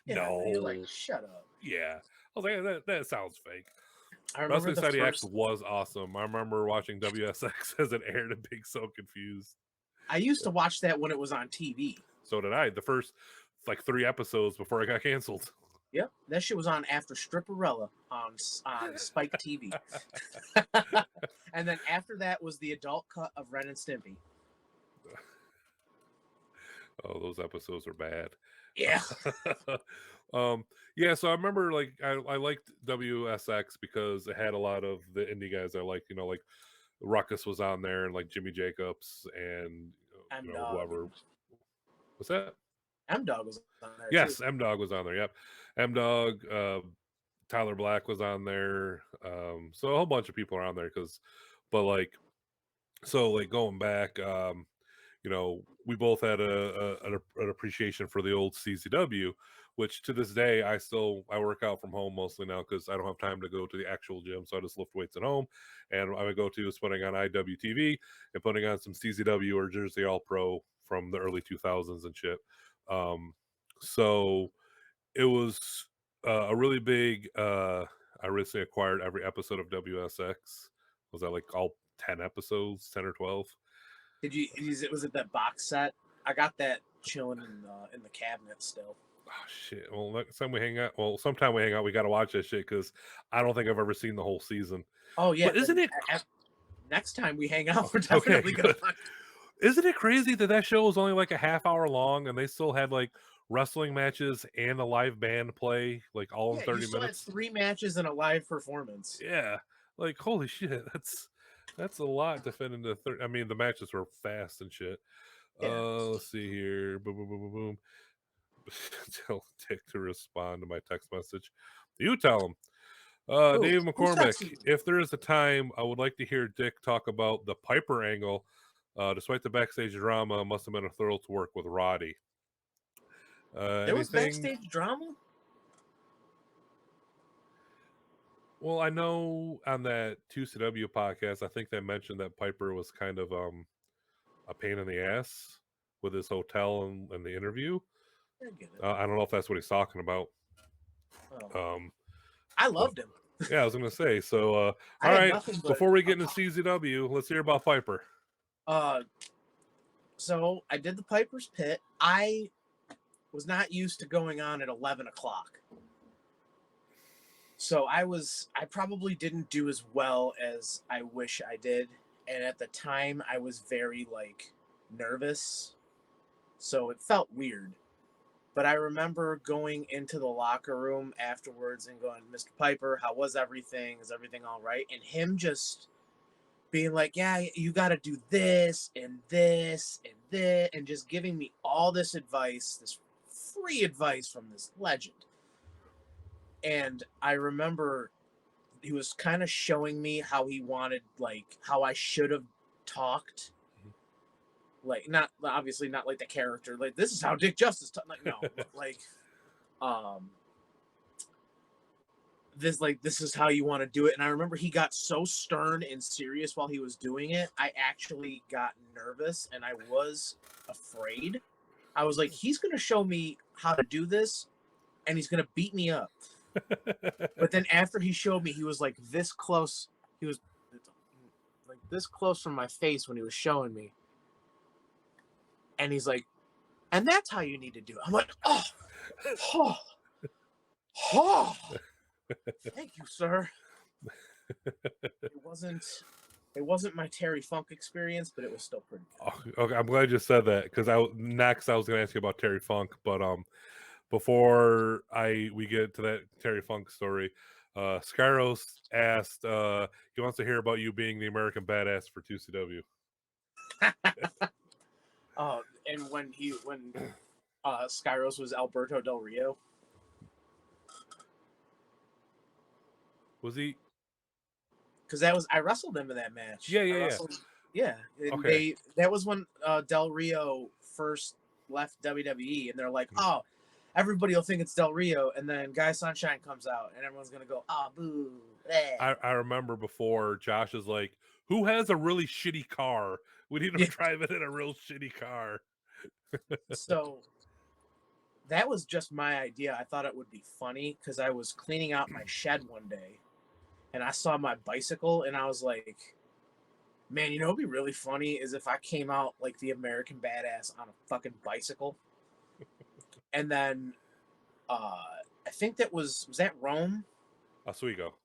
Yeah, No." you're like, shut up. Yeah, I was like, that sounds fake. I remember Wrestling the Society X first. was awesome. I remember watching WSX as it aired and being so confused. I used to watch that when it was on TV. So did I. The first like 3 episodes before I got canceled. Yep, that shit was on after Stripperella on Spike TV. And then after that was the adult cut of Ren and Stimpy. Oh, those episodes are bad. Yeah. Yeah, so I remember like I liked WSX because it had a lot of the indie guys I liked, you know, like Ruckus was on there and like Jimmy Jacobs and you know, whoever. What's that? M Dog was on there. Yes, too. M Dog was on there. Yep. M Dog, Tyler Black was on there. So a whole bunch of people are on there but like, so like going back, you know, we both had an appreciation for the old CZW, which to this day I work out from home mostly now because I don't have time to go to the actual gym, so I just lift weights at home. And I would go to is putting on IWTV and putting on some CZW or Jersey All Pro from the early 2000s and shit. So it was a really big. I recently acquired every episode of WSX. Was that like all 10 episodes, 10 or 12? Did you? Was it that box set? I got that chilling in the cabinet still. Oh shit! Well, next time we hang out, sometime we hang out, we got to watch that shit because I don't think I've ever seen the whole season. Oh yeah, but isn't it? Next time we hang out, we're definitely gonna watch. Isn't it crazy that show was only like a half hour long and they still had like wrestling matches and a live band play like all in 30 you still minutes? had 3 matches and a live performance. Yeah, like holy shit, that's a lot to fit into. I mean, the matches were fast and shit. Yeah. Let's see here. Boom, boom, boom, boom, boom. Tell Dick to respond to my text message. You tell him. Dave McCormick, if there is a time, I would like to hear Dick talk about the Piper angle. Despite the backstage drama, must have been a thrill to work with Roddy. There was backstage drama? Well, I know on that 2CW podcast, I think they mentioned that Piper was kind of a pain in the ass with his hotel and the interview. I don't know if that's what he's talking about. Oh. I loved him. Yeah, I was gonna say. So, all right. Before we get into CZW, let's hear about Piper. So I did the Piper's Pit. I was not used to going on at 11 o'clock. So I probably didn't do as well as I wish I did. And at the time I was very nervous. So it felt weird. But I remember going into the locker room afterwards and going, Mr. Piper, how was everything? Is everything all right? And him just being like, yeah, you got to do this and this and this, and just giving me all this advice, this free advice from this legend. And I remember he was kind of showing me how he wanted, how I should have talked. Not obviously not like the character, this is how Dick Justice no, this is how you want to do it. And I remember he got so stern and serious while he was doing it. I actually got nervous and I was afraid. I was like, he's gonna show me how to do this and he's gonna beat me up. But then after he showed me, he was like this close. He was like this close from my face when he was showing me. And he's like, and that's how you need to do it. I'm like, oh, thank you, sir. It wasn't It wasn't my Terry Funk experience, but it was still pretty good. Okay, I'm glad you said that because I was going to ask you about Terry Funk, but before we get to that Terry Funk story, Skyros asked he wants to hear about you being the American badass for 2CW. And when Skyros was Alberto Del Rio. Was he? Because I wrestled him in that match. Yeah. Yeah, and Okay. that was when Del Rio first left WWE, and they're like, oh, everybody will think it's Del Rio, and then Guy Sunshine comes out, and everyone's gonna go, oh, boo. I remember before Josh is like, who has a really shitty car? We need to Yeah. drive it in a real shitty car. So that was just my idea. I thought it would be funny because I was cleaning out my shed one day, and I saw my bicycle, and I was like, man, you know what'd be really funny is if I came out like the American badass on a fucking bicycle. And then I think that was that Rome? Oswego.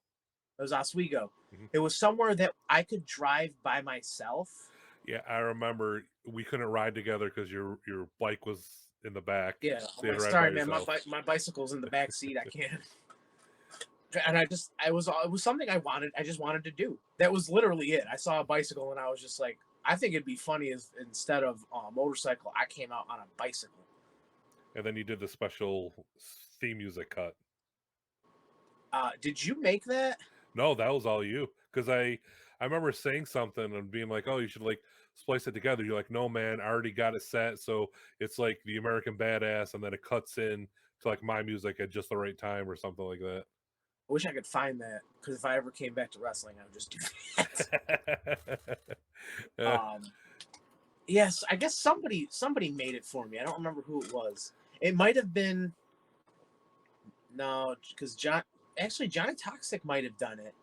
It was Oswego. Mm-hmm. It was somewhere that I could drive by myself. Yeah, I remember we couldn't ride together because your bike was in the back. Yeah, so I'm like, sorry, man, my bicycle's in the back seat. I can't. And it was something I just wanted to do. That was literally it. I saw a bicycle and I was just like, I think it'd be funny if instead of a motorcycle, I came out on a bicycle. And then you did the special theme music cut. Did you make that? No, that was all you. Because I remember saying something and being like, oh, you should like splice it together. You're like, no, man, I already got it set. So it's like the American badass, and then it cuts in to like my music at just the right time or something like that. I wish I could find that, because if I ever came back to wrestling, I would just do that. Yes, I guess somebody made it for me. I don't remember who it was. It might have been because Johnny Toxic might have done it,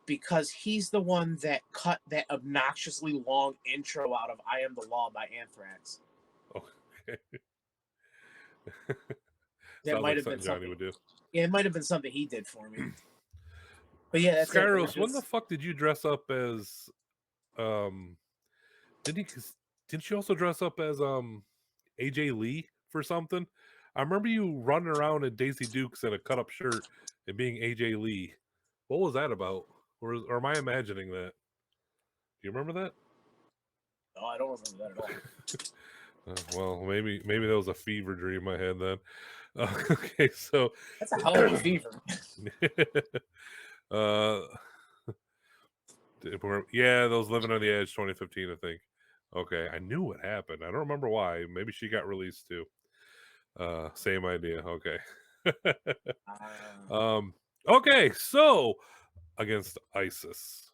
because he's the one that cut that obnoxiously long intro out of "I Am the Law" by Anthrax. Okay. That might have been Johnny would do. Yeah, it might have been something he did for me. But yeah, that's Skyros, when the fuck did you dress up as? Didn't you also dress up as AJ Lee for something? I remember you running around in Daisy Dukes in a cut up shirt and being AJ Lee. What was that about? Or am I imagining that? Do you remember that? No, I don't remember that at all. Well, maybe that was a fever dream I had then. Okay, so that's a hell of a fever. Yeah, those Living on the Edge 2015, I think. Okay, I knew what happened. I don't remember why. Maybe she got released too. Same idea. Okay. Okay, so against ISIS.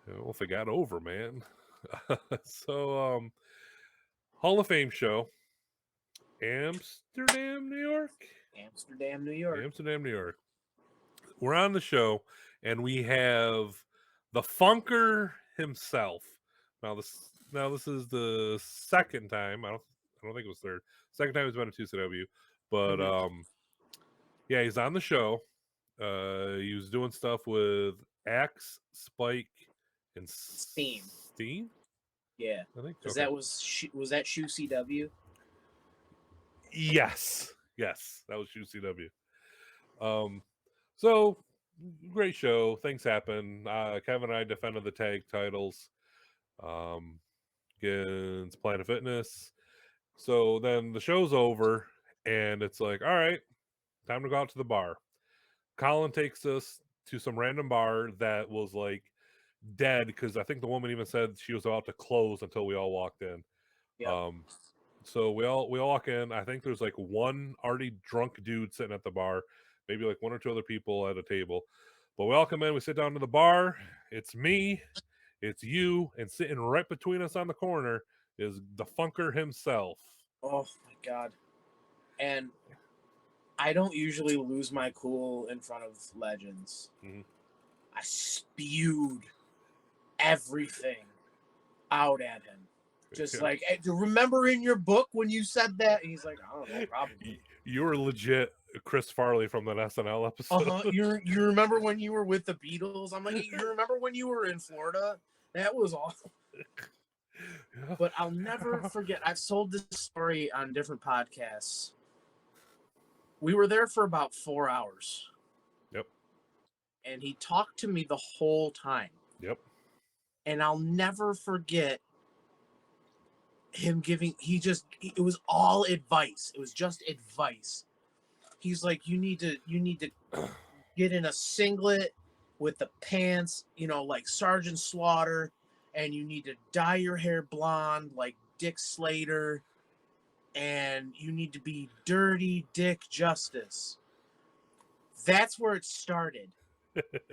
Well, if it got over, man. So Hall of Fame show. Amsterdam, New York. Amsterdam, New York. We're on the show, and we have the Funker himself. Now this is the second time. I don't think it was third. Second time he's been at 2CW, but yeah, he's on the show. He was doing stuff with Axe, Spike, and Steam. Yeah, I think because that was that Shoe CW. Yes, that was Shoe CW. So great show. Things happen. Kevin and I defended the tag titles against Planet Fitness. So then the show's over, and it's like, all right, time to go out to the bar. Colin takes us to some random bar that was like dead, because I think the woman even said she was about to close until we all walked in. Yep. So we all walk in. I think there's like one already drunk dude sitting at the bar, maybe like one or two other people at a table. But we all come in, we sit down to the bar. It's me, it's you, and sitting right between us on the corner is the Funker himself. Oh my god. And I don't usually lose my cool in front of legends. Mm-hmm. I spewed everything out at him. Just like, hey, remember in your book when you said that? And he's like, I don't know, probably. You were legit Chris Farley from that SNL episode. You remember when you were with the Beatles? I'm like, you remember when you were in Florida? That was awesome. But I'll never forget. I've told this story on different podcasts. We were there for about 4 hours. Yep. And he talked to me the whole time. Yep. And I'll never forget him giving. It was all advice. It was just advice. He's like, you need to get in a singlet with the pants, like Sergeant Slaughter, and you need to dye your hair blonde like Dick Slater, and you need to be Dirty Dick Justice. That's where it started.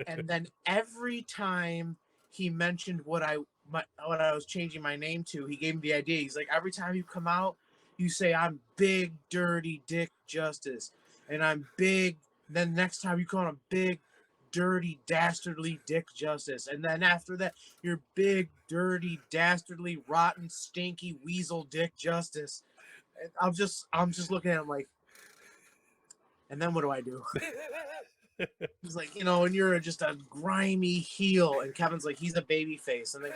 And then every time he mentioned what I was changing my name to, he gave me the idea. He's like, every time you come out, you say, I'm Big Dirty Dick Justice. And I'm big. Then next time you call him Big Dirty Dastardly Dick Justice. And then after that, you're Big Dirty Dastardly Rotten Stinky Weasel Dick Justice. And I'm just looking at him like, and then what do I do? He's like, and you're just a grimy heel. And Kevin's like, he's a baby face. And then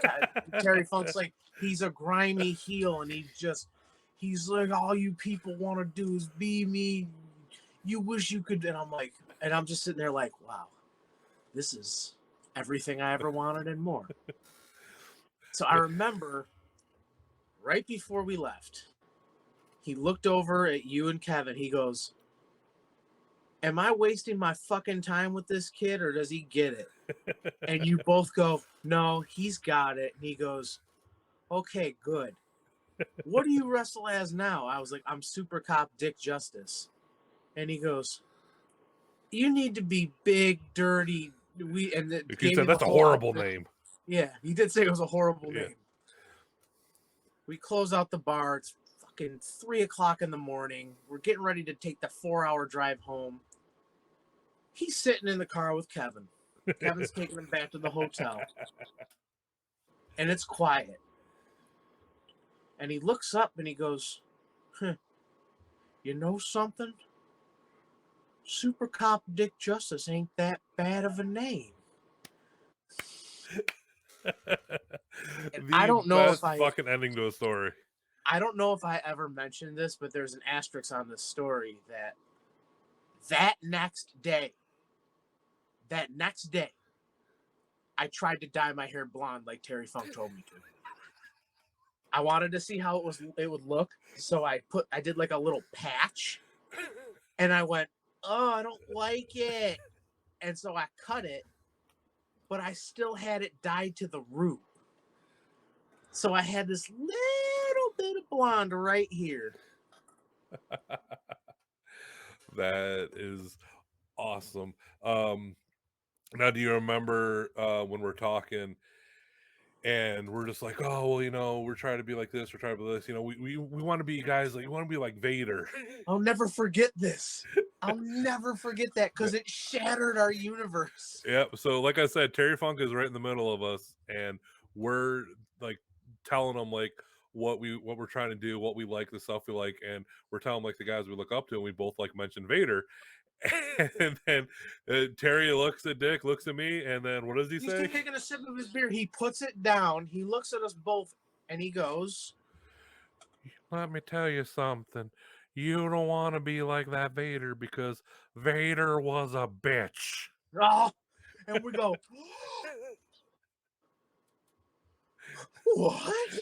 Terry Funk's like, he's a grimy heel. And he's like, all you people want to do is be me. You wish you could. And I'm like, and I'm just sitting there like, wow, this is everything I ever wanted and more. So I remember right before we left, he looked over at you and Kevin. He goes, am I wasting my fucking time with this kid, or does he get it? And you both go, no, he's got it. And he goes, okay, good. What do you wrestle as now? I was like, I'm Super Cop Dick Justice. And he goes, you need to be Big Dirty. He said that's a horrible name. Yeah, he did say it was a horrible name. We close out the bar. It's fucking 3:00 in the morning. We're getting ready to take the 4-hour drive home. He's sitting in the car with Kevin. Kevin's taking him back to the hotel. And it's quiet. And he looks up and he goes, you know something? Super Cop Dick Justice ain't that bad of a name. I don't know if fucking ending to a story. I don't know if I ever mentioned this, but there's an asterisk on this story that next day, I tried to dye my hair blonde like Terry Funk told me to. I wanted to see how it would look, so I did like a little patch, and I went, oh, I don't like it, and so I cut it, but I still had it dyed to the root. So I had this little bit of blonde right here. That is awesome. Now, do you remember when we're talking and we're just like, oh, well, we're trying to be like this, we're trying to be this, we want to be guys like, we want to be like Vader. I'll never forget this. I'll never forget that because it shattered our universe. Yeah. So like I said, Terry Funk is right in the middle of us, and we're like telling them like what we're trying to do, what we like, the stuff we like, and we're telling like the guys we look up to, and we both like mentioned Vader. And then Terry looks at Dick, looks at me, and then what does he say? He's taking a sip of his beer. He puts it down. He looks at us both, and he goes, let me tell you something. You don't want to be like that Vader because Vader was a bitch. Oh, and we go, what?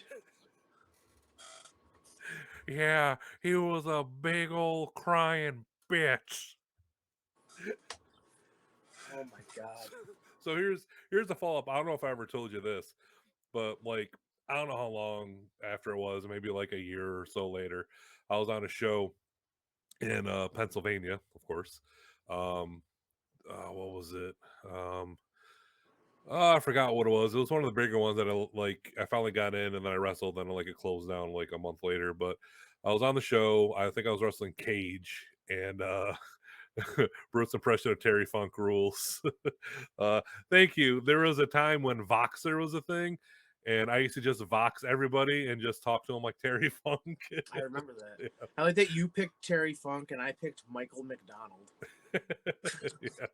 Yeah, he was a big old crying bitch. Oh my god. So here's the follow-up. I don't know if I ever told you this, but like I don't know how long after it was, maybe like a year or so later, I was on a show in Pennsylvania, of course. What was it? I forgot what it was. It was one of the bigger ones that I finally got in, and then I wrestled, and like it closed down like a month later. But I was on the show. I think I was wrestling Cage, and Bruce's impression of Terry Funk rules. Thank you. There was a time when Voxer was a thing, and I used to just vox everybody and just talk to them like Terry Funk. I remember that. Yeah. I like that you picked Terry Funk and I picked Michael McDonald. Yeah.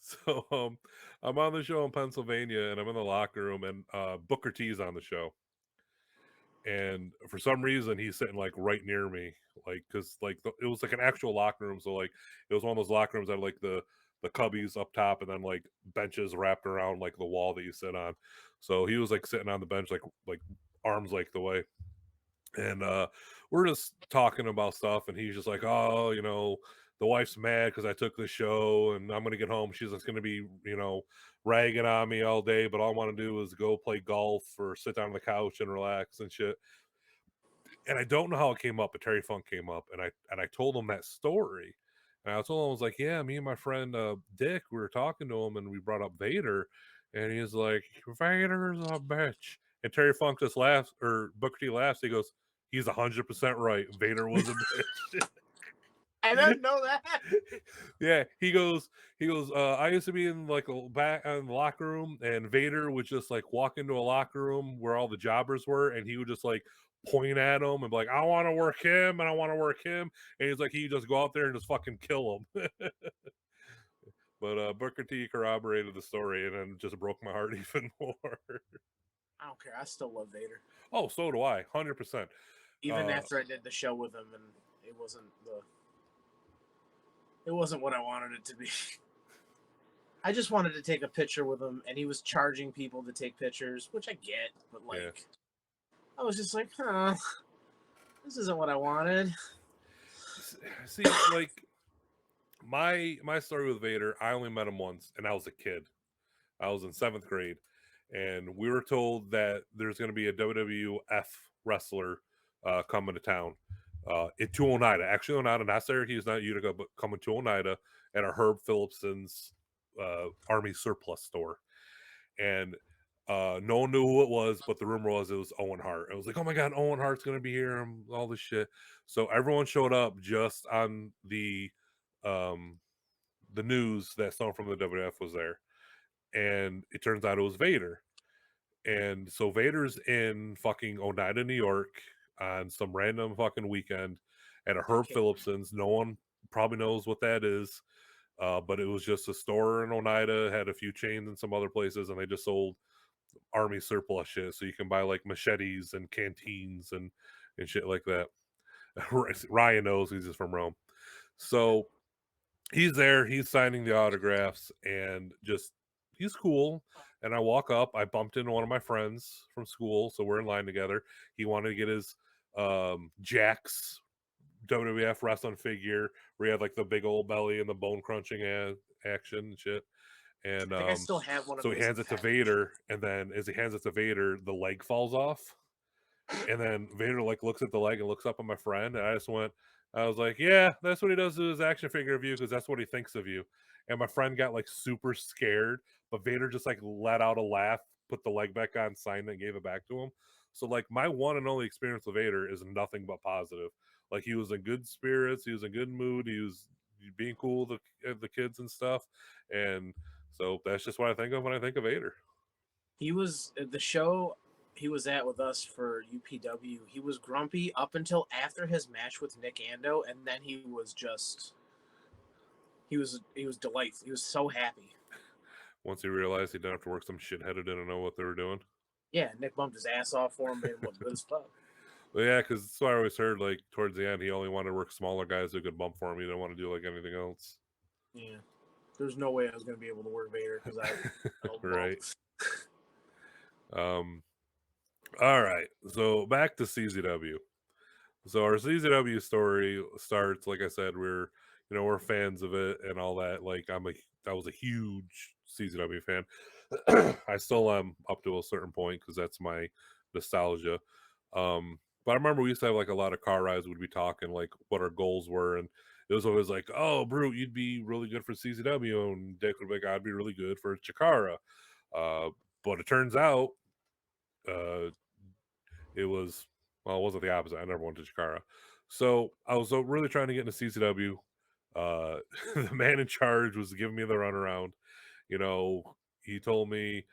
So I'm on the show in Pennsylvania, and I'm in the locker room, and Booker T's on the show, and for some reason he's sitting like right near me, like because like it was like an actual locker room, so like it was one of those locker rooms that had, like the cubbies up top, and then like benches wrapped around like the wall that you sit on. So he was like sitting on the bench, like arms like the way, and we're just talking about stuff, and he's just like, oh, the wife's mad because I took the show, and I'm gonna get home, she's just gonna be ragging on me all day, but all I want to do is go play golf or sit down on the couch and relax and shit. And I don't know how it came up, but Terry Funk came up, and I told him that story. And I told him, I was like, yeah, me and my friend Dick, we were talking to him, and we brought up Vader, and he's like, Vader's a bitch. And Terry Funk just laughs, or Booker T laughs. He goes, he's 100% right. Vader was a bitch. I didn't know that. Yeah, he goes, I used to be in like a back in the locker room, and Vader would just like walk into a locker room where all the jobbers were, and he would just like point at him and be like, I want to work him, and I want to work him. And he's like, he just go out there and just fucking kill him. But Booker T corroborated the story, and then just broke my heart even more. I don't care. I still love Vader. Oh, so do I, 100%. Even after I did the show with him, and it wasn't what I wanted it to be. I just wanted to take a picture with him, and he was charging people to take pictures, which I get, but like, Yeah. I was just like, this isn't what I wanted. See, like my story with Vader, I only met him once, and I was a kid. I was in 7th grade, and we were told that there's going to be a WWF wrestler coming to town to Oneida. Actually, Oneida, not Syracuse, not Utica, but coming to Oneida at a Herb Phillipson's Army surplus store. And no one knew who it was, but the rumor was it was Owen Hart. It was like, oh my God, Owen Hart's going to be here and all this shit. So everyone showed up just on um, the news that someone from the WWF was there, and it turns out it was Vader. And so Vader's in fucking Oneida, New York on some random fucking weekend at a Herb Phillipson's. No one probably knows what that is, but it was just a store in Oneida, had a few chains in some other places, and they just sold Army surplus shit. So you can buy like machetes and canteens and shit like that. Ryan knows, he's just from Rome. So he's there, he's signing the autographs, and just he's cool. And I walk up, I bumped into one of my friends from school, so we're in line together. He wanted to get his Jax WWF wrestling figure where he had like the big old belly and the bone crunching action and shit. And I think I still have one of so he those hands it to Vader, and then as he hands it to Vader, the leg falls off. And then Vader like looks at the leg and looks up at my friend, and I was like, yeah, that's what he does to his action figure of you, because that's what he thinks of you. And my friend got like super scared, but Vader just like let out a laugh, put the leg back on, signed it, and gave it back to him. So like my one and only experience with Vader is nothing but positive. Like he was in good spirits, he was in good mood, he was being cool with the kids and stuff, and so that's just what I think of when I think of Vader. He was at the show he was at with us for UPW. He was grumpy up until after his match with Nick Ando, and then he was delightful. He was so happy. Once he realized he didn't have to work some shithead who didn't know what they were doing. Yeah, Nick bumped his ass off for him, made him look good as fuck. Well, yeah, because that's what I always heard. Like towards the end, he only wanted to work smaller guys who could bump for him. He didn't want to do like anything else. Yeah, there's no way I was going to be able to work Vader because I don't Right. All right. So back to CZW. So our CZW story starts, like I said, we're fans of it and all that. Like I was a huge CZW fan. I still am up to a certain point because that's my nostalgia. But I remember we used to have like a lot of car rides. We'd be talking like what our goals were, and it was always like, "Oh, Brute, you'd be really good for CZW," and Dick would be like, "I'd be really good for Chikara." Uh, but it turns out, uh, it was well, it wasn't the opposite. I never went to Chikara, so I was really trying to get into CZW. The man in charge was giving me the runaround. You know, he told me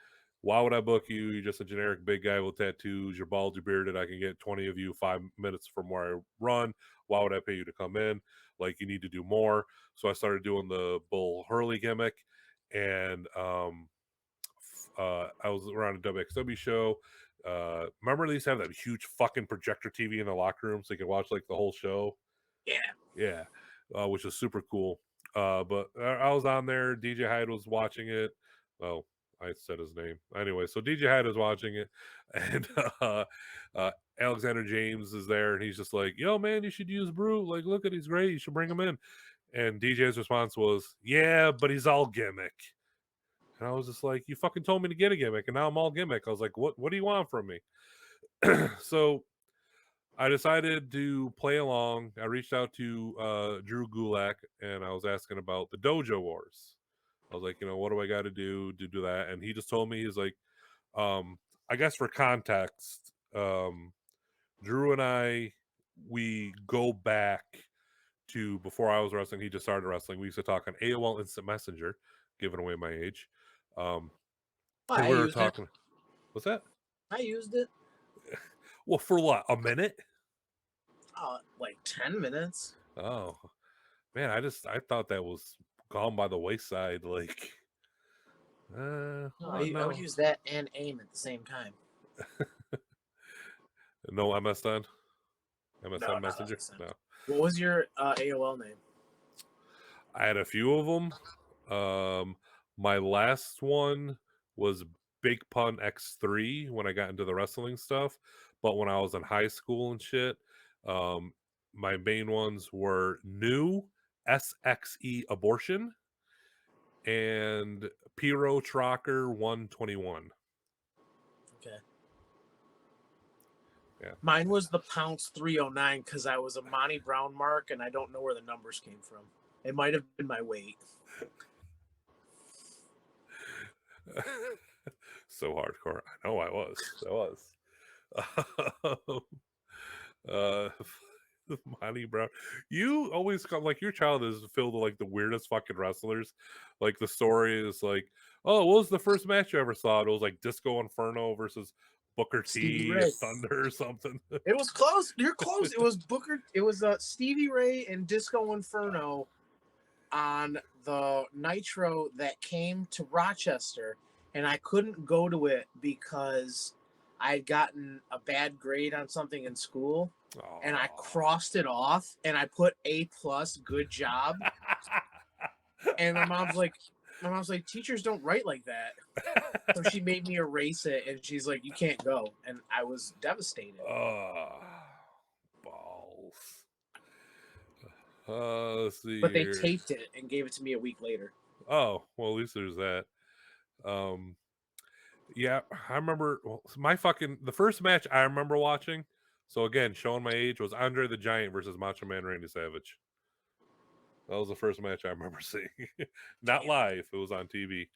Why would I book you? You're just a generic big guy with tattoos. You're bald, you're bearded. I can get 20 of you 5 minutes from where I run. Why would I pay you to come in? Like, you need to do more. So I started doing the Bull Hurley gimmick, and I was around a WXW show. Remember they used to have that huge fucking projector TV in the locker room so you could watch like the whole show? Yeah, which is super cool. But I was on there. DJ Hyde was watching it. Well, I said his name anyway. So DJ Hyde was watching it, and uh, Alexander James is there, and he's just like, "Yo, man, you should use Brute. Like, look at he's great. You should bring him in." And DJ's response was, "Yeah, but he's all gimmick." And I was just like, "You fucking told me to get a gimmick, and now I'm all gimmick." I was like, "What? What do you want from me?" So I decided to play along. I reached out to Drew Gulak, and I was asking about the Dojo Wars. I was like, what do I got to do that? And he just told me, he's like, um, I guess for context, Drew and I, we go back to before I was wrestling. He just started wrestling. We used to talk on AOL Instant Messenger, giving away my age. And I we were used it. talking. What's that? I used it. Well, for what? A minute? Like 10 minutes. Oh, man, I thought that was gone by the wayside. Like, No, hold I on, would no, use that and AIM at the same time. no MSN, No, MSN not Messenger. MSN. No, What was your AOL name? I had a few of them. My last one was Big Pun X3 when I got into the wrestling stuff, but when I was in high school and shit, um, my main ones were New SXE Abortion and Pyro Trocker 121. Okay. Yeah. Mine was the Pounce 309 because I was a Monty Brown mark and I don't know where the numbers came from. It might have been my weight. So hardcore. I know I was. uh Monty Brown. You always come like your childhood is filled with like the weirdest fucking wrestlers. Like the story is like, oh, what was the first match you ever saw? It was like Disco Inferno versus Booker Stevie T Ray. at Thunder or something. It was close. You're close. It was Booker. It was Stevie Ray and Disco Inferno on the Nitro that came to Rochester, and I couldn't go to it because I had gotten a bad grade on something in school, and I crossed it off, and I put A plus, good job. And my mom's like, teachers don't write like that. So she made me erase it, and she's like, you can't go. And I was devastated. Balls. Let's see. But they here. taped it and gave it to me a week later. Oh, well, at least there's that. Yeah, I remember the first match I remember watching. So again, showing my age was Andre the Giant versus Macho Man Randy Savage. That was the first match I remember seeing. Not live, it was on TV.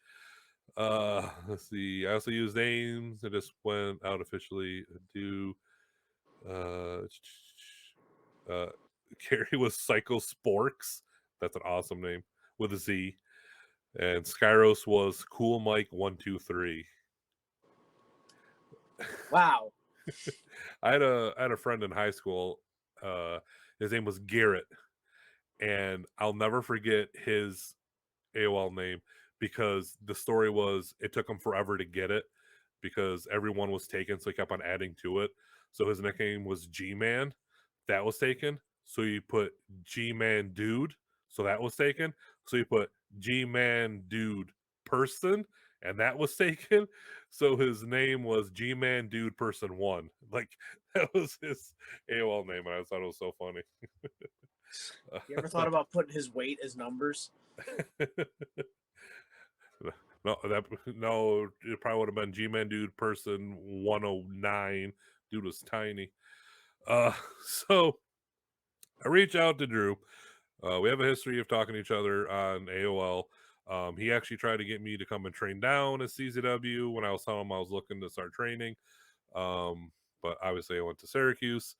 Let's see. I also used names. I just went out officially to Carrie was Psycho Sporks. That's an awesome name with a Z. And Skyros was Cool Mike 123. Wow. I had a friend in high school. His name was Garrett, and I'll never forget his AOL name because the story was it took him forever to get it because everyone was taken, so he kept on adding to it. So his nickname was G Man. That was taken. So you put G Man Dude. So that was taken. So you put G Man Dude Person, and that was taken. So his name was G Man Dude Person 1. Like that was his AOL name, and I thought it was so funny. You ever thought about putting his weight as numbers? No, it probably would have been G-Man Dude Person 109. Dude was tiny. So I reach out to Drew. We have a history of talking to each other on AOL. He actually tried to get me to come and train down at CZW when I was telling him I was looking to start training. But obviously I went to Syracuse.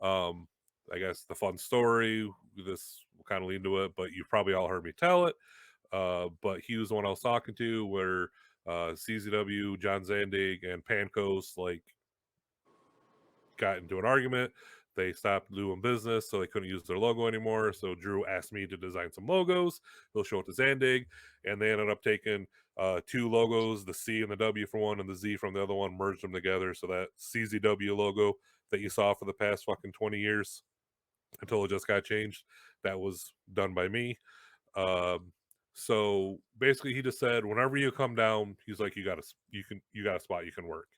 I guess the fun story, this will kind of lead to it, but you've probably all heard me tell it. But he was the one I was talking to where CZW, John Zandig, and Pancos like got into an argument. They stopped doing business, so they couldn't use their logo anymore. So Drew asked me to design some logos. He'll show it to Zandig, and they ended up taking two logos, the C and the W from one, and the Z from the other one, merged them together. So that CZW logo that you saw for the past fucking 20 years until it just got changed, that was done by me. So basically, he just said, whenever you come down, he's like, you got a spot you can work.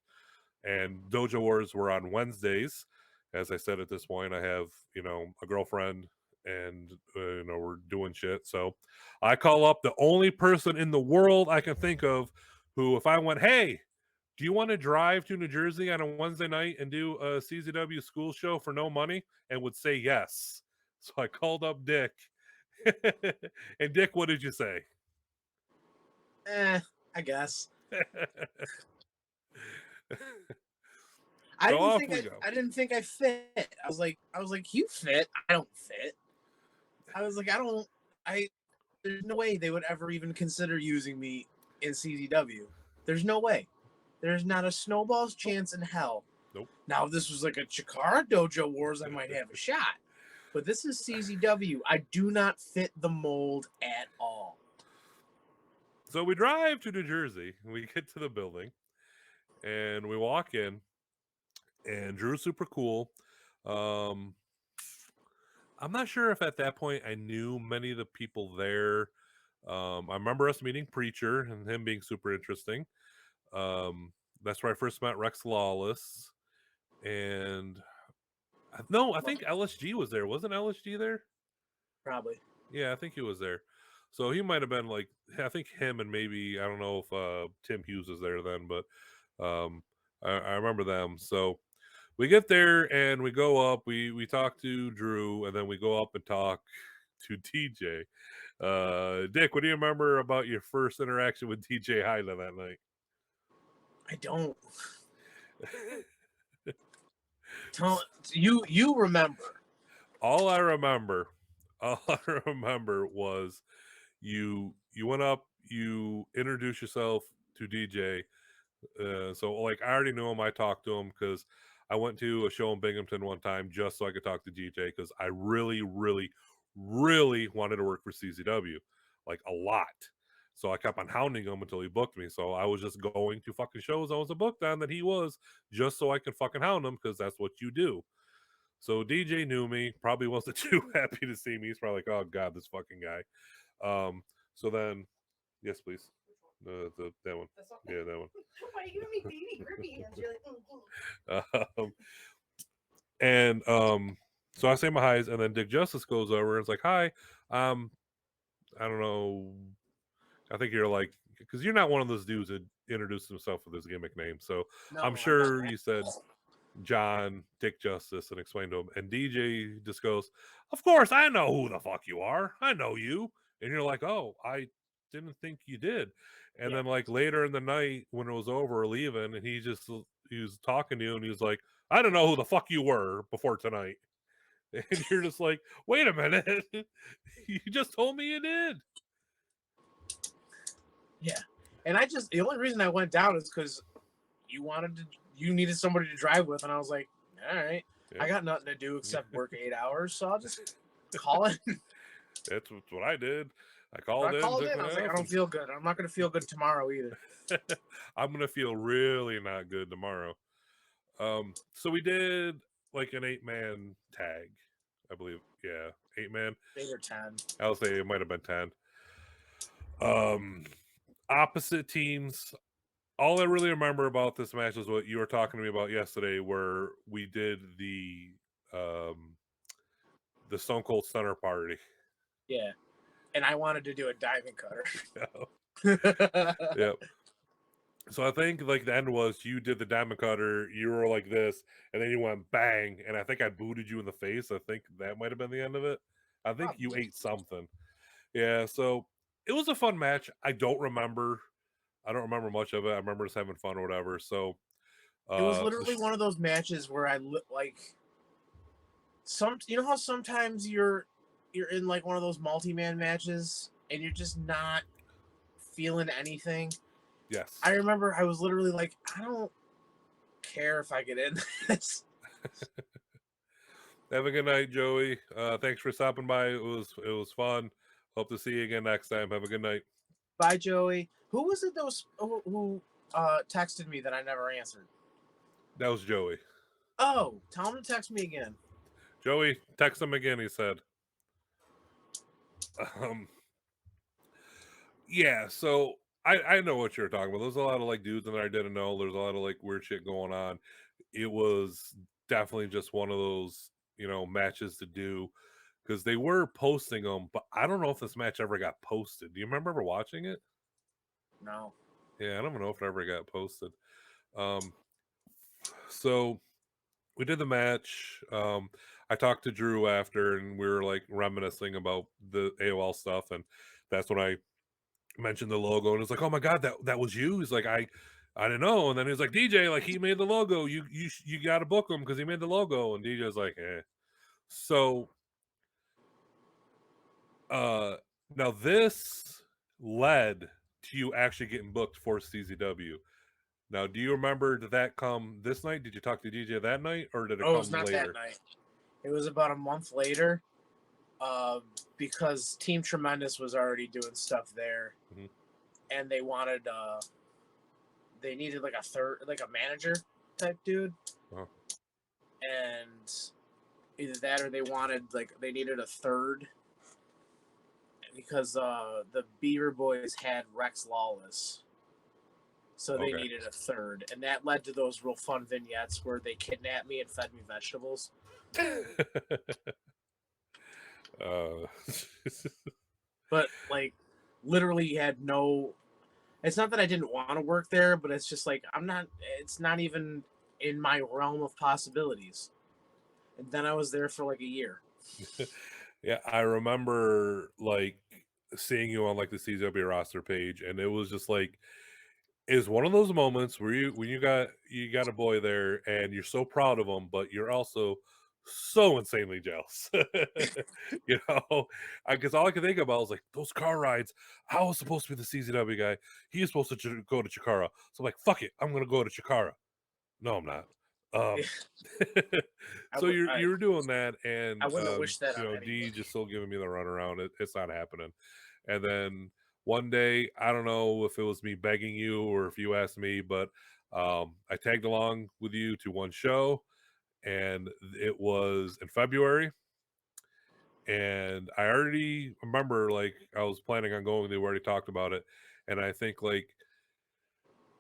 And Dojo Wars were on Wednesdays. As I said, at this point, I have a girlfriend, and we're doing shit. So I call up the only person in the world I can think of who, if I went, hey, do you want to drive to New Jersey on a Wednesday night and do a CZW school show for no money, and would say yes. So I called up Dick. And Dick, what did you say? I guess. So off we go. I didn't think I fit. I was like, you fit. I don't fit. I was like, there's no way they would ever even consider using me in CZW. There's no way. There's not a snowball's chance in hell. Nope. Now, if this was like a Chikara Dojo Wars, I might have a shot. But this is CZW. I do not fit the mold at all. So we drive to New Jersey. We get to the building, and we walk in, and Drew's super cool. I'm not sure if at that point I knew many of the people there. I remember us meeting Preacher and him being super interesting. That's where I first met Rex Lawless. And no, I think LSG was there. Wasn't LSG there? Probably. Yeah, I think he was there. So he might have been like, I think him and maybe, I don't know if Tim Hughes was there then, but I remember them. So we get there and we go up, we talk to Drew, and then we go up and talk to DJ. Dick, what do you remember about your first interaction with DJ Hyla that night? I don't. You remember. All I remember was you went up, you introduced yourself to DJ. So like I already knew him. I talked to him because I went to a show in Binghamton one time just so I could talk to DJ because I really, really, really wanted to work for CZW, like a lot. So I kept on hounding him until he booked me. So I was just going to fucking shows I was booked on that he was, just so I could fucking hound him because that's what you do. So DJ knew me, probably wasn't too happy to see me. He's probably like, oh God, this fucking guy. So then, yes, please. That one. Yeah, that one. Why are you giving me baby grippy hands? You're like, and so I say my highs, and then Dick Justice goes over and it's like, hi, I don't know. I think you're like, because you're not one of those dudes that introduced himself with his gimmick name. So No, I'm sure you said John, Dick Justice, and explained to him. And DJ just goes, of course, I know who the fuck you are. I know you. And you're like, oh, I didn't think you did. And then like later in the night when it was over, leaving, and he was talking to you, and he was like, I don't know who the fuck you were before tonight. And you're just like, wait a minute. You just told me you did. Yeah. And the only reason I went down is because you needed somebody to drive with, and I was like, all right, yeah. I got nothing to do except work 8 hours, so I'll just call it. That's what I did. I called in. I was like, I don't feel good. I'm not going to feel good tomorrow either. I'm going to feel really not good tomorrow. So we did like an 8-man tag, I believe. Yeah, 8-man. 8 or 10. I would say it might have been 10. Opposite teams. All I really remember about this match is what you were talking to me about yesterday, where we did the Stone Cold Stunner party. Yeah. And I wanted to do a diamond cutter. Yep. So I think like the end was you did the diamond cutter, you were like this, and then you went bang, and I think I booted you in the face. I think that might have been the end of it. I think you ate something. Yeah, so it was a fun match. I don't remember much of it. I remember just having fun or whatever. So it was literally one of those matches where I like you know how sometimes you're in like one of those multi-man matches and you're just not feeling anything. Yes. I remember I was literally like, I don't care if I get in this. Have a good night, Joey. Thanks for stopping by. It was fun. Hope to see you again next time. Have a good night. Bye, Joey. Who was it that was who texted me that I never answered? That was Joey. Oh, tell him to text me again. Joey, text him again, he said. Yeah, so I know what you're talking about. There's a lot of like dudes in there I didn't know. There's a lot of like weird shit going on. It was definitely just one of those, matches to do because they were posting them, but I don't know if this match ever got posted. Do you remember ever watching it? No. Yeah, I don't know if it ever got posted. So we did the match. I talked to Drew after, and we were like reminiscing about the AOL stuff, and that's when I mentioned the logo, and it's like, oh my god, that was you. He's like, I didn't know, and then he's like, DJ, like he made the logo. You got to book him because he made the logo, and DJ's like, eh. So, now this led to you actually getting booked for CZW. Now, do you remember, did that come this night? Did you talk to DJ that night, or did it Oh, it was come not later? that night. It was about a month later, because Team Tremendous was already doing stuff there, Mhm. and they wanted they needed like a manager type dude, Uh-huh. and either that or they needed a third because the Beaver Boys had Rex Lawless. So they Okay. needed a third, and that led to those real fun vignettes where they kidnapped me and fed me vegetables. uh, But like, literally had no. It's not that I didn't want to work there, but it's just like I'm not. It's not even in my realm of possibilities. And then I was there for like a year. yeah, I remember like seeing you on like the CZW roster page, and it was just like is one of those moments where you got a boy there and you're so proud of him, but you're also so insanely jealous. Because all I could think about was like those car rides. I was supposed to be the CZW guy. He is supposed to go to Chikara. So I'm like, fuck it, I'm gonna go to Chikara. No, I'm not. Um, so you were doing that, and I wouldn't have wished that on D anybody. just still giving me the runaround. It's not happening. And then one day, I don't know if it was me begging you or if you asked me, but I tagged along with you to one show, and it was in February. And I already remember, like, I was planning on going. They already talked about it, and I think like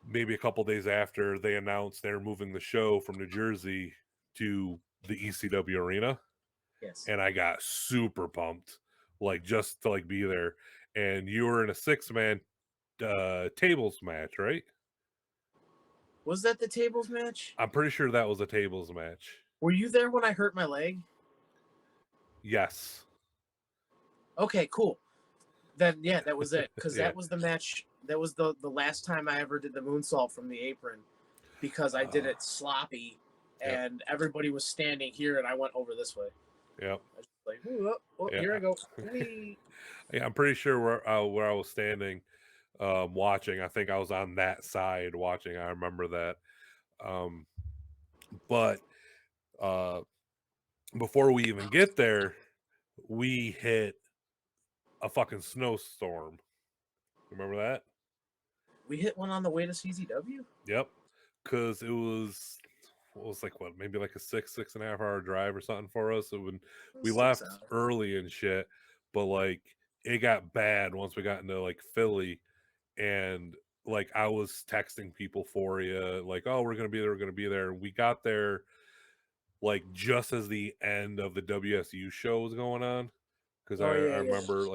maybe a couple days after they announced they're moving the show from New Jersey to the ECW arena, Yes. and I got super pumped, like just to like be there. And you were in a 6-man tables match, right? Was that the tables match? I'm pretty sure that was a tables match. Were you there when I hurt my leg? Yes. Okay, cool. Then yeah, that was it. Because Yeah. that was the match. That was the last time I ever did the moonsault from the apron, because I did it sloppy, Yep. and everybody was standing here, and I went over this way. Yep. I was like, ooh, Yeah. here I go. Whee. Yeah, I'm pretty sure where I was standing, watching. I think I was on that side watching. I remember that. But uh, before we even get there, we hit a fucking snowstorm. Remember that? We hit one on the way to CZW. Yep. Because it was like what, maybe like a 6.5 hour drive or something for us. So when we 6 left hours. early and shit, but like it got bad once we got into like Philly, and like I was texting people for you, like, oh, we're gonna be there. And we got there like just as the end of the WSU show was going on. Because Oh I yeah, yeah. remember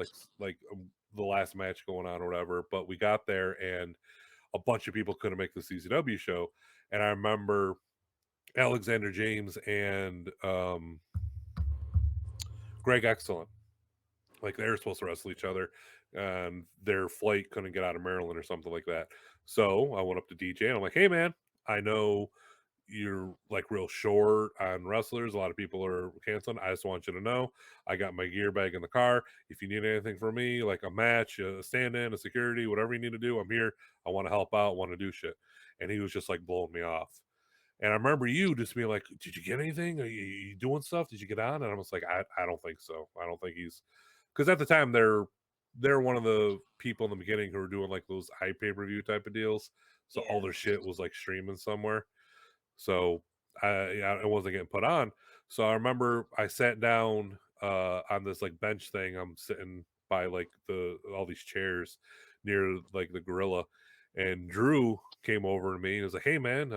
the last match going on or whatever, but we got there and a bunch of people couldn't make the CZW show. And I remember Alexander James and Greg Excellent, like they were supposed to wrestle each other, and their flight couldn't get out of Maryland or something like that. So I went up to DJ and I'm like, hey man, I know you're like real short on wrestlers. A lot of people are canceling. I just want you to know I got my gear bag in the car. If you need anything from me, like a match, a stand-in, a security, whatever you need to do, I'm here. I want to help out, want to do shit. And he was just like blowing me off. And I remember you just being like, "Did you get anything? Are you doing stuff? Did you get on?" And I was like, I don't think so. I don't think he's because at the time they're one of the people in the beginning who were doing like those pay-per-view type of deals. So all Yeah. their shit was like streaming somewhere. So I wasn't getting put on. So I remember I sat down on this like bench thing. I'm sitting by like all these chairs near like the gorilla, and Drew came over to me and was like, "Hey man,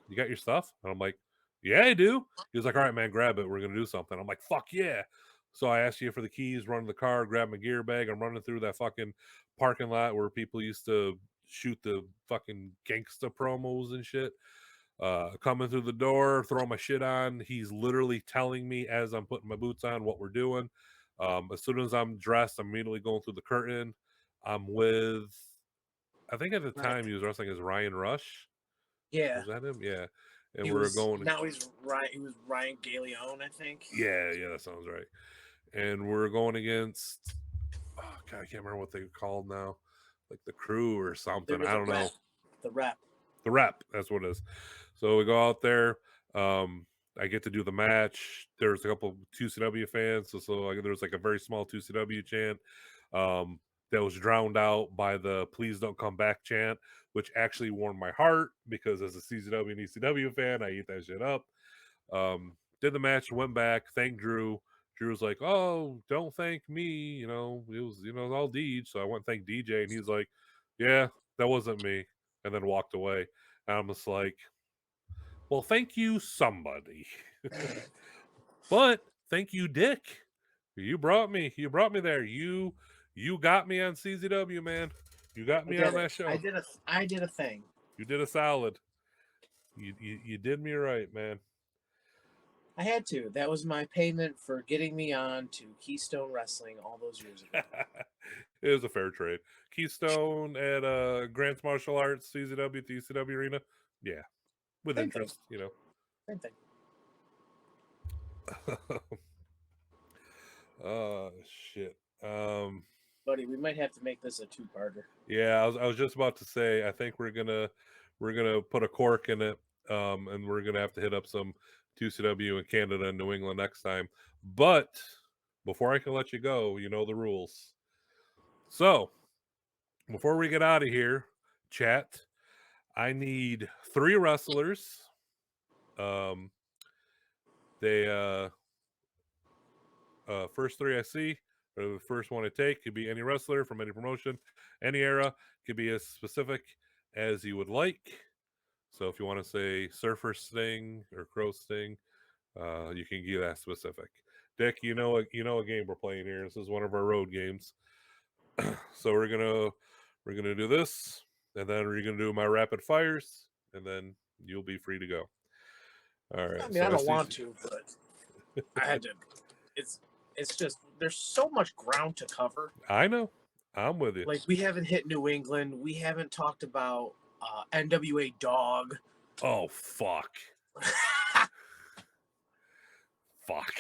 you got your stuff?" And I'm like, "Yeah, I do." He was like, "All right, man, grab it. We're gonna do something." I'm like, "Fuck yeah!" So I asked you for the keys, run to the car, grab my gear bag. I'm running through that fucking parking lot where people used to shoot the fucking gangsta promos and shit. Coming through the door, throwing my shit on. He's literally telling me as I'm putting my boots on what we're doing. As soon as I'm dressed, I'm immediately going through the curtain. I'm with, I think at the Right. time he was wrestling as Ryan Rush. Yeah. Was that him? Yeah. And He we're was going. now he's Ryan. He was Ryan Galeone, I think. Yeah, that sounds right. And we're going against. Oh God, I can't remember what they called now, like the crew or They something. were I the don't rep. know. The rep. The rep. That's what it is. So we go out there. Um, I get to do the match. There's a couple 2CW fans, so there was like a very small 2CW chant um, that was drowned out by the "Please don't come back" chant, which actually warmed my heart because as a CZW and ECW fan, I eat that shit up. Did the match, went back, thanked Drew. Drew was like, "Oh, don't thank me," it was all Deej. So I went and thanked DJ, and he's like, "Yeah, that wasn't me," and then walked away. And I'm just like, "Well, thank you, somebody." But thank you, Dick. You brought me. You brought me there. You got me on CZW, man. You got I me did on it. that show. I did a thing. You did a solid. You did me right, man. I had to. That was my payment for getting me on to Keystone Wrestling all those years ago. It was a fair trade. Keystone at Grants Martial Arts, CZW, at the ECW Arena. Yeah, with Same thing. interest, Same thing. Oh shit. Buddy, we might have to make this a two-parter. Yeah, I was just about to say. I think we're gonna put a cork in it, and we're gonna have to hit up some 2CW in Canada and New England next time. But before I can let you go, you know the rules. So before we get out of here, chat, I need 3 wrestlers. Um, they first 3 I see, or the first one I take could be any wrestler from any promotion, any era. Could be as specific as you would like. So if you want to say Surfer Sting or Crow Sting, you can get that specific. Dick, you know a game we're playing here. This is one of our road games. So we're gonna do this, and then we're gonna do my rapid fires, and then you'll be free to go. All right. I mean, So I don't SCC want to, but I had to. It's it's just there's so much ground to cover. I know. I'm with you. Like we haven't hit New England. We haven't talked about NWA Dog. Oh fuck. Fuck.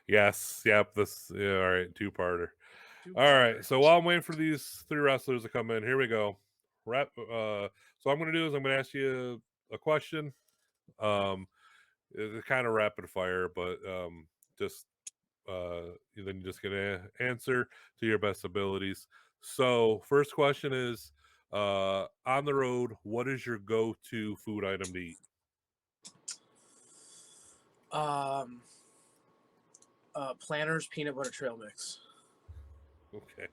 Yes. Yep. This. Yeah. All right. Two-parter. All right. So while I'm waiting for these 3 wrestlers to come in, here we go. So what I'm gonna do is I'm gonna ask you a question. It's kind of rapid fire, but just then you're just gonna answer to your best abilities. So first question is, on the road, what is your go-to food item to eat? Planters peanut butter trail mix. Okay.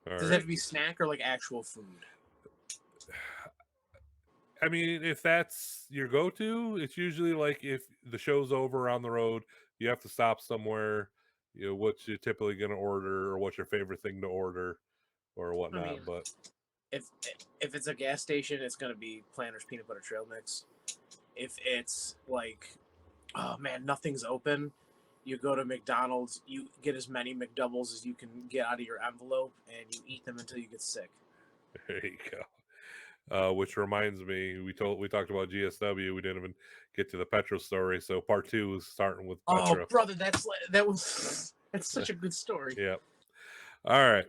All Does it right. have to be snack or like actual food? I mean, if that's your go-to, it's usually like if the show's over on the road, you have to stop somewhere. What you're typically going to order, or what's your favorite thing to order, or I whatnot. mean, But if if it's a gas station, it's gonna be Planters peanut butter trail mix. If it's like, oh man, nothing's open, you go to McDonald's, you get as many McDoubles as you can get out of your envelope, and you eat them until you get sick. there you go. Which reminds me, we talked about GSW. We didn't even get to the Petra story, so part 2 is starting with Oh, Petra. brother, that's such a good story. Yep. All right.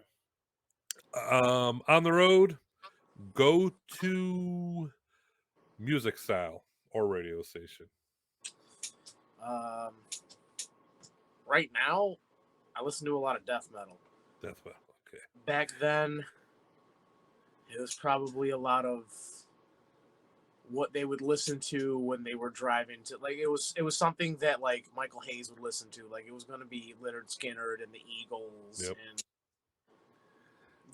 On the road, go to music style or radio station. Right now, I listen to a lot of death metal. Death metal. Okay. Back then, it was probably a lot of what they would listen to when they were driving to, like, it was something that like Michael Hayes would listen to. Like, it was going to be Leonard Skinner and the Eagles Yep. and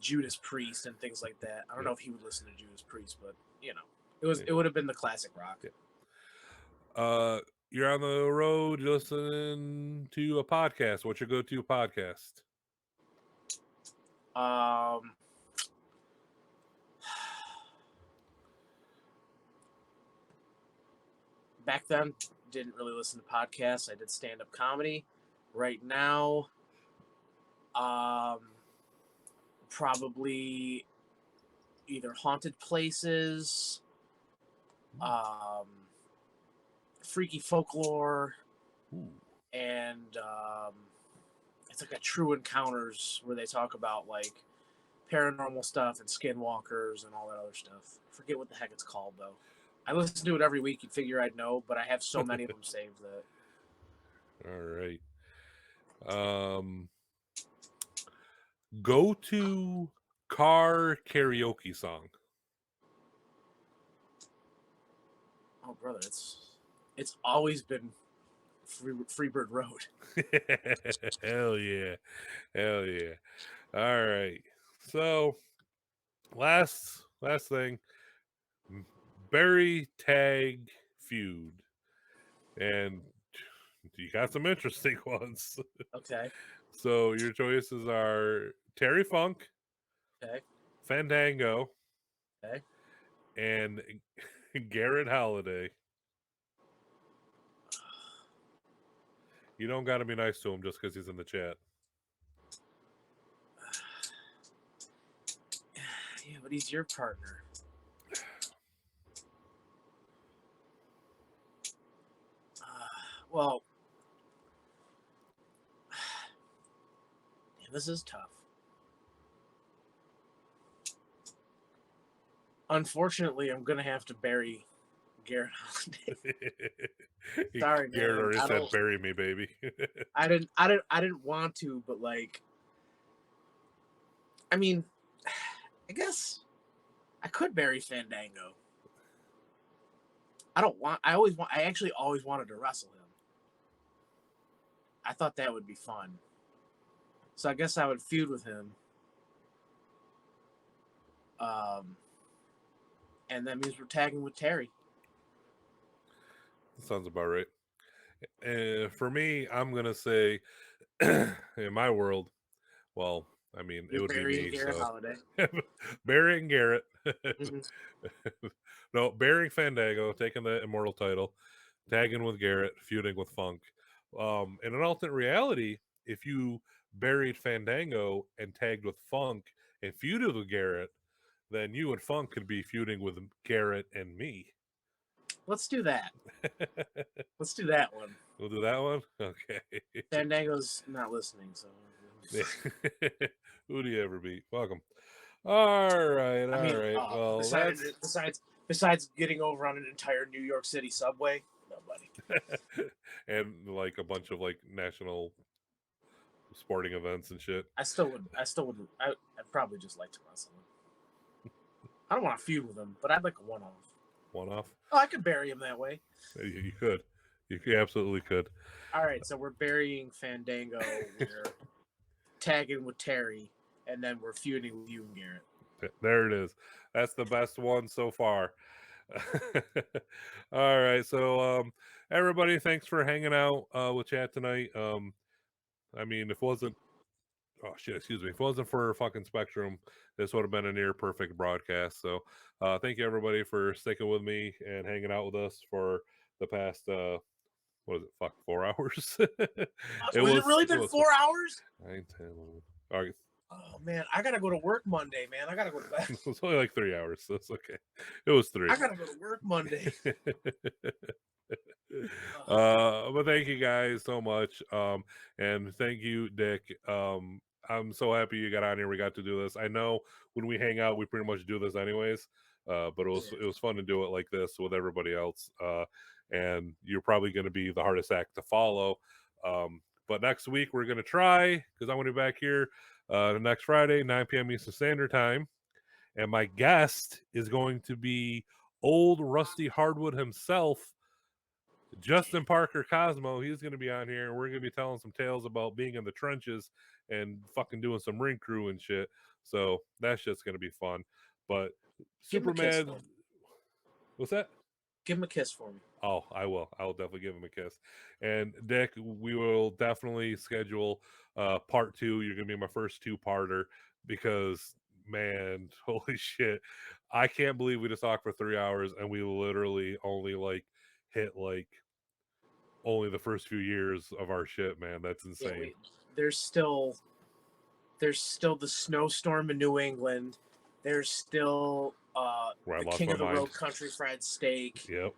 Judas Priest and things like that. I don't know if he would listen to Judas Priest, but it would have been the classic rock. You're on the road, you're listening to a podcast. What's your go-to podcast? Back then, didn't really listen to podcasts. I did stand-up comedy. Right now, probably either Haunted Places, Freaky Folklore, and it's like a True Encounters where they talk about like paranormal stuff and skinwalkers and all that other stuff. I forget what the heck it's called though. I listen to it every week. You'd figure I'd know, but I have so many of them saved that. All right. Go to car karaoke song. Oh, brother, it's always been Freebird Road. Hell yeah. Hell yeah. All right. So last thing. Barry tag feud. And you got some interesting ones. Okay. So your choices are Terry Funk, Okay. Fandango, Okay. and Garrett Holiday. You don't got to be nice to him just because he's in the chat. Yeah, but he's your partner. Well, this is tough. Unfortunately, I'm gonna have to bury Garrett Holiday. Sorry, Garrett man. already said, "Bury me, baby." I didn't want to, but like, I mean, I guess I could bury Fandango. I actually always wanted to wrestle him. I thought that would be fun. So I guess I would feud with him. And that means we're tagging with Terry. Sounds about right. For me, I'm gonna say, in my world, well, I mean, it would be me. Garrett So Holiday. burying Garrett. Mm-hmm. No, burying Fandango, taking the immortal title, tagging with Garrett, feuding with Funk. In an alternate reality, if you buried Fandango and tagged with Funk and feuded with Garrett, then you and Funk could be feuding with Garrett and me. Let's do that. Let's do that one. We'll do that one? Okay. Fandango's not listening, so. Who do you ever beat? Welcome. All right. Well, besides getting over on an entire New York City subway, nobody. And like a bunch of like national sporting events and shit. I'd probably just like to wrestle him. I don't want to feud with him, but I'd like a one-off. One-off? Oh, I could bury him that way. You could. You absolutely could. All right, so we're burying Fandango. We're tagging with Terry, and then we're feuding with you and Garrett. There it is. That's the best one so far. All right, so everybody, thanks for hanging out with chat tonight. I mean, if it wasn't for fucking Spectrum, this would have been a near perfect broadcast. So thank you everybody for sticking with me and hanging out with us for the past 4 hours? It really been 4 hours? 9, 10, 11. All right. Oh man, I gotta go to work Monday, man. I gotta go to bed. It was only like 3 hours, so it's okay. It was 3. I gotta go to work Monday. But thank you guys so much. And thank you, Dick. I'm so happy you got on here. We got to do this. I know when we hang out, we pretty much do this anyways. But it was fun to do it like this with everybody else. And you're probably going to be the hardest act to follow. But next week we're going to try because I want to be back here next Friday, 9 p.m. Eastern Standard Time. And my guest is going to be old Rusty Hardwood himself, Justin Parker Cosmo. He's going to be on here, and we're going to be telling some tales about being in the trenches and fucking doing some ring crew and shit. So that shit's going to be fun. But Give him a kiss Superman, for me. what's that? Give him a kiss for me. Oh, I will. I will definitely give him a kiss. And Dick, we will definitely schedule part 2. You're going to be my first 2-parter because, man, holy shit. I can't believe we just talked for 3 hours and we literally only like hit like only the first few years of our shit, man. That's insane. Yeah, there's still the snowstorm in New England. There's still Where I the lost King my of the mind. Road country fried steak. Yep.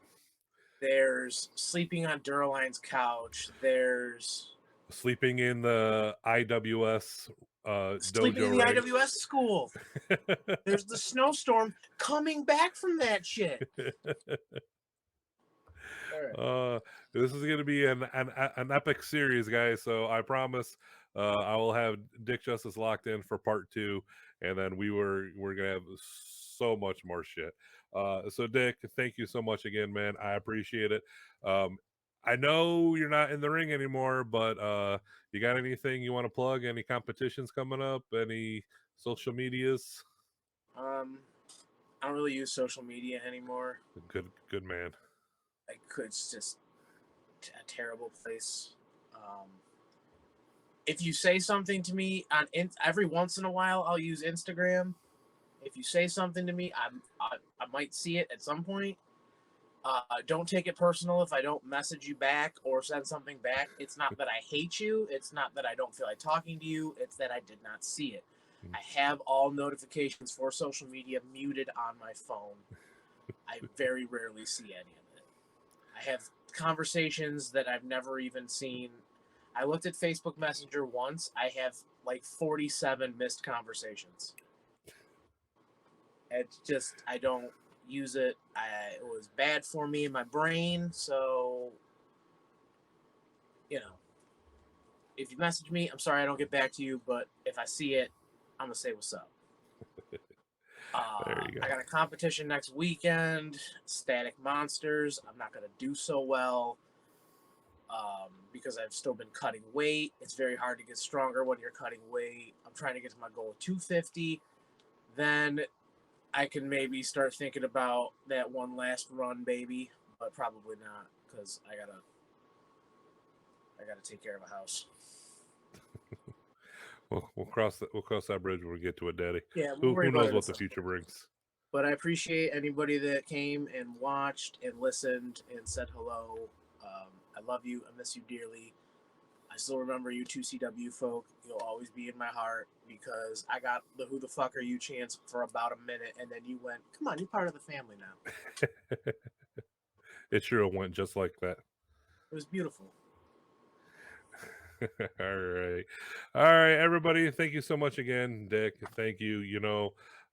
There's sleeping on Duraline's couch. There's Sleeping in the IWS sleeping dojo in the rig. IWS school. There's the snowstorm coming back from that shit. All right. This is going to be an epic series, guys. So I promise I will have Dick Justice locked in for part 2, and then we're gonna have so much more shit. So Dick, thank you so much again, man. I appreciate it. I know you're not in the ring anymore, but you got anything you want to plug? Any competitions coming up? Any social medias? I don't really use social media anymore. Good man. It's just a terrible place. If you say something to me every once in a while, I'll use Instagram. If you say something to me, I might see it at some point. Don't take it personal if I don't message you back or send something back. It's not that I hate you. It's not that I don't feel like talking to you. It's that I did not see it. I have all notifications for social media muted on my phone. I very rarely see any of it. I have conversations that I've never even seen. I looked at Facebook Messenger once. I have like 47 missed conversations. It's just, I don't use it. It was bad for me in my brain. So, if you message me, I'm sorry I don't get back to you. But if I see it, I'm going to say what's up. There you go. I got a competition next weekend, Static Monsters. I'm not going to do so well because I've still been cutting weight. It's very hard to get stronger when you're cutting weight. I'm trying to get to my goal of 250. Then I can maybe start thinking about that one last run, baby, but probably not because I gotta take care of a house. We'll cross that bridge when we get to it, Daddy. Yeah, Who knows what the future brings? But I appreciate anybody that came and watched and listened and said hello. I love you. I miss you dearly. I still remember you, 2CW folk. You'll always be in my heart because I got the "Who the fuck are you" chance for about a minute, and then you went, "Come on, you're part of the family now." It sure went just like that. It was beautiful. All right, everybody. Thank you so much again, Dick. Thank you.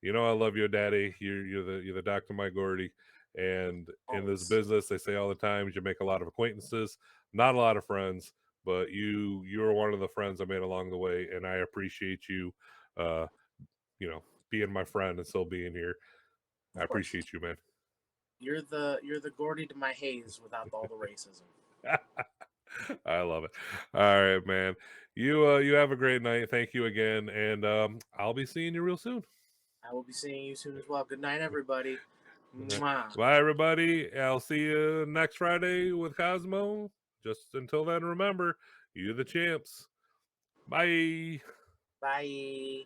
I love you, Daddy. You're the Dr. Mike Gordy. And in this business, they say all the time, you make a lot of acquaintances, not a lot of friends, but you're one of the friends I made along the way, and I appreciate you. Being my friend and still being here. I appreciate you, man. You're the Gordy to my Hayes without all the racism. I love it. All right, man. You have a great night. Thank you again, and I'll be seeing you real soon. I will be seeing you soon as well. Good night, everybody. Mwah. Bye, everybody. I'll see you next Friday with Cosmo. Just until then, remember, you're the champs. Bye. Bye.